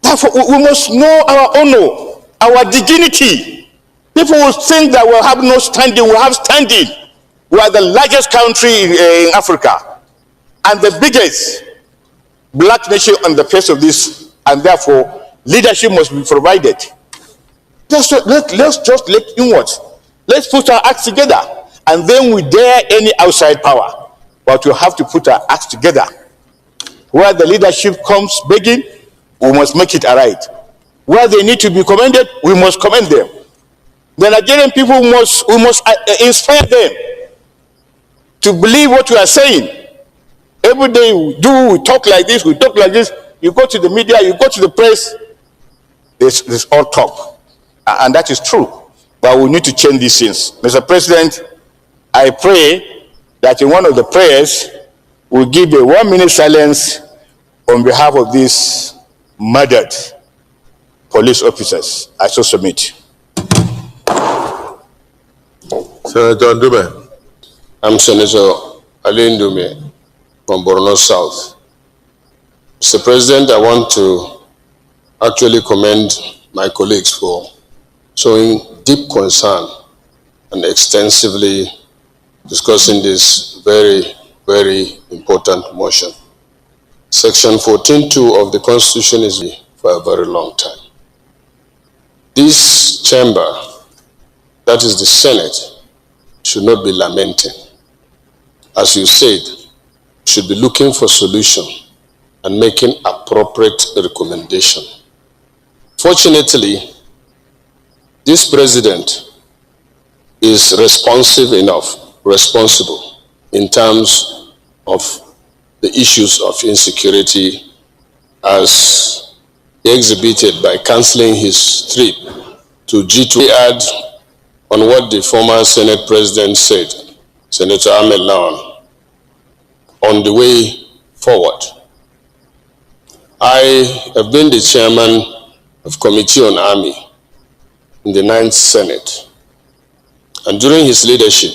Therefore, we must know our honor, our dignity. People will think that we have no standing. We have standing. We are the largest country in Africa and the biggest black nation on the face of this, and therefore leadership must be provided. Let's just look inward. Let's put our acts together, and then we dare any outside power. But we have to put our acts together. Where the leadership comes begging, we must make it right. Where they need to be commended, we must commend them. The Nigerian people we must inspire them to believe what we are saying. Every day we talk like this, we talk like this. You go to the media, you go to the press, there's all talk. And that is true. But we need to change these things. Mr. President, I pray that in one of the prayers, we'll give a 1-minute silence on behalf of these murdered police officers. I so submit. Senator Ndume. I'm Senator Ali Ndume from Borno South. Mr. President, I want to actually commend my colleagues for showing deep concern and extensively discussing this very, very important motion. Section 14.2 of the Constitution is for a very long time. This chamber, that is the Senate, should not be lamenting. As you said, should be looking for solution and making appropriate recommendation. Fortunately, this president is responsible in terms of the issues of insecurity as exhibited by cancelling his trip to G2. Add on what the former Senate President said, Senator Ahmed Lawan, on the way forward. I have been the chairman of Committee on Army in the 9th Senate. And during his leadership,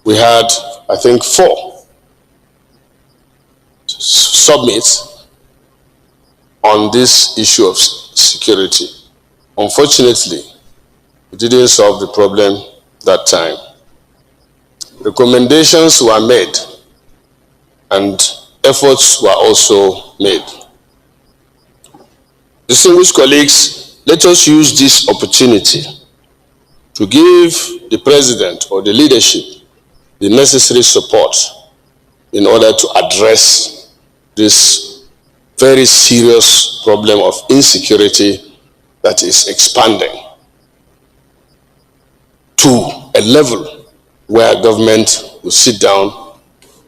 we had, I think, 4 summits on this issue of security. Unfortunately, it didn't solve the problem that time. Recommendations were made and efforts were also made. Distinguished colleagues, let us use this opportunity to give the president or the leadership the necessary support in order to address this very serious problem of insecurity that is expanding to a level where government will sit down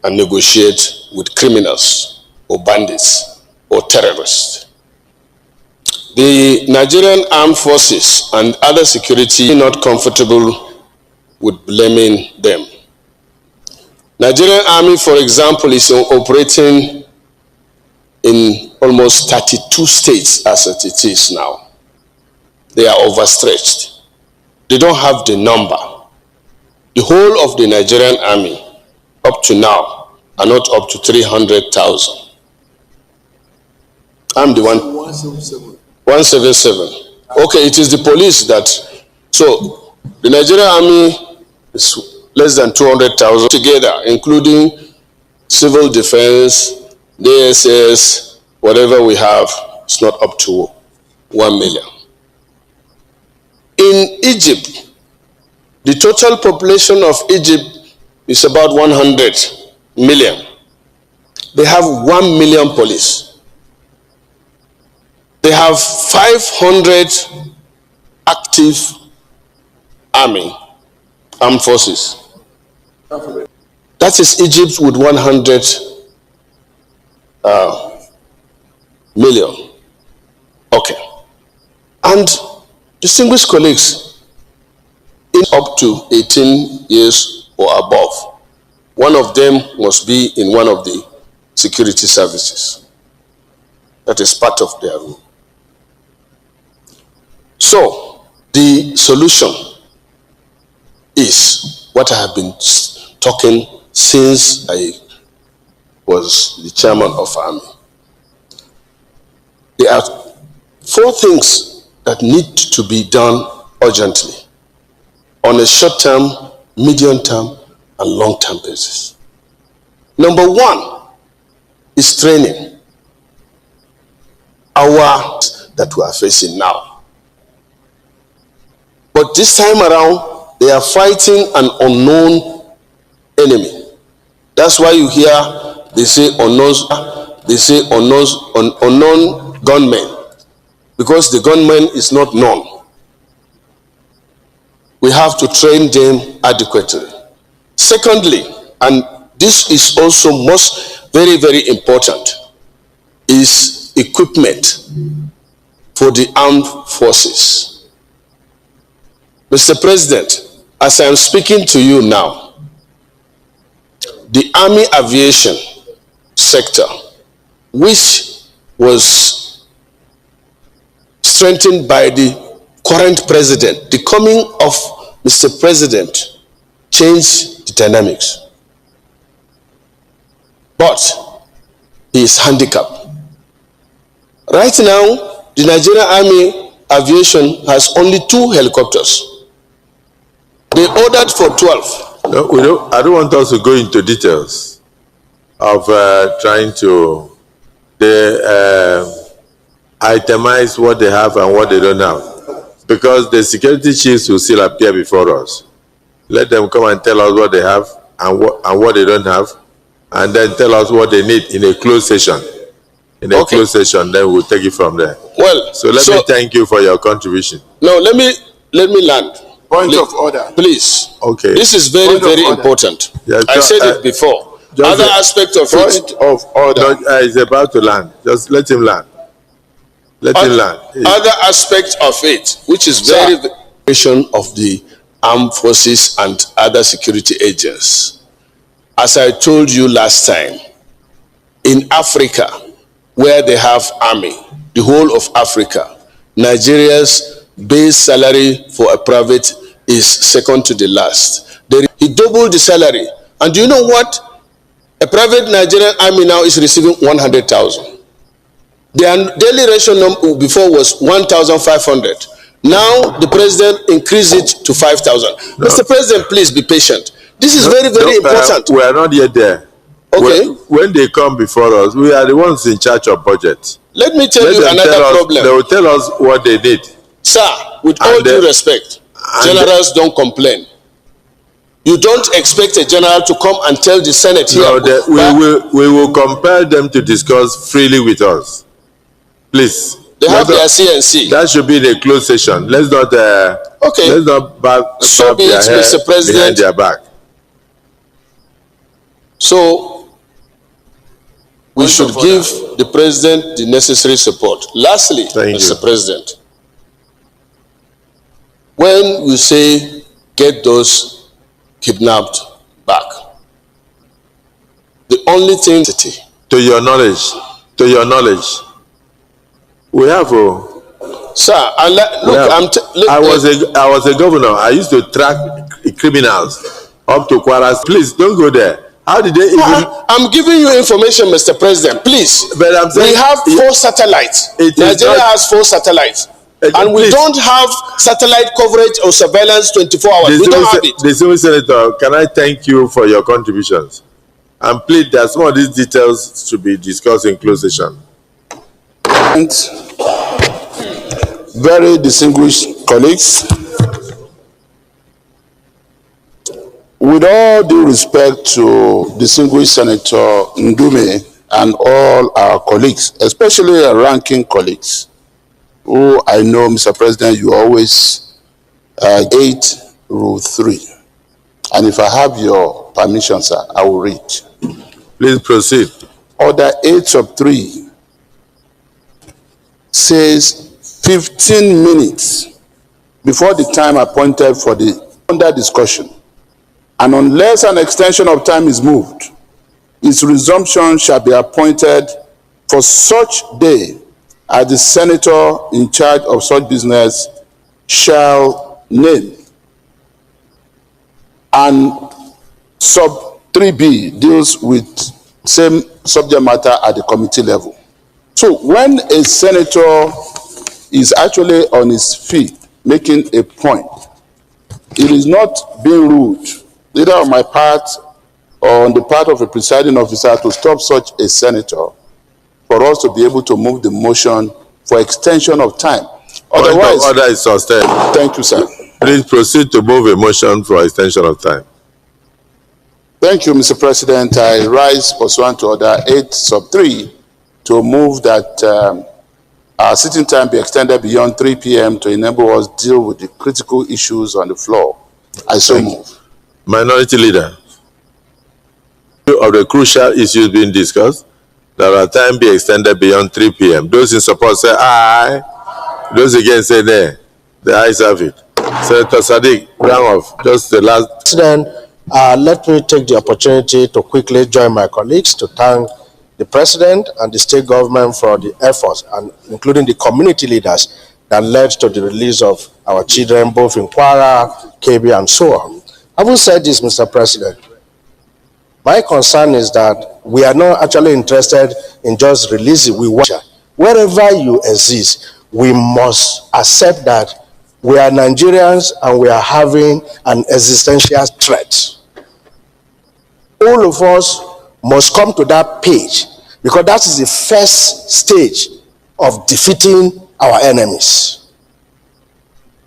and negotiate with criminals or bandits or terrorists. The Nigerian Armed Forces and other security are not comfortable with blaming them. Nigerian Army, for example, is operating in almost 32 states as it is now. They are overstretched. They don't have the number. The whole of the Nigerian Army up to now are not up to 300,000. I'm the one. 177. Okay, it is the police that. So the Nigerian Army is less than 200,000 together, including civil defense, DSS, whatever we have. It's not up to 1 million. In Egypt, the total population of Egypt is about 100 million. They have 1 million police. They have 500 active armed forces. That is Egypt with 100 million. Okay. And distinguished colleagues, in up to 18 years or above, one of them must be in one of the security services. That is part of their rule. So, the solution is what I have been talking since I was the chairman of Army. There are 4 things that need to be done urgently on a short-term, medium-term, and long-term basis. Number 1 is training. Our that we are facing now. But this time around, they are fighting an unknown enemy. That's why you hear they say unknown gunmen, because the gunman is not known. We have to train them adequately. Secondly, and this is also very, very important, is equipment for the armed forces. Mr. President, as I am speaking to you now, the Army aviation sector, which was strengthened by the current president, the coming of Mr. President changed the dynamics. But he is handicapped. Right now, the Nigerian Army aviation has only 2 helicopters. They ordered for 12. No, I don't want us to go into details of trying to itemize what they have and what they don't have, because the security chiefs will still appear before us. Let them come and tell us what they have and what they don't have, and then tell us what they need in a closed session. In a closed session, then we'll take it from there. Well, so let me thank you for your contribution. No, let me land. Point of order. Please. Okay. This is very, very important. Yes, I said it before. Other aspect of Point of order. No, he's about to land. Just let him land. Let him land. Other aspect of it, which is very of the armed forces and other security agents. As I told you last time, in Africa, where they have army, the whole of Africa, Nigeria's base salary for a private is second to the last. He doubled the salary. And do you know what? A private Nigerian army now is receiving 100,000. Their daily ration before was 1,500. Now the president increased it to 5,000. No. Mr. President, please be patient. This is very, very important. We are not yet there. Okay. When they come before us, we are the ones in charge of budget. Let me tell you another problem. They will tell us what they did. Sir, with all due respect, generals don't complain. You don't expect a general to come and tell the Senate here. No, we will compel them to discuss freely with us. Please. They have their CNC. That should be the closed session. Let's not. Okay. Let's not so be it, Mr. President. Behind their back. So we should give the president the necessary support. Lastly, Mr. President, when we say get those kidnapped back, the only thing, to your knowledge, we have sir. I was a governor. I used to track criminals up to Kwara. Please don't go there. How did they even? I'm giving you information, Mr. President. Please. But I'm saying, we have 4 satellites. Nigeria has 4 satellites. And we don't have satellite coverage or surveillance 24 hours. We don't have it. The Distinguished Senator, can I thank you for your contributions? And please, that some of these details should be discussed in closed session. Very distinguished colleagues, with all due respect to distinguished Senator Ndume and all our colleagues, especially our ranking colleagues, who I know, Mr. President, you always 8 Rule 3. And if I have your permission, sir, I will read. Please proceed. Order 8/3 says 15 minutes before the time appointed for the under discussion, and unless an extension of time is moved, its resumption shall be appointed for such day as the senator in charge of such business shall name. And sub 3B deals with same subject matter at the committee level. So when a senator is actually on his feet making a point, it is not being rude, either on my part or on the part of a presiding officer, to stop such a senator for us to be able to move the motion for extension of time. Otherwise, order is sustained. Thank you, sir. Please proceed to move a motion for extension of time. Thank you, Mr. President. I rise pursuant to order 8/3 to move that our sitting time be extended beyond 3 p.m. to enable us deal with the critical issues on the floor. I so move. Minority Leader, of the crucial issues being discussed, that our time be extended beyond 3 p.m. Those in support say aye. Those against say nay. The ayes have it. Senator Sadiq, round off. Just the last. President, let me take the opportunity to quickly join my colleagues to thank the President and the state government for the efforts, and including the community leaders that led to the release of our children, both in Kwara, KB, and so on. Having said this, Mr. President, my concern is that we are not actually interested in just releasing. We want, wherever you exist, we must accept that we are Nigerians and we are having an existential threat. All of us must come to that page, because that is the first stage of defeating our enemies.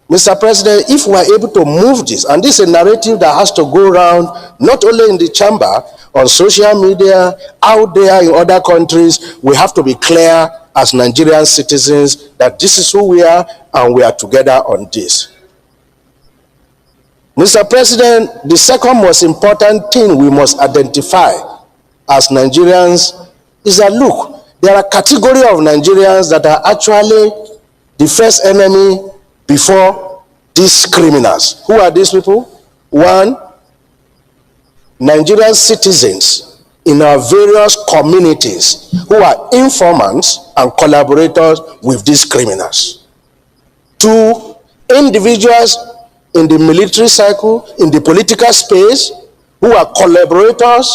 Mr. President, if we are able to move this, and this is a narrative that has to go around not only in the chamber, on social media, out there in other countries, we have to be clear as Nigerian citizens that this is who we are and we are together on this. Mr. President, the second most important thing we must identify as Nigerians is that, look, there are a category of Nigerians that are actually the first enemy before these criminals. Who are these people? One, Nigerian citizens in our various communities who are informants and collaborators with these criminals. Two, individuals in the military cycle, in the political space, who are collaborators,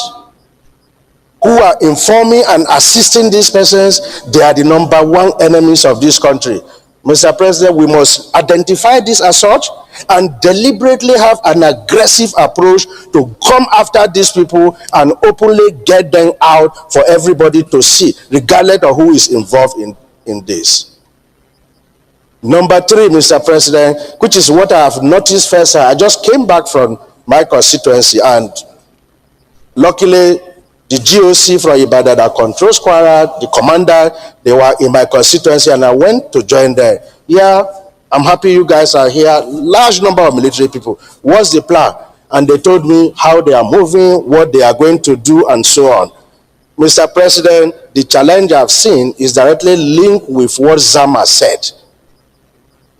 who are informing and assisting these persons. They are the number one enemies of this country. Mr. President, we must identify this as such and deliberately have an aggressive approach to come after these people and openly get them out for everybody to see, regardless of who is involved in this. Number three, Mr. President, which is what I have noticed first, I just came back from my constituency, and luckily the GOC from Ibadan that controls Kwara, the commander, they were in my constituency, and I went to join them. Yeah, I'm happy you guys are here. Large number of military people. What's the plan? And they told me how they are moving, what they are going to do, and so on. Mr. President, the challenge I've seen is directly linked with what Zama said.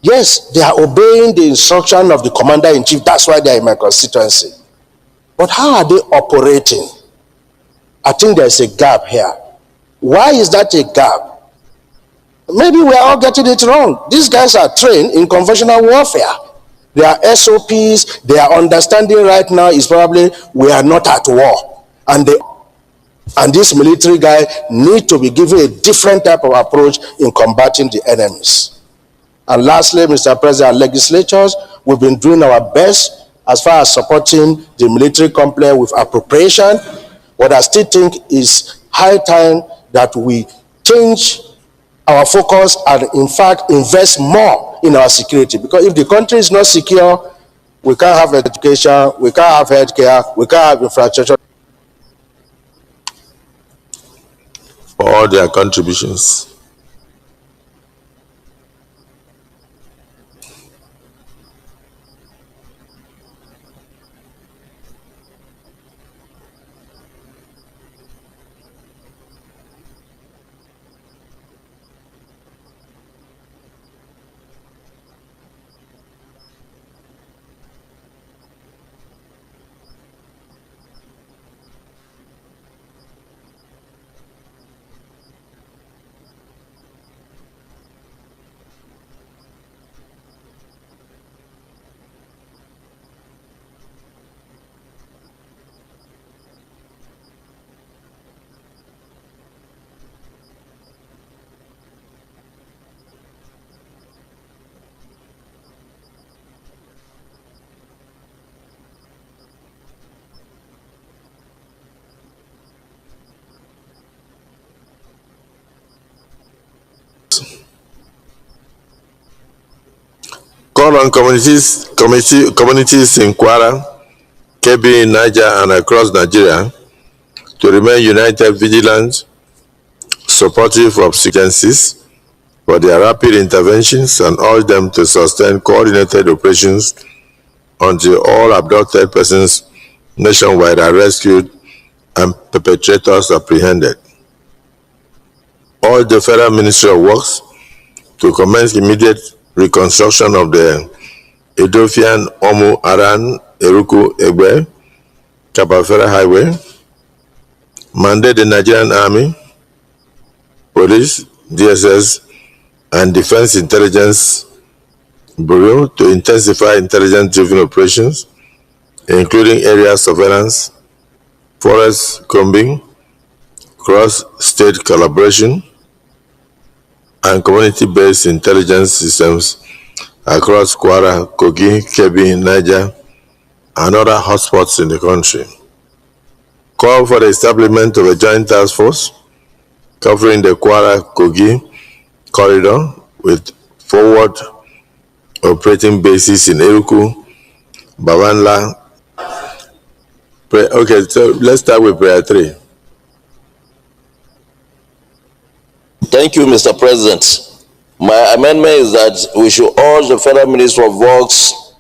Yes, they are obeying the instruction of the commander-in-chief. That's why they are in my constituency. But how are they operating? I think there's a gap here. Why is that a gap? Maybe we are all getting it wrong. These guys are trained in conventional warfare. Their SOPs, their understanding right now is probably we are not at war. And this military guy need to be given a different type of approach in combating the enemies. And lastly, Mr. President, legislatures, we've been doing our best as far as supporting the military complex with appropriation. What I still think is high time that we change our focus and, in fact, invest more in our security. Because if the country is not secure, we can't have education, we can't have healthcare, we can't have infrastructure. For all their contributions. Call on communities in Kwara, Kebbi, Niger, and across Nigeria to remain united, vigilant, supportive of agencies for their rapid interventions, and urge them to sustain coordinated operations until all abducted persons nationwide are rescued and perpetrators apprehended. Urge the Federal Ministry of Works to commence immediate reconstruction of the Edofian Omu Aran Eruku Egbe Kabafera Highway. Mandate the Nigerian Army, Police, DSS, and Defense Intelligence Bureau to intensify intelligence-driven operations, including area surveillance, forest combing, cross-state collaboration, and community-based intelligence systems across Kwara, Kogi, Kebbi, Niger, and other hotspots in the country. Call for the establishment of a joint task force covering the Kwara-Kogi corridor with forward operating bases in Eruku, Babanla. Okay, so let's start with prayer 3. Thank you, Mr. President. My amendment is that we should urge the Federal Ministry of Works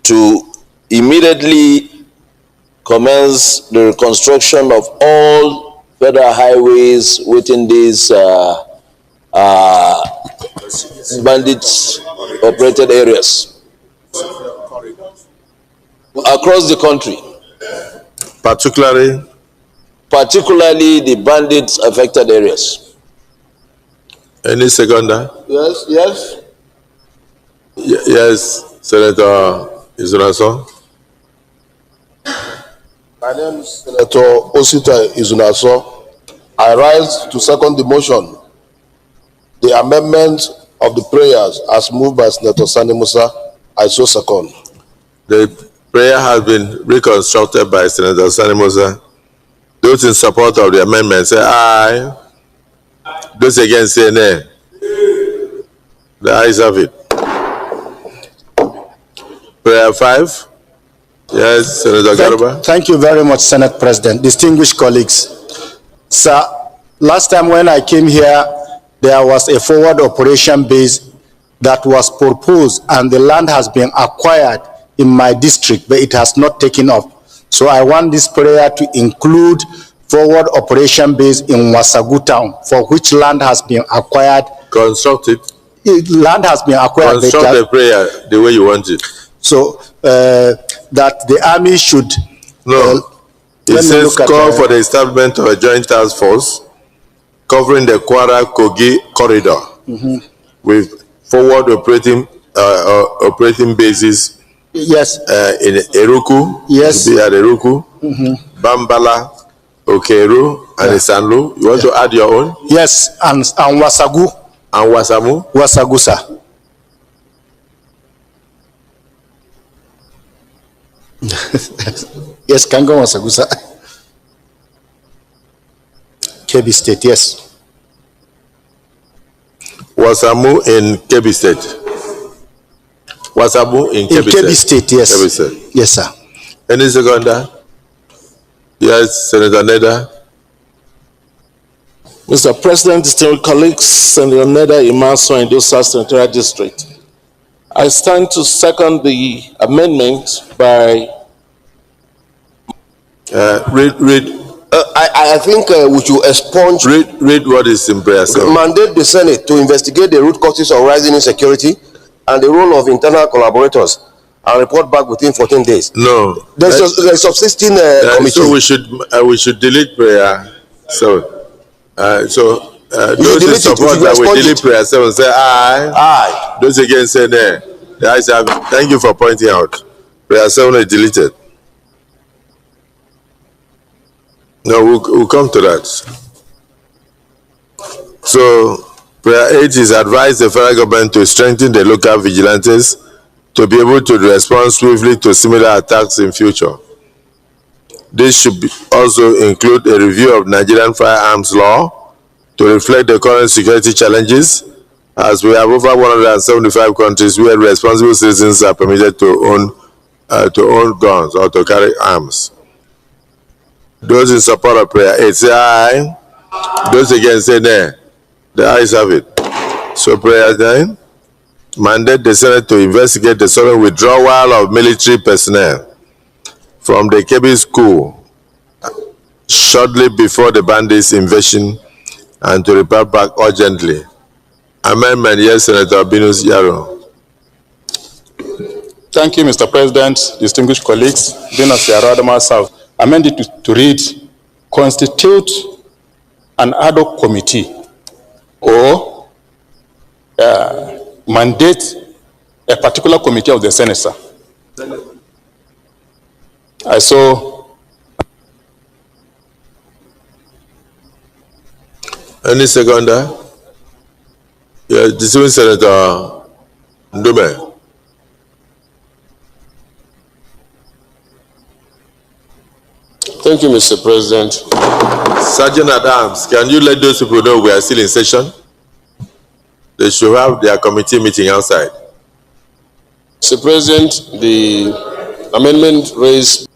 to immediately commence the reconstruction of all federal highways within these bandits operated areas across the country, particularly the bandits affected areas. Any seconder? Yes, yes. Yes, Senator Izunaso. My name is Senator Osita Izunaso. I rise to second the motion, the amendment of the prayers as moved by Senator Sani Musa. I so second. The prayer has been reconstructed by Senator Sani Musa. Those in support of the amendment say aye. Those against say nay. The ayes have it. Prayer 5. Yes, Senator Garuba. Thank you very much, Senate President. Distinguished colleagues. Sir, last time when I came here, there was a forward operation base that was proposed and the land has been acquired in my district, but it has not taken off. So I want this prayer to include forward operation base in Wasagu town, for which land has been acquired. Constructed. Land has been acquired. Construct the prayer the way you want it. So that the army should. No. It says call for the establishment of a joint task force covering the Kwara-Kogi corridor with forward operating bases. Yes. In Eruku. Yes. Be at Eruku. Bambala, Okeru, and Isanlu. You want to add your own? Yes, and Wasagu. And Wasamu? Wasagu, sir. Yes, Kango Wasagu, sir. Kebbi State, yes. Wasamu in Kebbi State. Wasamu in Kebbi State, yes. Kebbi State. Yes, sir. Any seconder? Yes, Senator Neda. Mr. President, distinguished colleagues, Senator Neda Imanso in Dosa Senatorial District. I stand to second the amendment by. I think we should expunge. Read what is in prayer. Mandate the Senate to investigate the root causes of rising insecurity and the role of internal collaborators and report back within 14 days. No. There's a subsisting committee. So we should delete prayer. So those in support that we delete prayer 7 say aye. Aye. Those against say nay. The ayes have it. Thank you for pointing out. Prayer 7 is deleted. No, we'll come to that. So prayer 8 is advise the federal government to strengthen the local vigilantes to be able to respond swiftly to similar attacks in future. This should also include a review of Nigerian firearms law to reflect the current security challenges, as we have over 175 countries where responsible citizens are permitted to own guns or to carry arms. Those in support of prayer 8 say aye. Those against say nay. The ayes have it. So prayer 9, mandate the Senate to investigate the sudden withdrawal of military personnel from the Kebbi school shortly before the bandits' invasion and to report back urgently. Amendment, yes, Senator Binus Yaro. Thank you, Mr. President, distinguished colleagues. Binus Yaro, Adama South. Amended to read, constitute an ad hoc committee or mandate a particular committee of the Senate, sir. I saw. Any seconder? Yes, distinguished Senator Ndume. Thank you, Mr. President. Sergeant Adams, can you let those people know we are still in session? They should have their committee meeting outside. Mr. President, the amendment raised.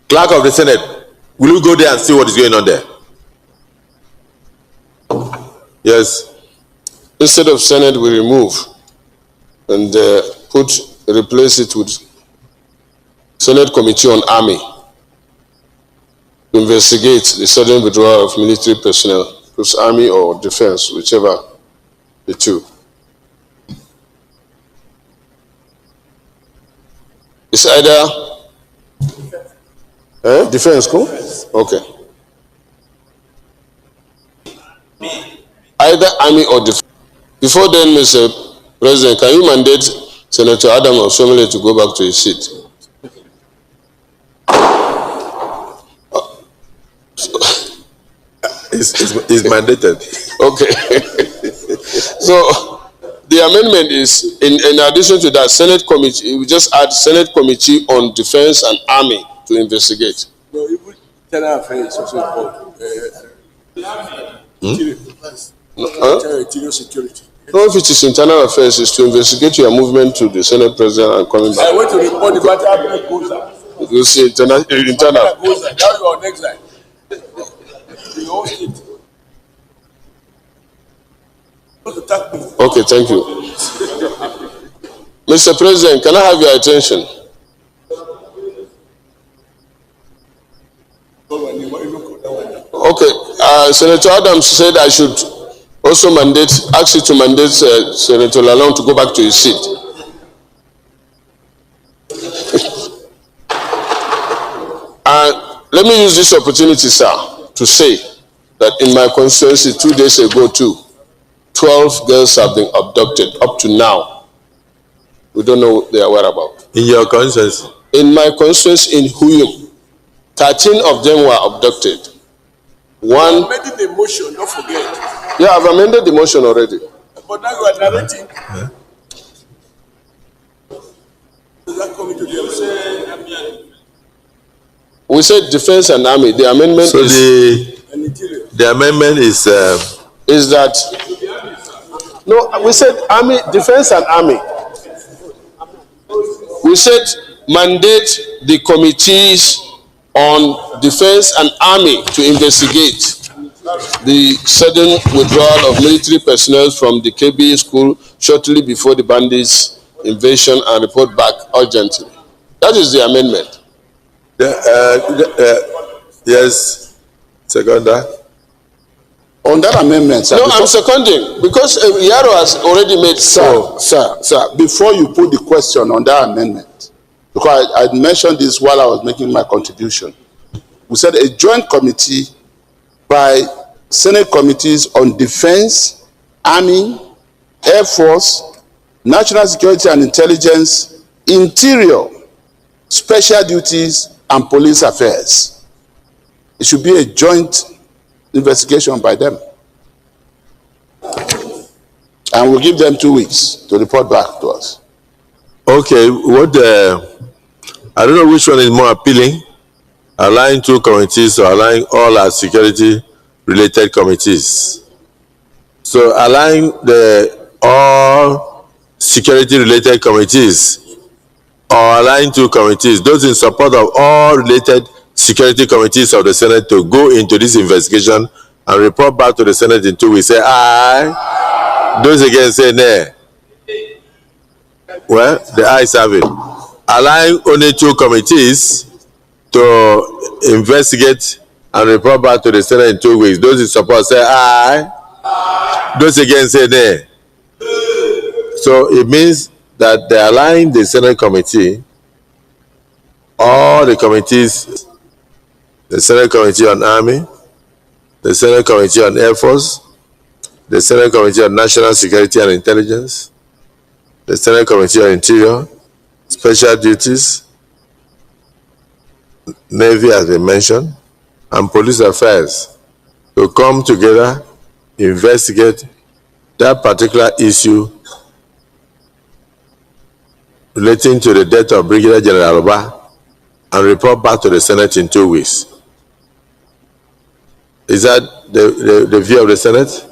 Clerk of the Senate, will you go there and see what is going on there? Yes. Instead of Senate, we remove and replace it with Senate Committee on Army to investigate the sudden withdrawal of military personnel, whose army or defense, whichever the two. It's either defense, cool? Okay. Either army or defense. Before then, Mr. President, can you mandate Senator Adam Osomole to go back to his seat? It's mandated. Okay. So the amendment is in addition to that, Senate Committee, we just add Senate Committee on Defense and Army to investigate. No, even General Affairs also involved. Interior security. No, if it is internal affairs, is to investigate your movement to the Senate President and coming back. I went to report the matter goes out. You see, internal. Now you are next line. You own it. Okay, thank you. Mr. President, can I have your attention? Okay, Senator Adams said I should also ask you to mandate Senator Lalong to go back to his seat. And let me use this opportunity, sir, to say that in my constituency 2 days ago too, 12 girls have been abducted up to now. We don't know their whereabouts. In your constituency? In my constituency in Huyum, 13 of them were abducted. One. Amending the motion, don't forget. Yeah, I've amended the motion already. But now you are narrating. Is that coming to the We said defense and army. The amendment so is. The amendment is that. No, we said army, defense and army. We said mandate the committees on defense and army to investigate the sudden withdrawal of military personnel from the KB school shortly before the bandits' invasion and report back urgently. That is the amendment. Yes, seconder. On that amendment, sir. No, I'm seconding because Yaro has already made. Sir, before you put the question on that amendment, because I mentioned this while I was making my contribution, we said a joint committee by Senate committees on defense, army, air force, national security and intelligence, interior, special duties, and police affairs. It should be a joint investigation by them. And we'll give them 2 weeks to report back to us. Okay, I don't know which one is more appealing, allowing 2 committees or allowing all our security related committees. So allowing all security related committees or allowing 2 committees, those in support of all related security committees of the Senate to go into this investigation and report back to the Senate in 2 weeks. Say aye. Those against say nay. Well, the ayes have it. Allowing only 2 committees to investigate and report back to the Senate in 2 weeks. Those in support say aye. Those against say nay. So it means that they are allowing the Senate committee, all the committees, the Senate Committee on Army, the Senate Committee on Air Force, the Senate Committee on National Security and Intelligence, the Senate Committee on Interior, Special Duties, Navy has been mentioned, and Police Affairs to come together, investigate that particular issue relating to the death of Brigadier General Oba and report back to the Senate in 2 weeks. Is that the view of the Senate?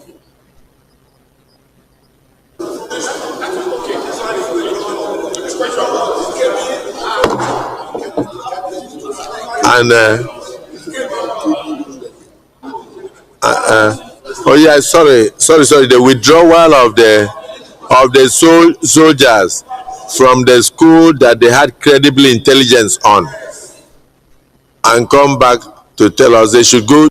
And oh yeah, sorry, the withdrawal of the soldiers from the school that they had credible intelligence on and come back to tell us they should go.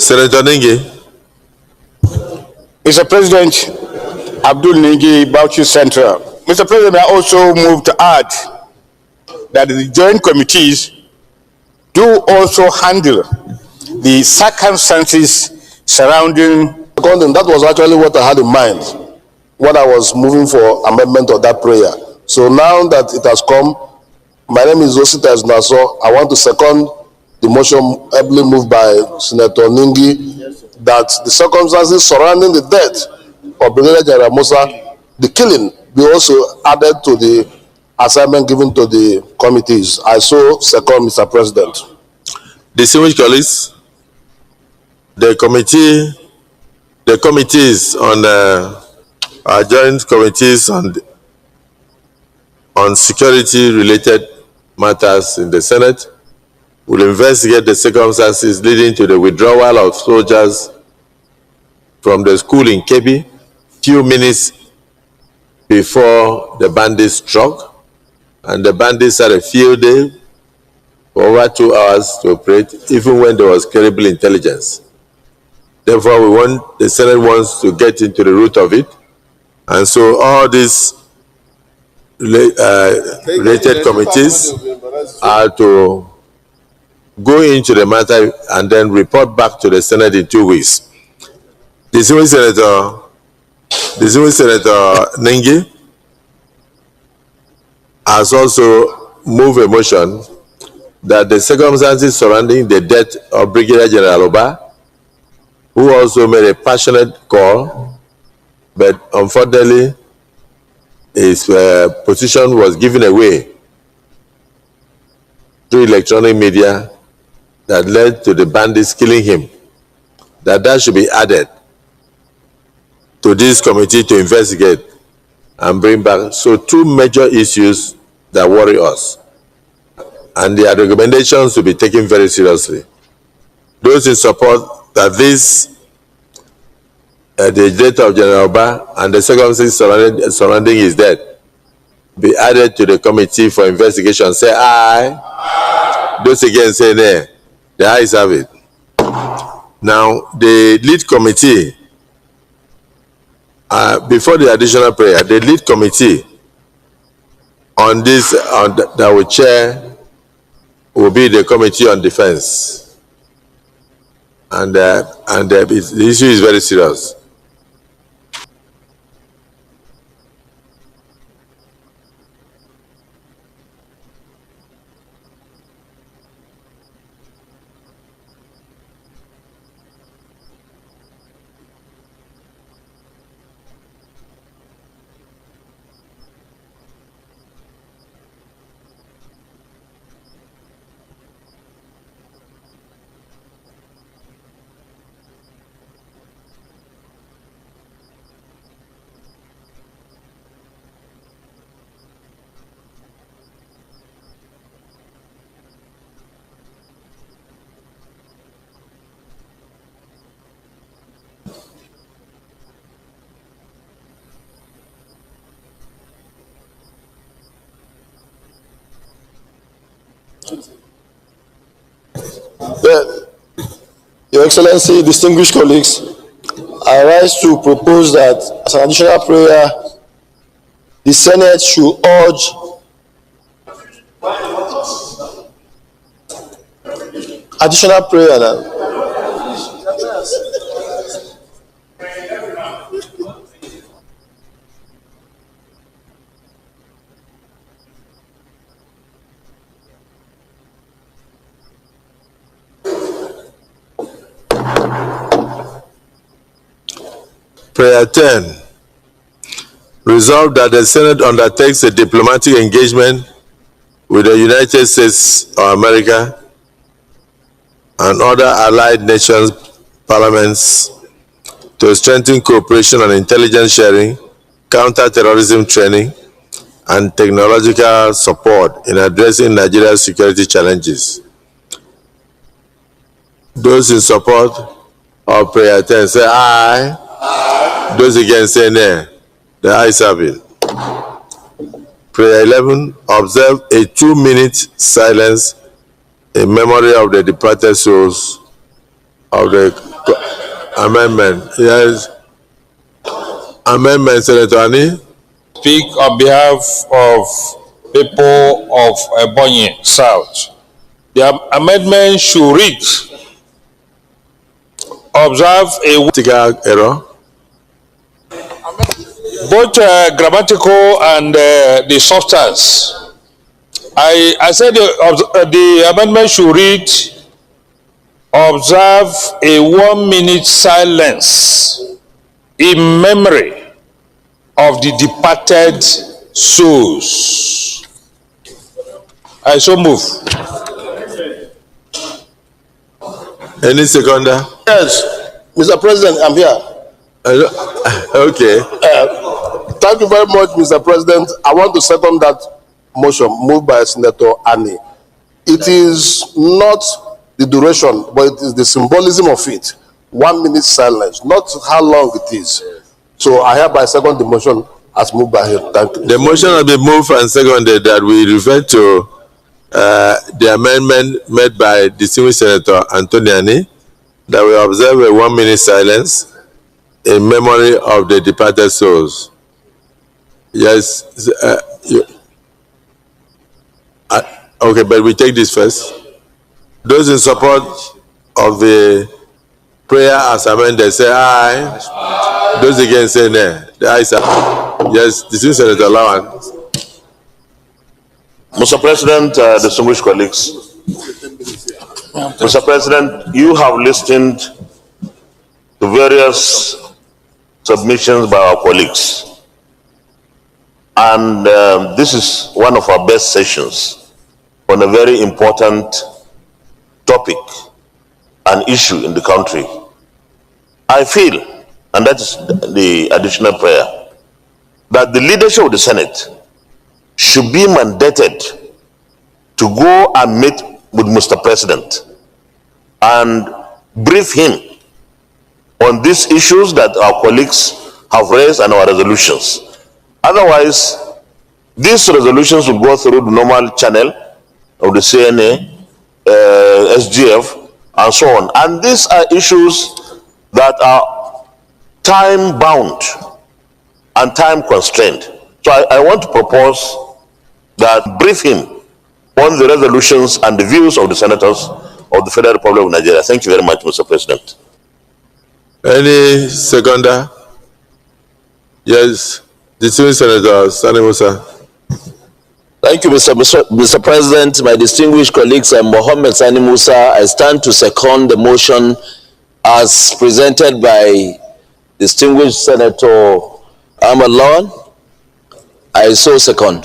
Senator Ningi. Mr. President, Abdul Ningi, Bauchi Central. Mr. President, I also move to add that the joint committees do also handle the circumstances surrounding. That was actually what I had in mind when I was moving for amendment of that prayer. So now that it has come, my name is Osita Naso. I want to second the motion ably moved by Senator Ningi that the circumstances surrounding the death of Brigadier General Musa, the killing, be also added to the assignment given to the committees. I so second, Mr. President. Distinguished colleagues, the committees on our joint committees on security related matters in the Senate will investigate the circumstances leading to the withdrawal of soldiers from the school in Kebbi few minutes before the bandits struck, and the bandits had a field day for over 2 hours to operate, even when there was credible intelligence. Therefore, the Senate wants to get into the root of it, and so all these related committees are to go into the matter and then report back to the Senate in 2 weeks. Distinguished Senator Ningi has also moved a motion that the circumstances surrounding the death of Brigadier General Oba, who also made a passionate call, but unfortunately his position was given away through electronic media that led to the bandits killing him, that should be added to this committee to investigate and bring back. So 2 major issues that worry us, and their recommendations to be taken very seriously. Those in support that the death of General Oba and the circumstances surrounding his death be added to the committee for investigation, say aye. Those again say nay. The ayes have it. Now, the lead committee, before the additional prayer, the lead committee on this that will chair will be the Committee on Defense, and the issue is very serious. Your Excellency, distinguished colleagues, I rise to propose that as an additional prayer, the Senate should urge additional prayer now. Prayer 10. Resolved that the Senate undertakes a diplomatic engagement with the United States of America and other allied nations' parliaments to strengthen cooperation and intelligence sharing, counter-terrorism training, and technological support in addressing Nigeria's security challenges. Those in support of prayer 10 say aye. Aye. Those against say nay. The ayes have it. Prayer 11, observe a 2-minute silence in memory of the departed souls of the amendment. Yes. Amendment, Senator Ani. Speak on behalf of people of Ebonyi South. The amendment should read, observe a technical error. Both grammatical and the substance. I said the amendment should read, observe a 1-minute silence in memory of the departed souls. I so move. Any seconder? Yes, Mr. President, I'm here. Okay. Thank you very much, Mr. President. I want to second that motion moved by Senator Ani. It is not the duration, but it is the symbolism of it. 1 minute silence, not how long it is. So I hereby second the motion as moved by him. Thank you. The motion has been moved and seconded that we refer to the amendment made by distinguished Senator Antoniani, that we observe a 1-minute silence in memory of the departed souls. Yes. Okay, but we take this first. Those in support of the prayer as amended say aye. Aye. Those against say nay. The ayes are. Yes, this is Senator Lawan. Mr. President, distinguished colleagues, Mr. President, you have listened to various submissions by our colleagues. And this is one of our best sessions on a very important topic and issue in the country. I feel, and that is the additional prayer, that the leadership of the Senate should be mandated to go and meet with Mr. President and brief him on these issues that our colleagues have raised and our resolutions. Otherwise, these resolutions will go through the normal channel of the CNA, SGF, and so on. And these are issues that are time-bound and time-constrained. So I want to propose that brief him on the resolutions and the views of the senators of the Federal Republic of Nigeria. Thank you very much, Mr. President. Any seconder? Yes. Distinguished Senator Sani Musa. Thank you, Mr. President. My distinguished colleagues, I'm Mohammed Sani Musa. I stand to second the motion as presented by distinguished Senator Ahmad Lawan. I so second.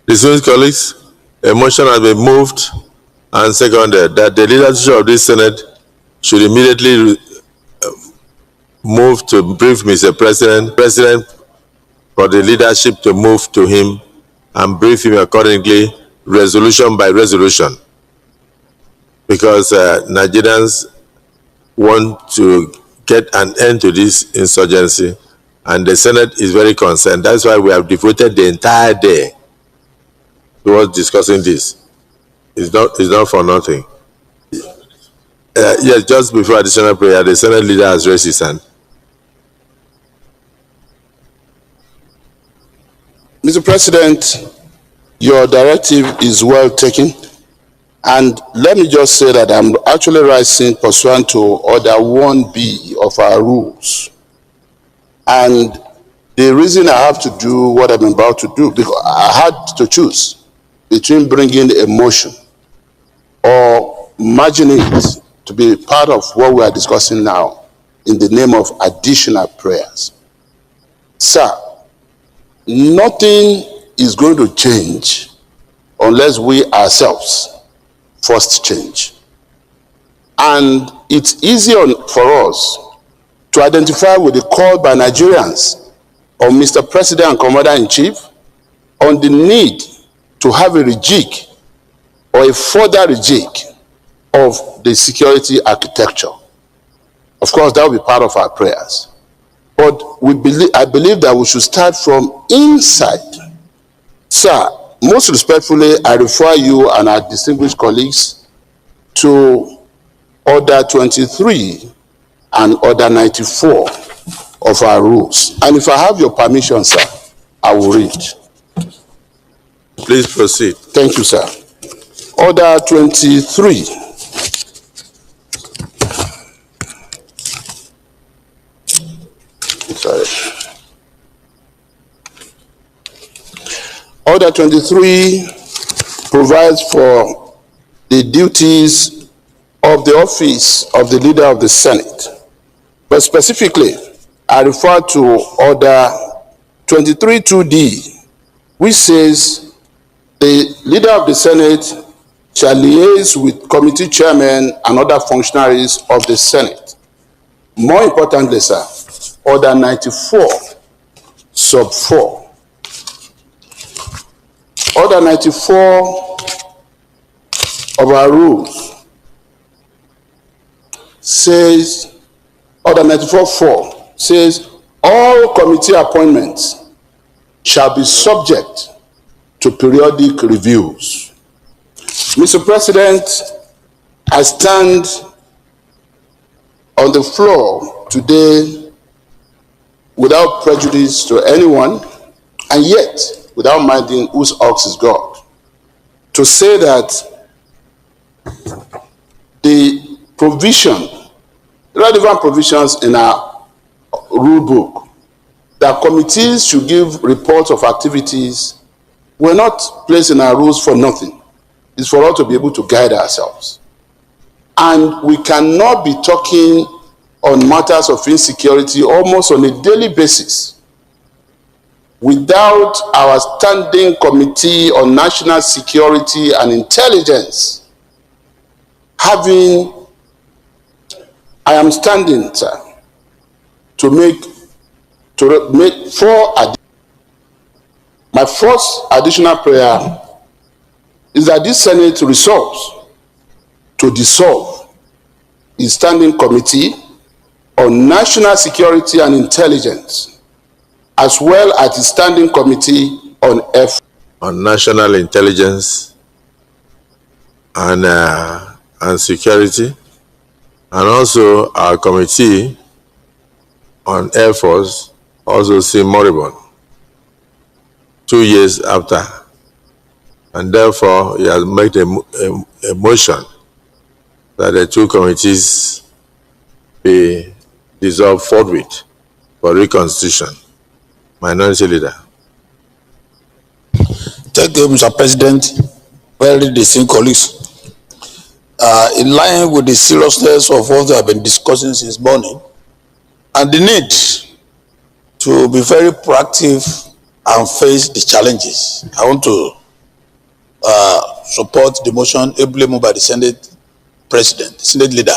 Distinguished colleagues, a motion has been moved and seconded that the leadership of this Senate should immediately move to brief Mr. President for the leadership to move to him and brief him accordingly, resolution by resolution, because Nigerians want to get an end to this insurgency, and the Senate is very concerned. That's why we have devoted the entire day towards discussing this. It's not for nothing. Yes, just before additional prayer, the Senate leader has raised his hand. Mr. President, your directive is well taken. And let me just say that I'm actually rising pursuant to Order 1B of our rules. And the reason I have to do what I'm about to do, because I had to choose between bringing a motion or merging it to be part of what we are discussing now in the name of additional prayers. Sir, nothing is going to change unless we ourselves first change. And it's easier for us to identify with the call by Nigerians of Mr. President and Commander-in-Chief on the need to have a rejig or a further rejig of the security architecture. Of course, that will be part of our prayers. But I believe that we should start from inside. Sir, most respectfully, I refer you and our distinguished colleagues to Order 23 and Order 94 of our rules. And if I have your permission, sir, I will read. Please proceed. Thank you, sir. Order 23. Sorry. Order 23 provides for the duties of the office of the leader of the Senate. But specifically, I refer to Order 23(2)D, which says the leader of the Senate shall liaise with committee chairmen and other functionaries of the Senate. More importantly, sir, Order 94, sub 4. Order 94 of our rules says, Order 94(4) says, all committee appointments shall be subject to periodic reviews. Mr. President, I stand on the floor today without prejudice to anyone, and yet without minding whose ox is God, to say that the relevant provisions in our rule book, that committees should give reports of activities, were not placed in our rules for nothing. It's for us to be able to guide ourselves. And we cannot be talking on matters of insecurity almost on a daily basis without our standing committee on national security and intelligence having, I am standing, sir, to make four. My first additional prayer is that this Senate resolves to dissolve its standing committee on national security and intelligence, as well as the standing committee on national intelligence and security, and also our committee on Air Force also seem moribund 2 years after, and therefore he has made a motion that the two committees be dissolved forthwith for reconstitution. Minority Leader. Thank you, Mr. President. Very distinguished colleagues. In line with the seriousness of what we have been discussing since morning, and the need to be very proactive and face the challenges, I want to support the motion ably moved by the Senate President, Senate Leader,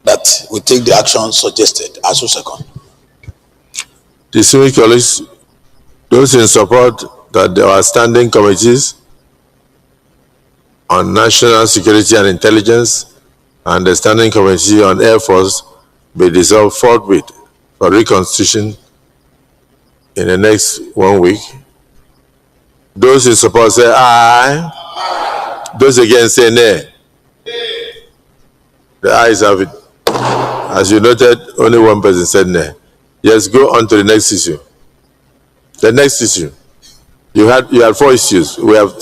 that we take the action suggested. As a second. Distinguished colleagues, those in support that there are standing committees on national security and intelligence and the standing committee on Air Force be dissolved forthwith for reconstitution in the next 1 week. Those in support say aye. Those against say nay. The ayes have it. As you noted, only one person said nay. Yes, go on to the next issue. The next issue. You had 4 issues. We have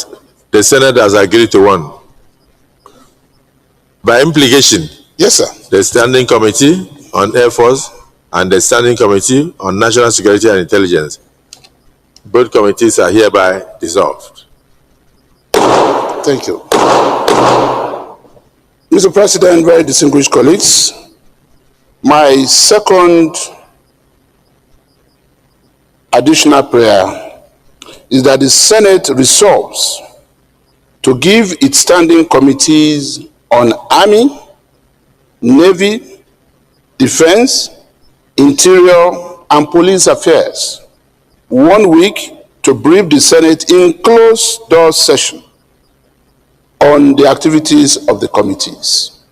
the Senate has agreed to one. By implication, Yes, sir. the Standing Committee on Air Force and the Standing Committee on National Security and Intelligence, both committees are hereby dissolved. Thank you. Mr. President, very distinguished colleagues, my second additional prayer is that the Senate resolves to give its standing committees on Army, Navy, Defense, Interior, and Police Affairs 1 week to brief the Senate in closed-door session on the activities of the committees.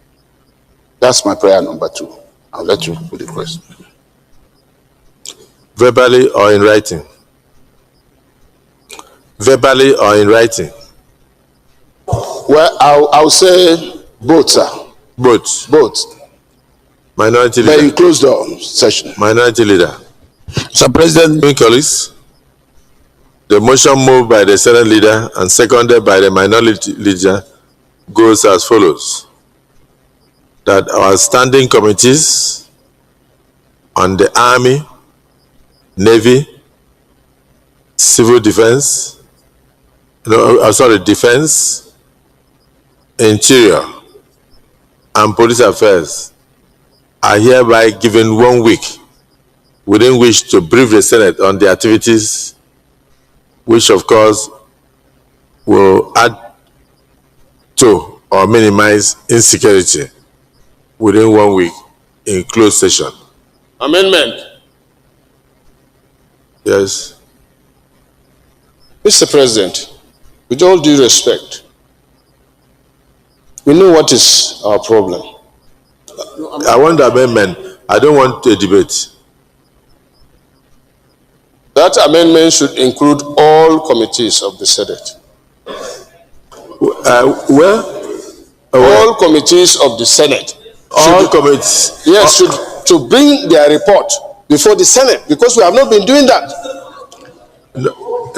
That's my prayer number 2. I'll let you put the question. Verbally or in writing? Verbally or in writing? Well, I'll say both, sir. Both. Both. Minority But leader. in closed-door session. Minority leader. Mr. President, colleagues, the motion moved by the Senate leader and seconded by the minority leader goes as follows: that our standing committees on the Army, Navy, Civil Defense, Defense, Interior, and Police Affairs are hereby given 1 week within which to brief the Senate on the activities, which of course will add to or minimize insecurity within 1 week in closed session. Amendment. Yes. Mr. President, with all due respect, we know what is our problem. I want the amendment. I don't want a debate. That amendment should include all committees of the Senate. All committees of the Senate. All committees. Yes, to bring their report before the Senate, because we have not been doing that.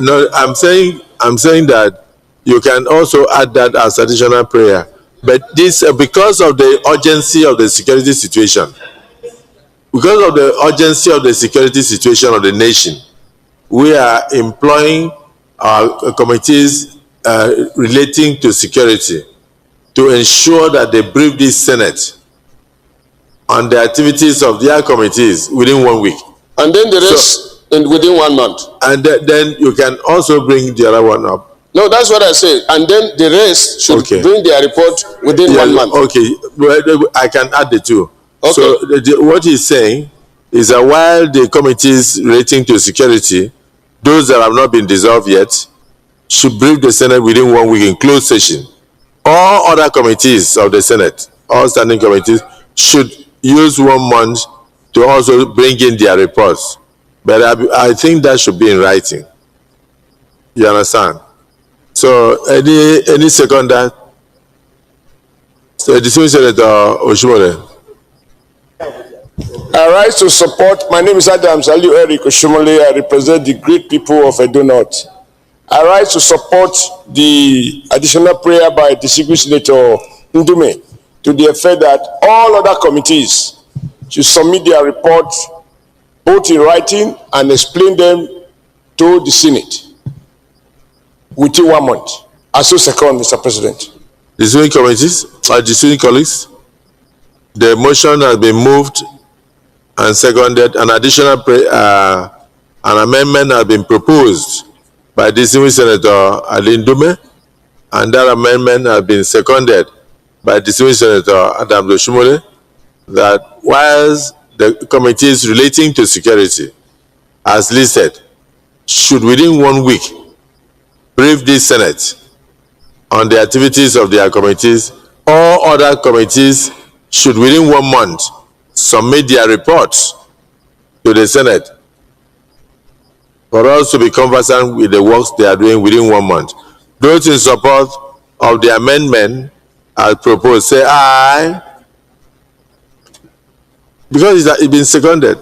No, I'm saying that you can also add that as additional prayer. But this, because of the urgency of the security situation, because of the urgency of the security situation of the nation, we are employing our committees relating to security to ensure that they brief this Senate on the activities of their committees within 1 week. And then the rest within 1 month. And then you can also bring the other one up. No, that's what I said. And then the rest should bring their report within 1 month. Okay, well, I can add the two. Okay. So what he's saying is that while the committees relating to security, those that have not been dissolved yet, should brief the Senate within 1 week in closed session. All other committees of the Senate, all standing committees, should use 1 month to also bring in their reports. But I think that should be in writing. You understand? So any seconder? So the Senator Oshimole. I rise to support. My name is Adam Saliu Eric Oshimole. I represent the great people of Edo North. I rise to support the additional prayer by distinguished Senator Ndume to the effect that all other committees should submit their report both in writing and explain them to the Senate within 1 month. I so second, Mr. President. Distinguished committees, distinguished colleagues, the motion has been moved and seconded. An additional an amendment has been proposed by distinguished Senator Alin Dume, and that amendment has been seconded by distinguished Senator Adam Oshimole, that whilst the committees relating to security, as listed, should within 1 week brief this Senate on the activities of their committees, all other committees should within 1 month submit their reports to the Senate for us to be conversant with the works they are doing within 1 month. Those in support of the amendment as proposed, say aye. Because it's been seconded.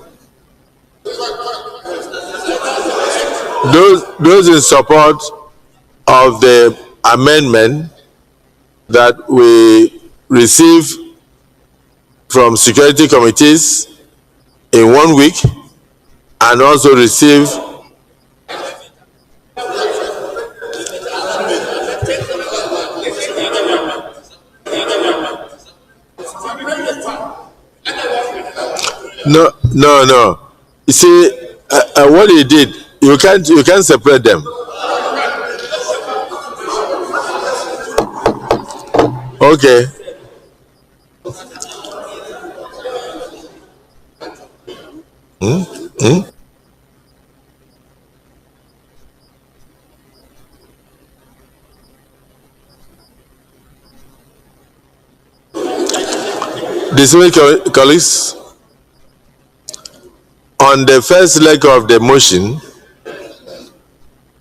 Those in support of the amendment that we receive from security committees in 1 week and also receive no. You see, what he did, you can't separate them. Okay. Distinguished colleagues, on the first leg of the motion,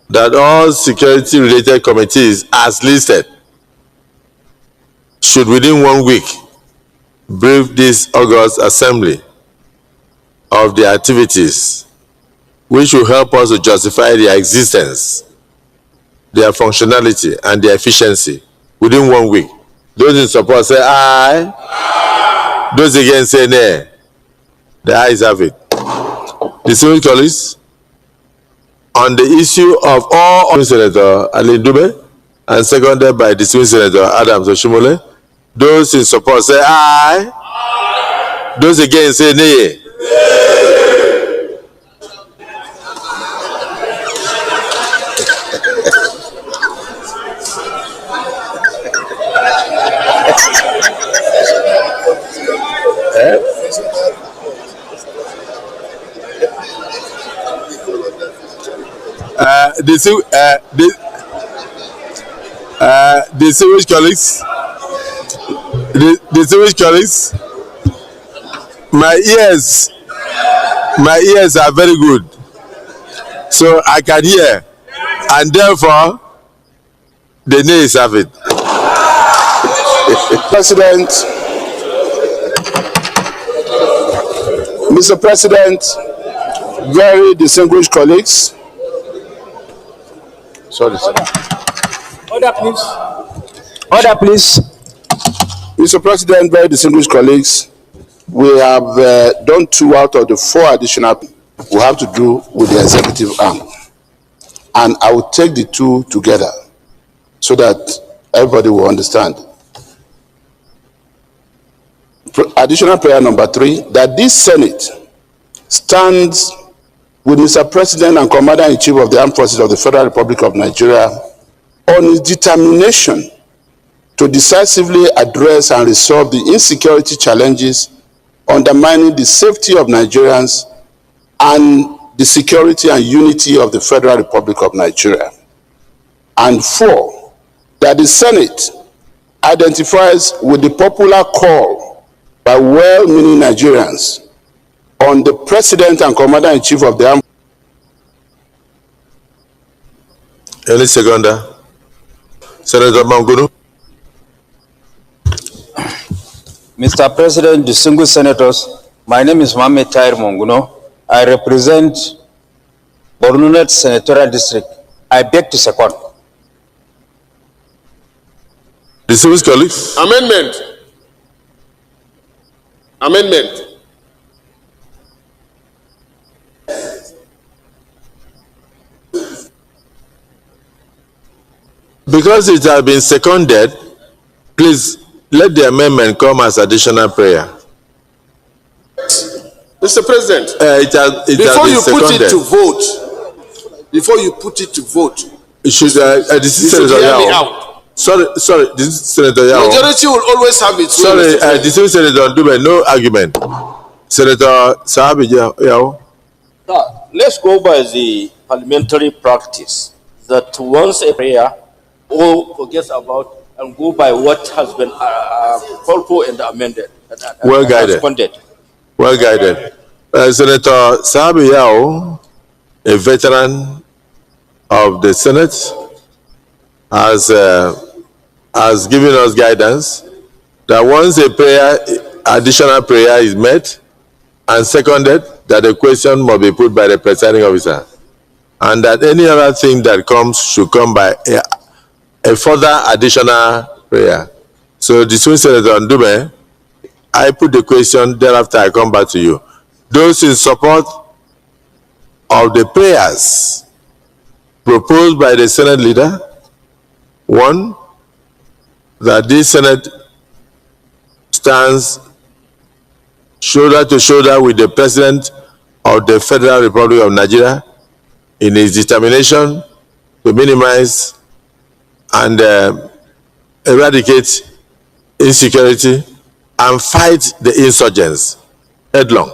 that all security related committees as listed should within 1 week brief this August assembly of their activities, which will help us to justify their existence, their functionality, and their efficiency within 1 week. Those in support say aye. Those against say nay. The ayes have it. Distinguished colleagues, on the issue of all Senator Ali Dube and seconded by distinguished Senator Adams Oshimole, those in support say aye. Those against say nay. Distinguished colleagues, my ears are very good, so I can hear, and therefore the nays have it. President, Mr. President, very distinguished colleagues. Sorry, sir. Order, please. Order, please. Mr. President, very distinguished colleagues, we have done 2 out of the 4 additional we have to do with the executive arm. And I will take the 2 together so that everybody will understand. Additional prayer number 3, that this Senate stands with Mr. President and Commander-in-Chief of the Armed Forces of the Federal Republic of Nigeria on his determination to decisively address and resolve the insecurity challenges undermining the safety of Nigerians and the security and unity of the Federal Republic of Nigeria. And 4, that the Senate identifies with the popular call by well-meaning Nigerians on the President and Commander-in-Chief of the Armed Forces. Any seconder? Senator Mangunu. Mr. President, distinguished senators, my name is Mohamed Tahir Monguno. I represent Borno Senatorial District. I beg to second. Distinguished colleagues. Amendment. Because it has been seconded, please let the amendment come as additional prayer. Mr. President, before you put it to vote, it should this is Senator Yao. Sorry, this is Senator Yao. Majority will always have its way. Sorry, this is Senator Dube, no argument. Senator Sahabi Yao. Let's go by the parliamentary practice that once a prayer, all forgets about and go by what has been called for and amended. Well guided. Well guided. Senator Sahabi Yao, a veteran of the Senate, has has given us guidance that once a prayer, additional prayer is met and seconded, that the question must be put by the presiding officer, and that any other thing that comes should come by a further additional prayer. So the Swing Senator Ndume, I put the question, thereafter I come back to you. Those in support of the prayers proposed by the Senate leader, one, that this Senate stands shoulder to shoulder with the President of the Federal Republic of Nigeria in his determination to minimize and eradicate insecurity and fight the insurgents headlong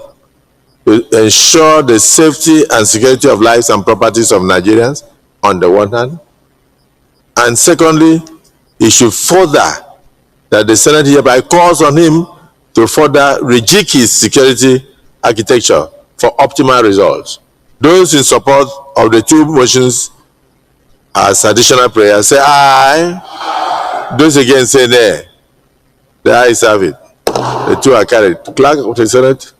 to ensure the safety and security of lives and properties of Nigerians on the one hand, and secondly, he should further that the Senate hereby calls on him to further rejig his security architecture for optimal results. Those in support of the two motions as additional prayers say aye. Those against say nay. The ayes have it. The two are carried. Clerk of the Senate,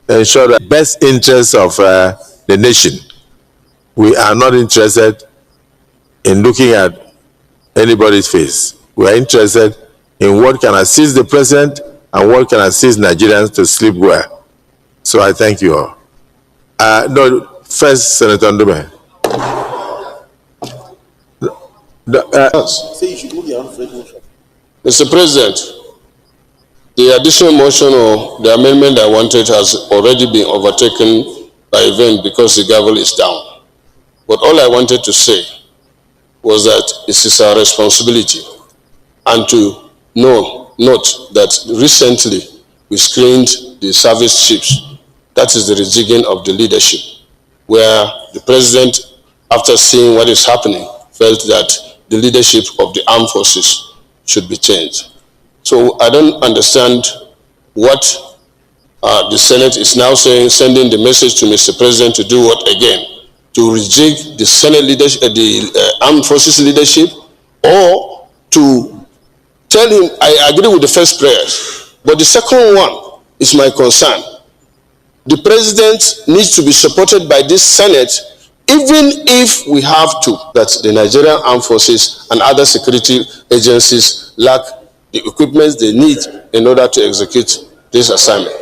ensure the best interests of the nation. We are not interested in looking at anybody's face. We are interested in what can assist the president and what can assist Nigerians to sleep well. So I thank you all. No, first, Senator Ndume. Mr. President, the additional motion or the amendment I wanted has already been overtaken by event because the gavel is down. But all I wanted to say was that it is our responsibility and to note that recently we screened the service ships. That is the rejigging of the leadership, where the president, after seeing what is happening, felt that the leadership of the armed forces should be changed. So I don't understand what the Senate is now saying, sending the message to Mr. President to do what again? To rejig the Senate leadership, the armed forces leadership, or to tell him, I agree with the first prayers, but the second one is my concern. The president needs to be supported by this Senate, even if we have to, that the Nigerian armed forces and other security agencies lack the equipment they need in order to execute this assignment.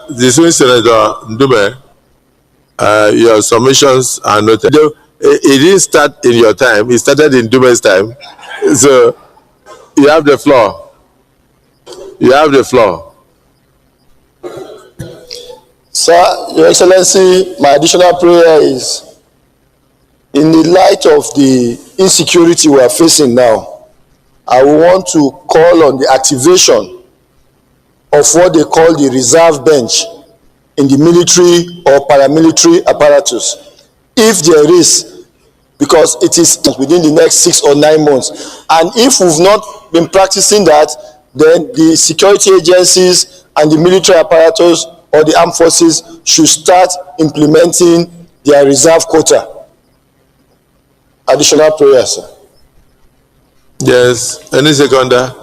The Swing Senator Ndume, your submissions are noted. It didn't start in your time, it started in Ndume's time. So you have the floor. You have the floor. Sir, Your Excellency, my additional prayer is, in the light of the insecurity we are facing now, I want to call on the activation of what they call the reserve bench in the military or paramilitary apparatus, if there is, because it is within the next 6 or 9 months. And if we've not been practicing that, then the security agencies and the military apparatus or the armed forces should start implementing their reserve quota. Additional prayer, sir. Yes. Any seconder?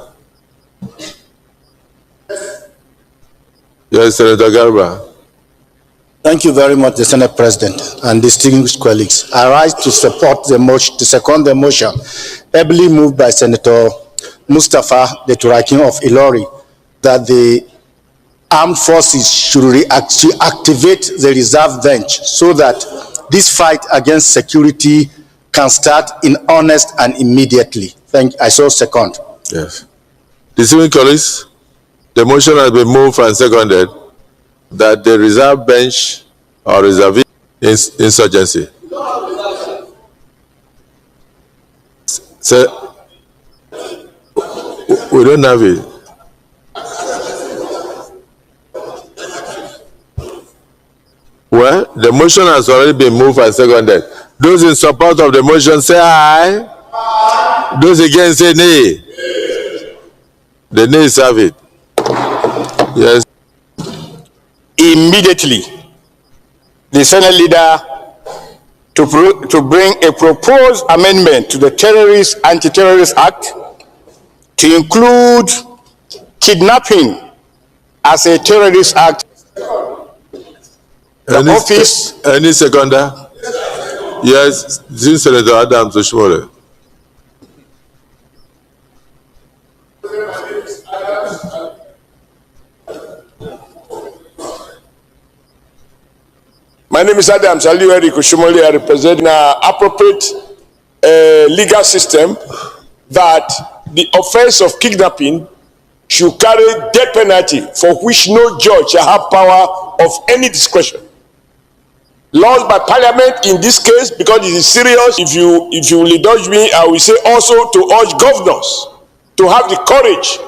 Yes, Senator Garba. Thank you very much, the Senate President and distinguished colleagues. I rise to support the motion, to second the motion, ably moved by Senator Mustafa, the Turakin of Ilori, that the armed forces should activate the reserve bench so that this fight against security can start in earnest and immediately. I so second. Yes. Distinguished colleagues, the motion has been moved and seconded that the reserve bench or reserve insurgency. So, we don't have it. Well, the motion has already been moved and seconded. Those in support of the motion say aye. Aye. Those against say nay. The nays have it. Yes. Immediately, the Senate leader to bring a proposed amendment to the Anti-Terrorist Act to include kidnapping as a terrorist act. Any seconder? Yes, Senator Adams Oshimole. My name is Adam Saliu Eric Oshimole. I represent an appropriate legal system that the offense of kidnapping should carry death penalty for which no judge shall have power of any discretion. Laws by parliament in this case, because it is serious. If you will indulge me, I will say also to urge governors to have the courage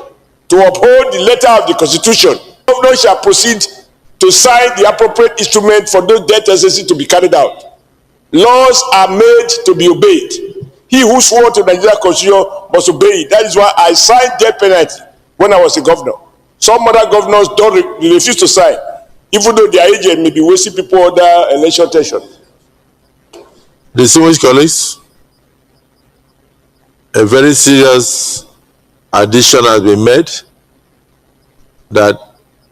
to uphold the letter of the Constitution. Governors shall proceed to sign the appropriate instrument for those death sentences to be carried out. Laws are made to be obeyed. He who swore to the Nigerian Constitution must obey it. That is why I signed death penalty when I was a governor. Some other governors don't refuse to sign, even though their agent may be wasting people under election tension. Distinguished colleagues, a very serious addition has been made that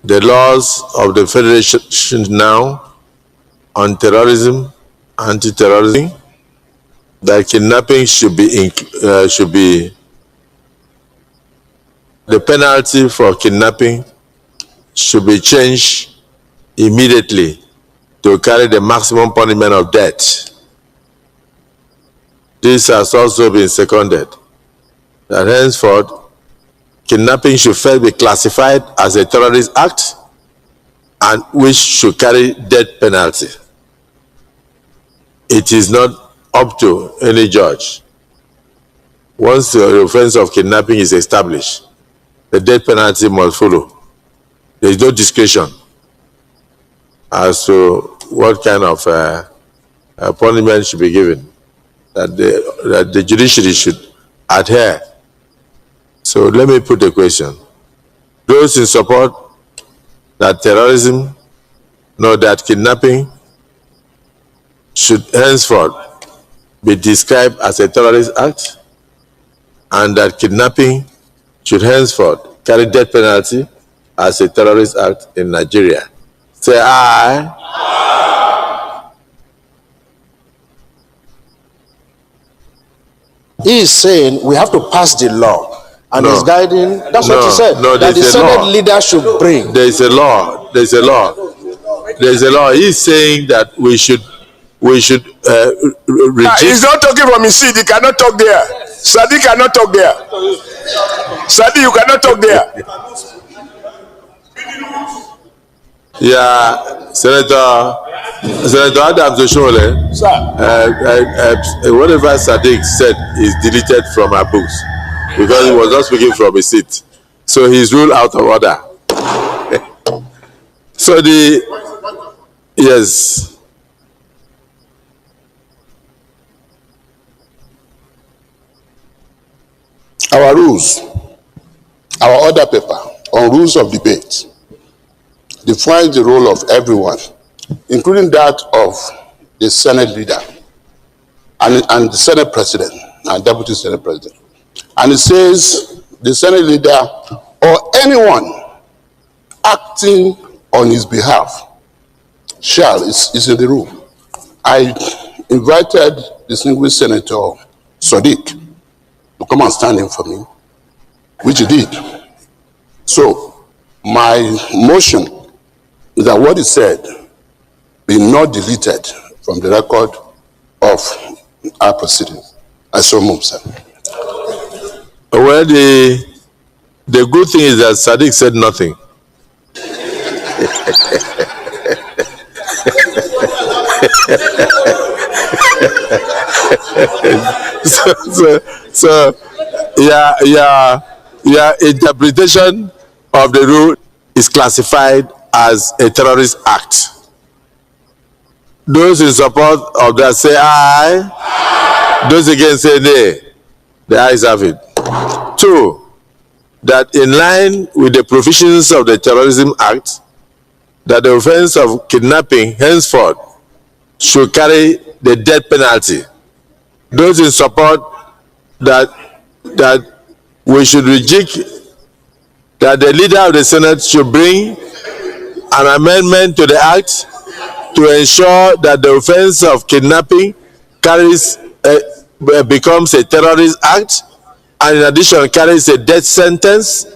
the laws of the Federation now on terrorism, anti-terrorism, that kidnapping should be the penalty for kidnapping should be changed immediately to carry the maximum punishment of death. This has also been seconded, that henceforth kidnapping should first be classified as a terrorist act and which should carry death penalty. It is not up to any judge. Once the offense of kidnapping is established, the death penalty must follow. There is no discretion as to what kind of punishment should be given, that the judiciary should adhere. So let me put the question. Those in support that terrorism, no, that kidnapping should henceforth be described as a terrorist act, and that kidnapping should henceforth carry death penalty as a terrorist act in Nigeria. Say aye. He is saying we have to pass the law. And he's guiding, that's what he said, that the Senate leader should bring. There is a law, there is a law. There is a law. He's saying that we should register. He's not talking from his seat. He cannot talk there. Sadi cannot talk there. Sadi, you cannot talk there. Yeah, Senator Adams Oshimole, whatever Sadiq said is deleted from our books because he was not speaking from his seat. So he's ruled out of order. So yes. Our rules, our order paper on rules of debate defines the role of everyone, including that of the Senate leader and the Senate President and Deputy Senate President. And it says the Senate leader or anyone acting on his behalf is in the room. I invited distinguished Senator Sadiq to come and stand in for me, which he did. So my motion is that what he said be not deleted from the record of our proceedings. I so move, sir. Well, the good thing is that Sadiq said nothing. So your interpretation of the rule is classified as a terrorist act. Those in support of that say aye. Aye. Those against say nay. The ayes have it. 2, that in line with the provisions of the Terrorism Act, that the offense of kidnapping henceforth should carry the death penalty. Those in support that we should reject, that the leader of the Senate should bring an amendment to the act to ensure that the offense of kidnapping becomes a terrorist act, and in addition carries a death sentence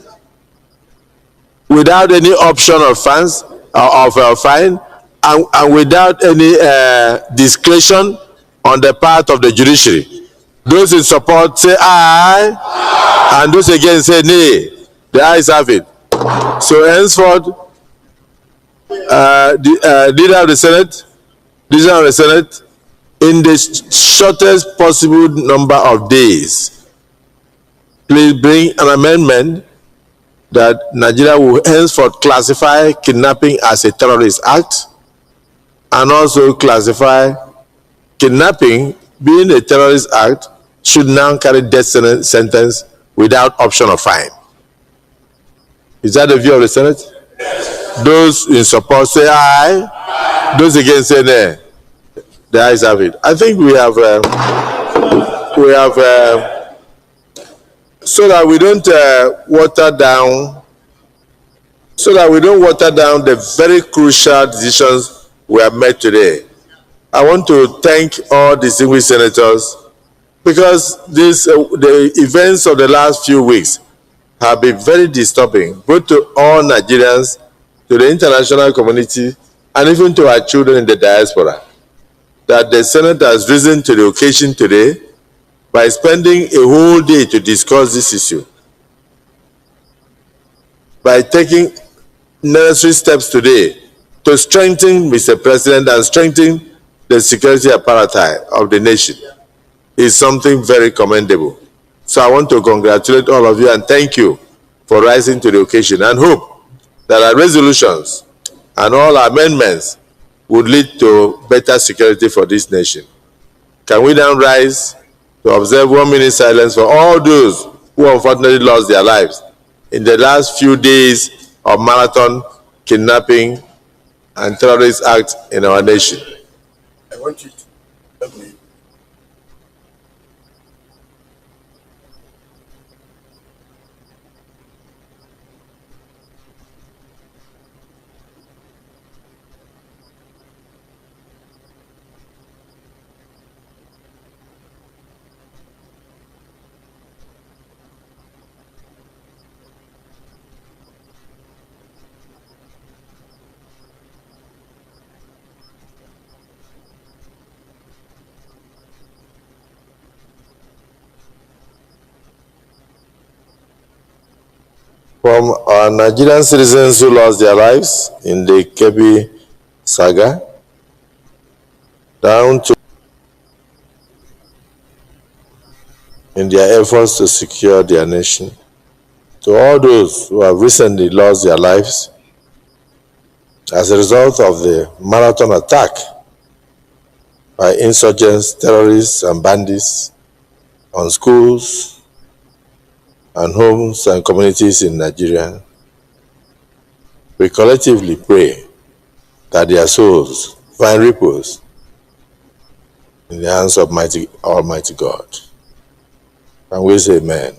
without any option of fines of fine, and without any discretion on the part of the judiciary. Those in support say aye, and those against say nay. The ayes have it. So henceforth, the leader of the Senate, in the shortest possible number of days, please bring an amendment that Nigeria will henceforth classify kidnapping as a terrorist act, and also classify kidnapping being a terrorist act should now carry death sentence without option of fine. Is that the view of the Senate? Those in support say aye. Those against say nay. The ayes have it. I think we have so that we don't water down the very crucial decisions we have made today. I want to thank all distinguished senators, because the events of the last few weeks have been very disturbing, both to all Nigerians, to the international community, and even to our children in the diaspora. That the Senate has risen to the occasion today by spending a whole day to discuss this issue, by taking necessary steps today to strengthen Mr. President and strengthen the security apparatus of the nation, is something very commendable. So I want to congratulate all of you and thank you for rising to the occasion, and hope that our resolutions and all our amendments would lead to better security for this nation. Can we now rise to observe 1 minute silence for all those who unfortunately lost their lives in the last few days of marathon kidnapping and terrorist acts in our nation? I want you to help me. From our Nigerian citizens who lost their lives in the Kebbi saga, down to in their efforts to secure their nation, to all those who have recently lost their lives as a result of the marathon attack by insurgents, terrorists, and bandits on schools and homes and communities in Nigeria, we collectively pray that their souls find repose in the hands of Almighty God. And we say amen.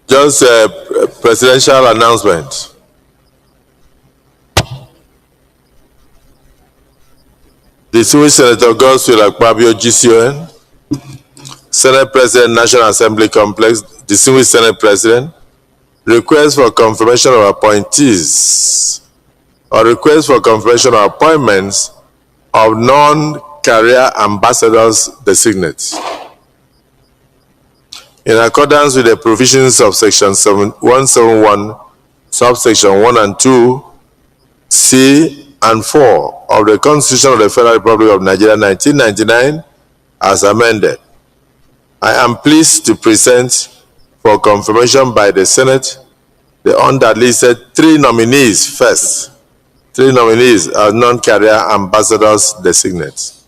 Just a presidential announcement. Distinguished Senator Godswill Akpabio GCON, Senate President, National Assembly Complex, Distinguished Senate President, request for confirmation of appointees or request for confirmation of appointments of non-career ambassadors designate. In accordance with the provisions of Section 171, subsection 1 and 2, C and 4 of the Constitution of the Federal Republic of Nigeria 1999 as amended. I am pleased to present for confirmation by the Senate the underlisted 3 nominees first. 3 nominees are non-career ambassadors designates.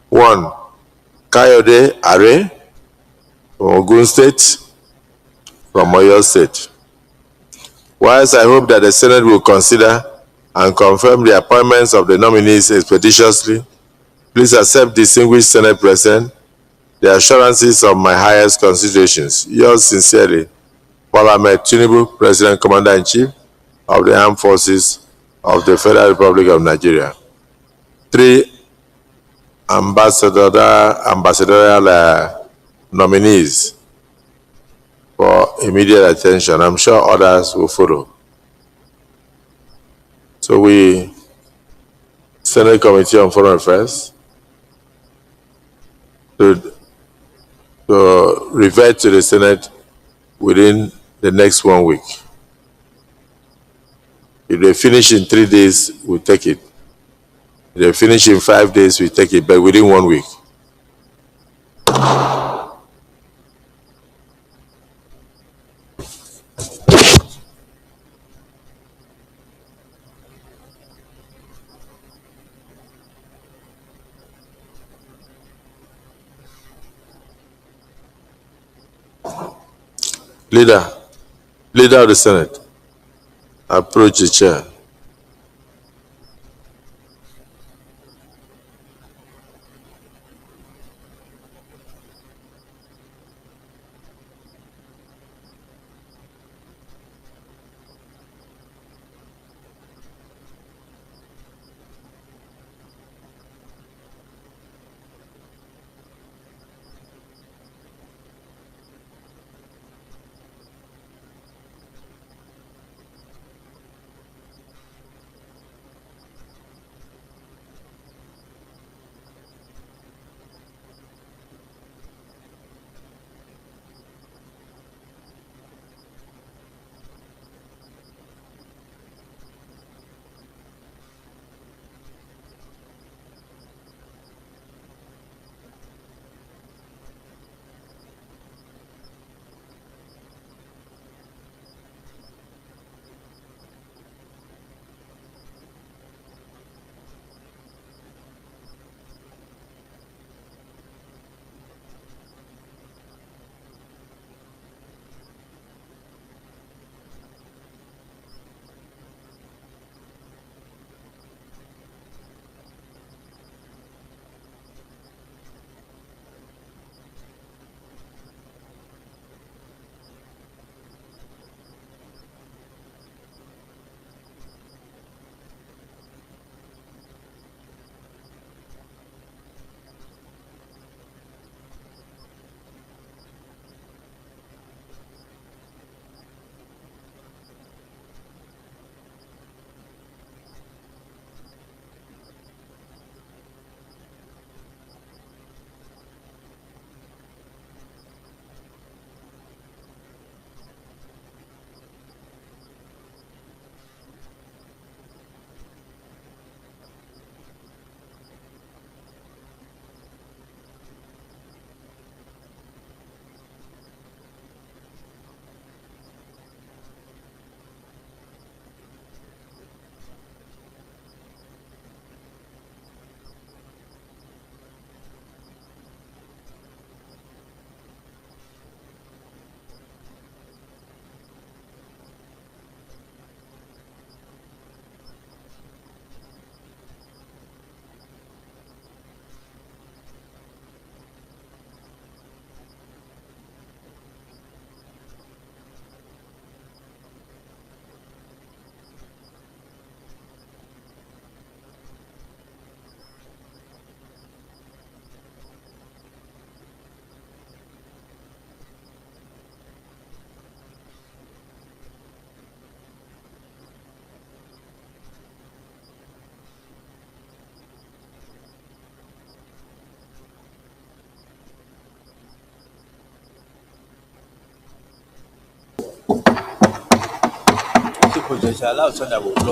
1. Kayode Are from Ogun State, from Oyo State. Whilst I hope that the Senate will consider and confirm the appointments of the nominees expeditiously, please accept, distinguished Senate President, the assurances of my highest considerations. Yours sincerely, Bola Ahmed Tinubu, President Commander-in-Chief of the Armed Forces of the Federal Republic of Nigeria. 3 ambassadorial nominees for immediate attention. I'm sure others will follow. So we, Senate Committee on Foreign Affairs, to revert to the Senate within the next 1 week. If they finish in 3 days, we'll take it. If they finish in 5 days, we take it, but within 1 week. Leader of the Senate, approach the chair.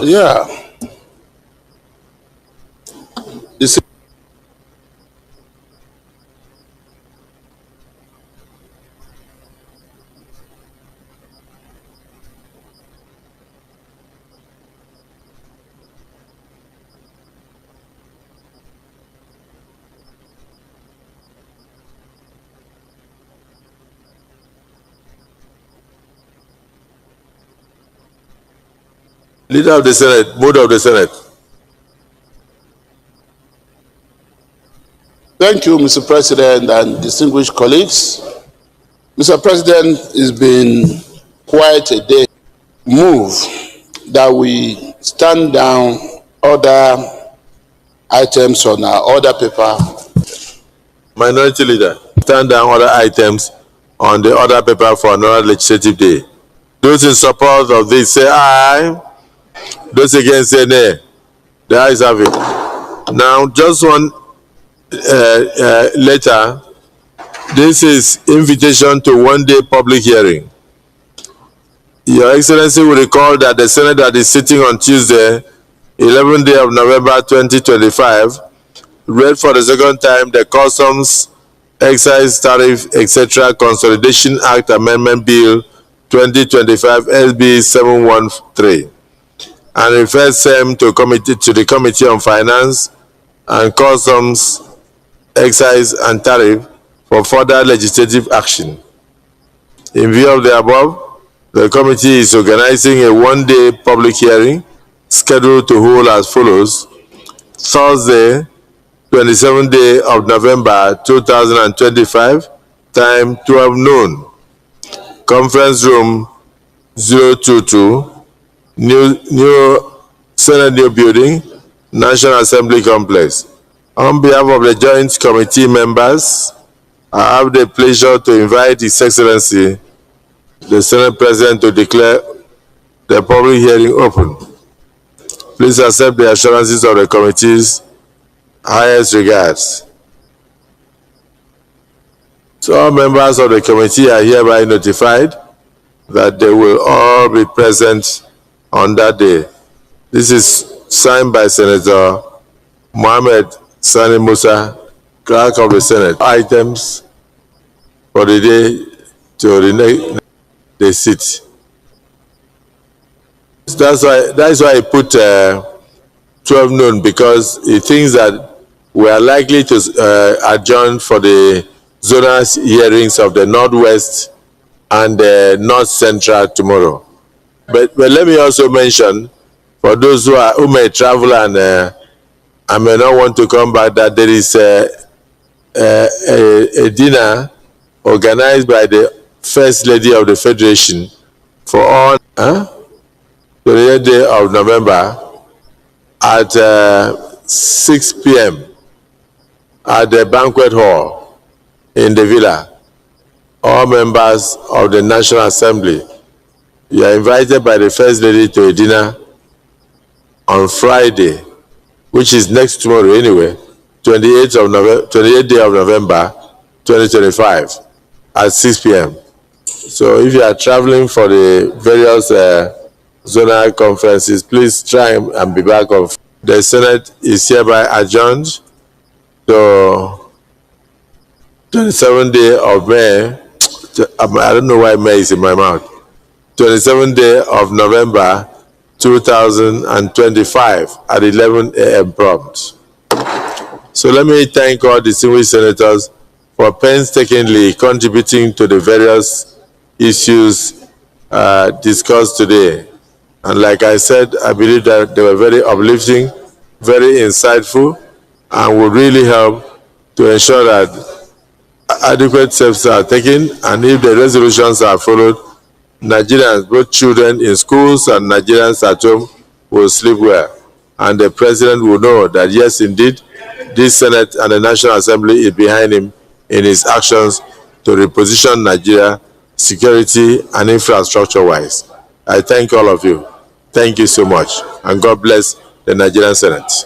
Yeah. Leader of the Senate, mood of the Senate. Thank you, Mr. President and distinguished colleagues. Mr. President, it's been quite a day. Move that we stand down other items on our order paper. Minority Leader, stand down other items on the order paper for another legislative day. Those in support of this say aye. Those against say nay. The ayes have it. Now, just one letter. This is invitation to one-day public hearing. Your Excellency will recall that the Senate that is sitting on Tuesday, 11th day of November 2025, read for the second time the Customs, Excise, Tariff, etc. Consolidation Act Amendment Bill 2025 SB 713 and refers same to the Committee on Finance and Customs, Excise and Tariff for further legislative action. In view of the above, the committee is organizing a one-day public hearing scheduled to hold as follows: Thursday, 27th day of November 2025, time 12 noon, conference room 022, new Senate New Building, National Assembly Complex. On behalf of the Joint Committee members, I have the pleasure to invite His Excellency, the Senate President, to declare the public hearing open. Please accept the assurances of the committee's highest regards. So all members of the committee are hereby notified that they will all be present on that day. This is signed by Senator Mohammed Sani Musa, Clerk of the Senate. Items for the day to the seat. That's why I put 12 noon, because he thinks that we are likely to adjourn for the zonal hearings of the Northwest and the North Central tomorrow. But let me also mention, for those who may travel and may not want to come back, that there is a dinner organized by the First Lady of the Federation for all the 8th day of November at 6 p.m. at the banquet hall in the villa. All members of the National Assembly, you are invited by the First Lady to a dinner on Friday, which is next tomorrow anyway, 28th day of November 2025 at 6 p.m. So if you are traveling for the various zonal conferences, please try and be back on. The Senate is hereby adjourned to 27th day of May. I don't know why May is in my mouth. 27th day of November 2025 at 11 a.m. prompt. So let me thank all distinguished senators for painstakingly contributing to the various issues discussed today. And like I said, I believe that they were very uplifting, very insightful, and will really help to ensure that adequate steps are taken, and if the resolutions are followed, Nigerians, both children in schools and Nigerians at home, will sleep well. And the President will know that yes, indeed, this Senate and the National Assembly is behind him in his actions to reposition Nigeria security and infrastructure-wise. I thank all of you. Thank you so much, and God bless the Nigerian Senate.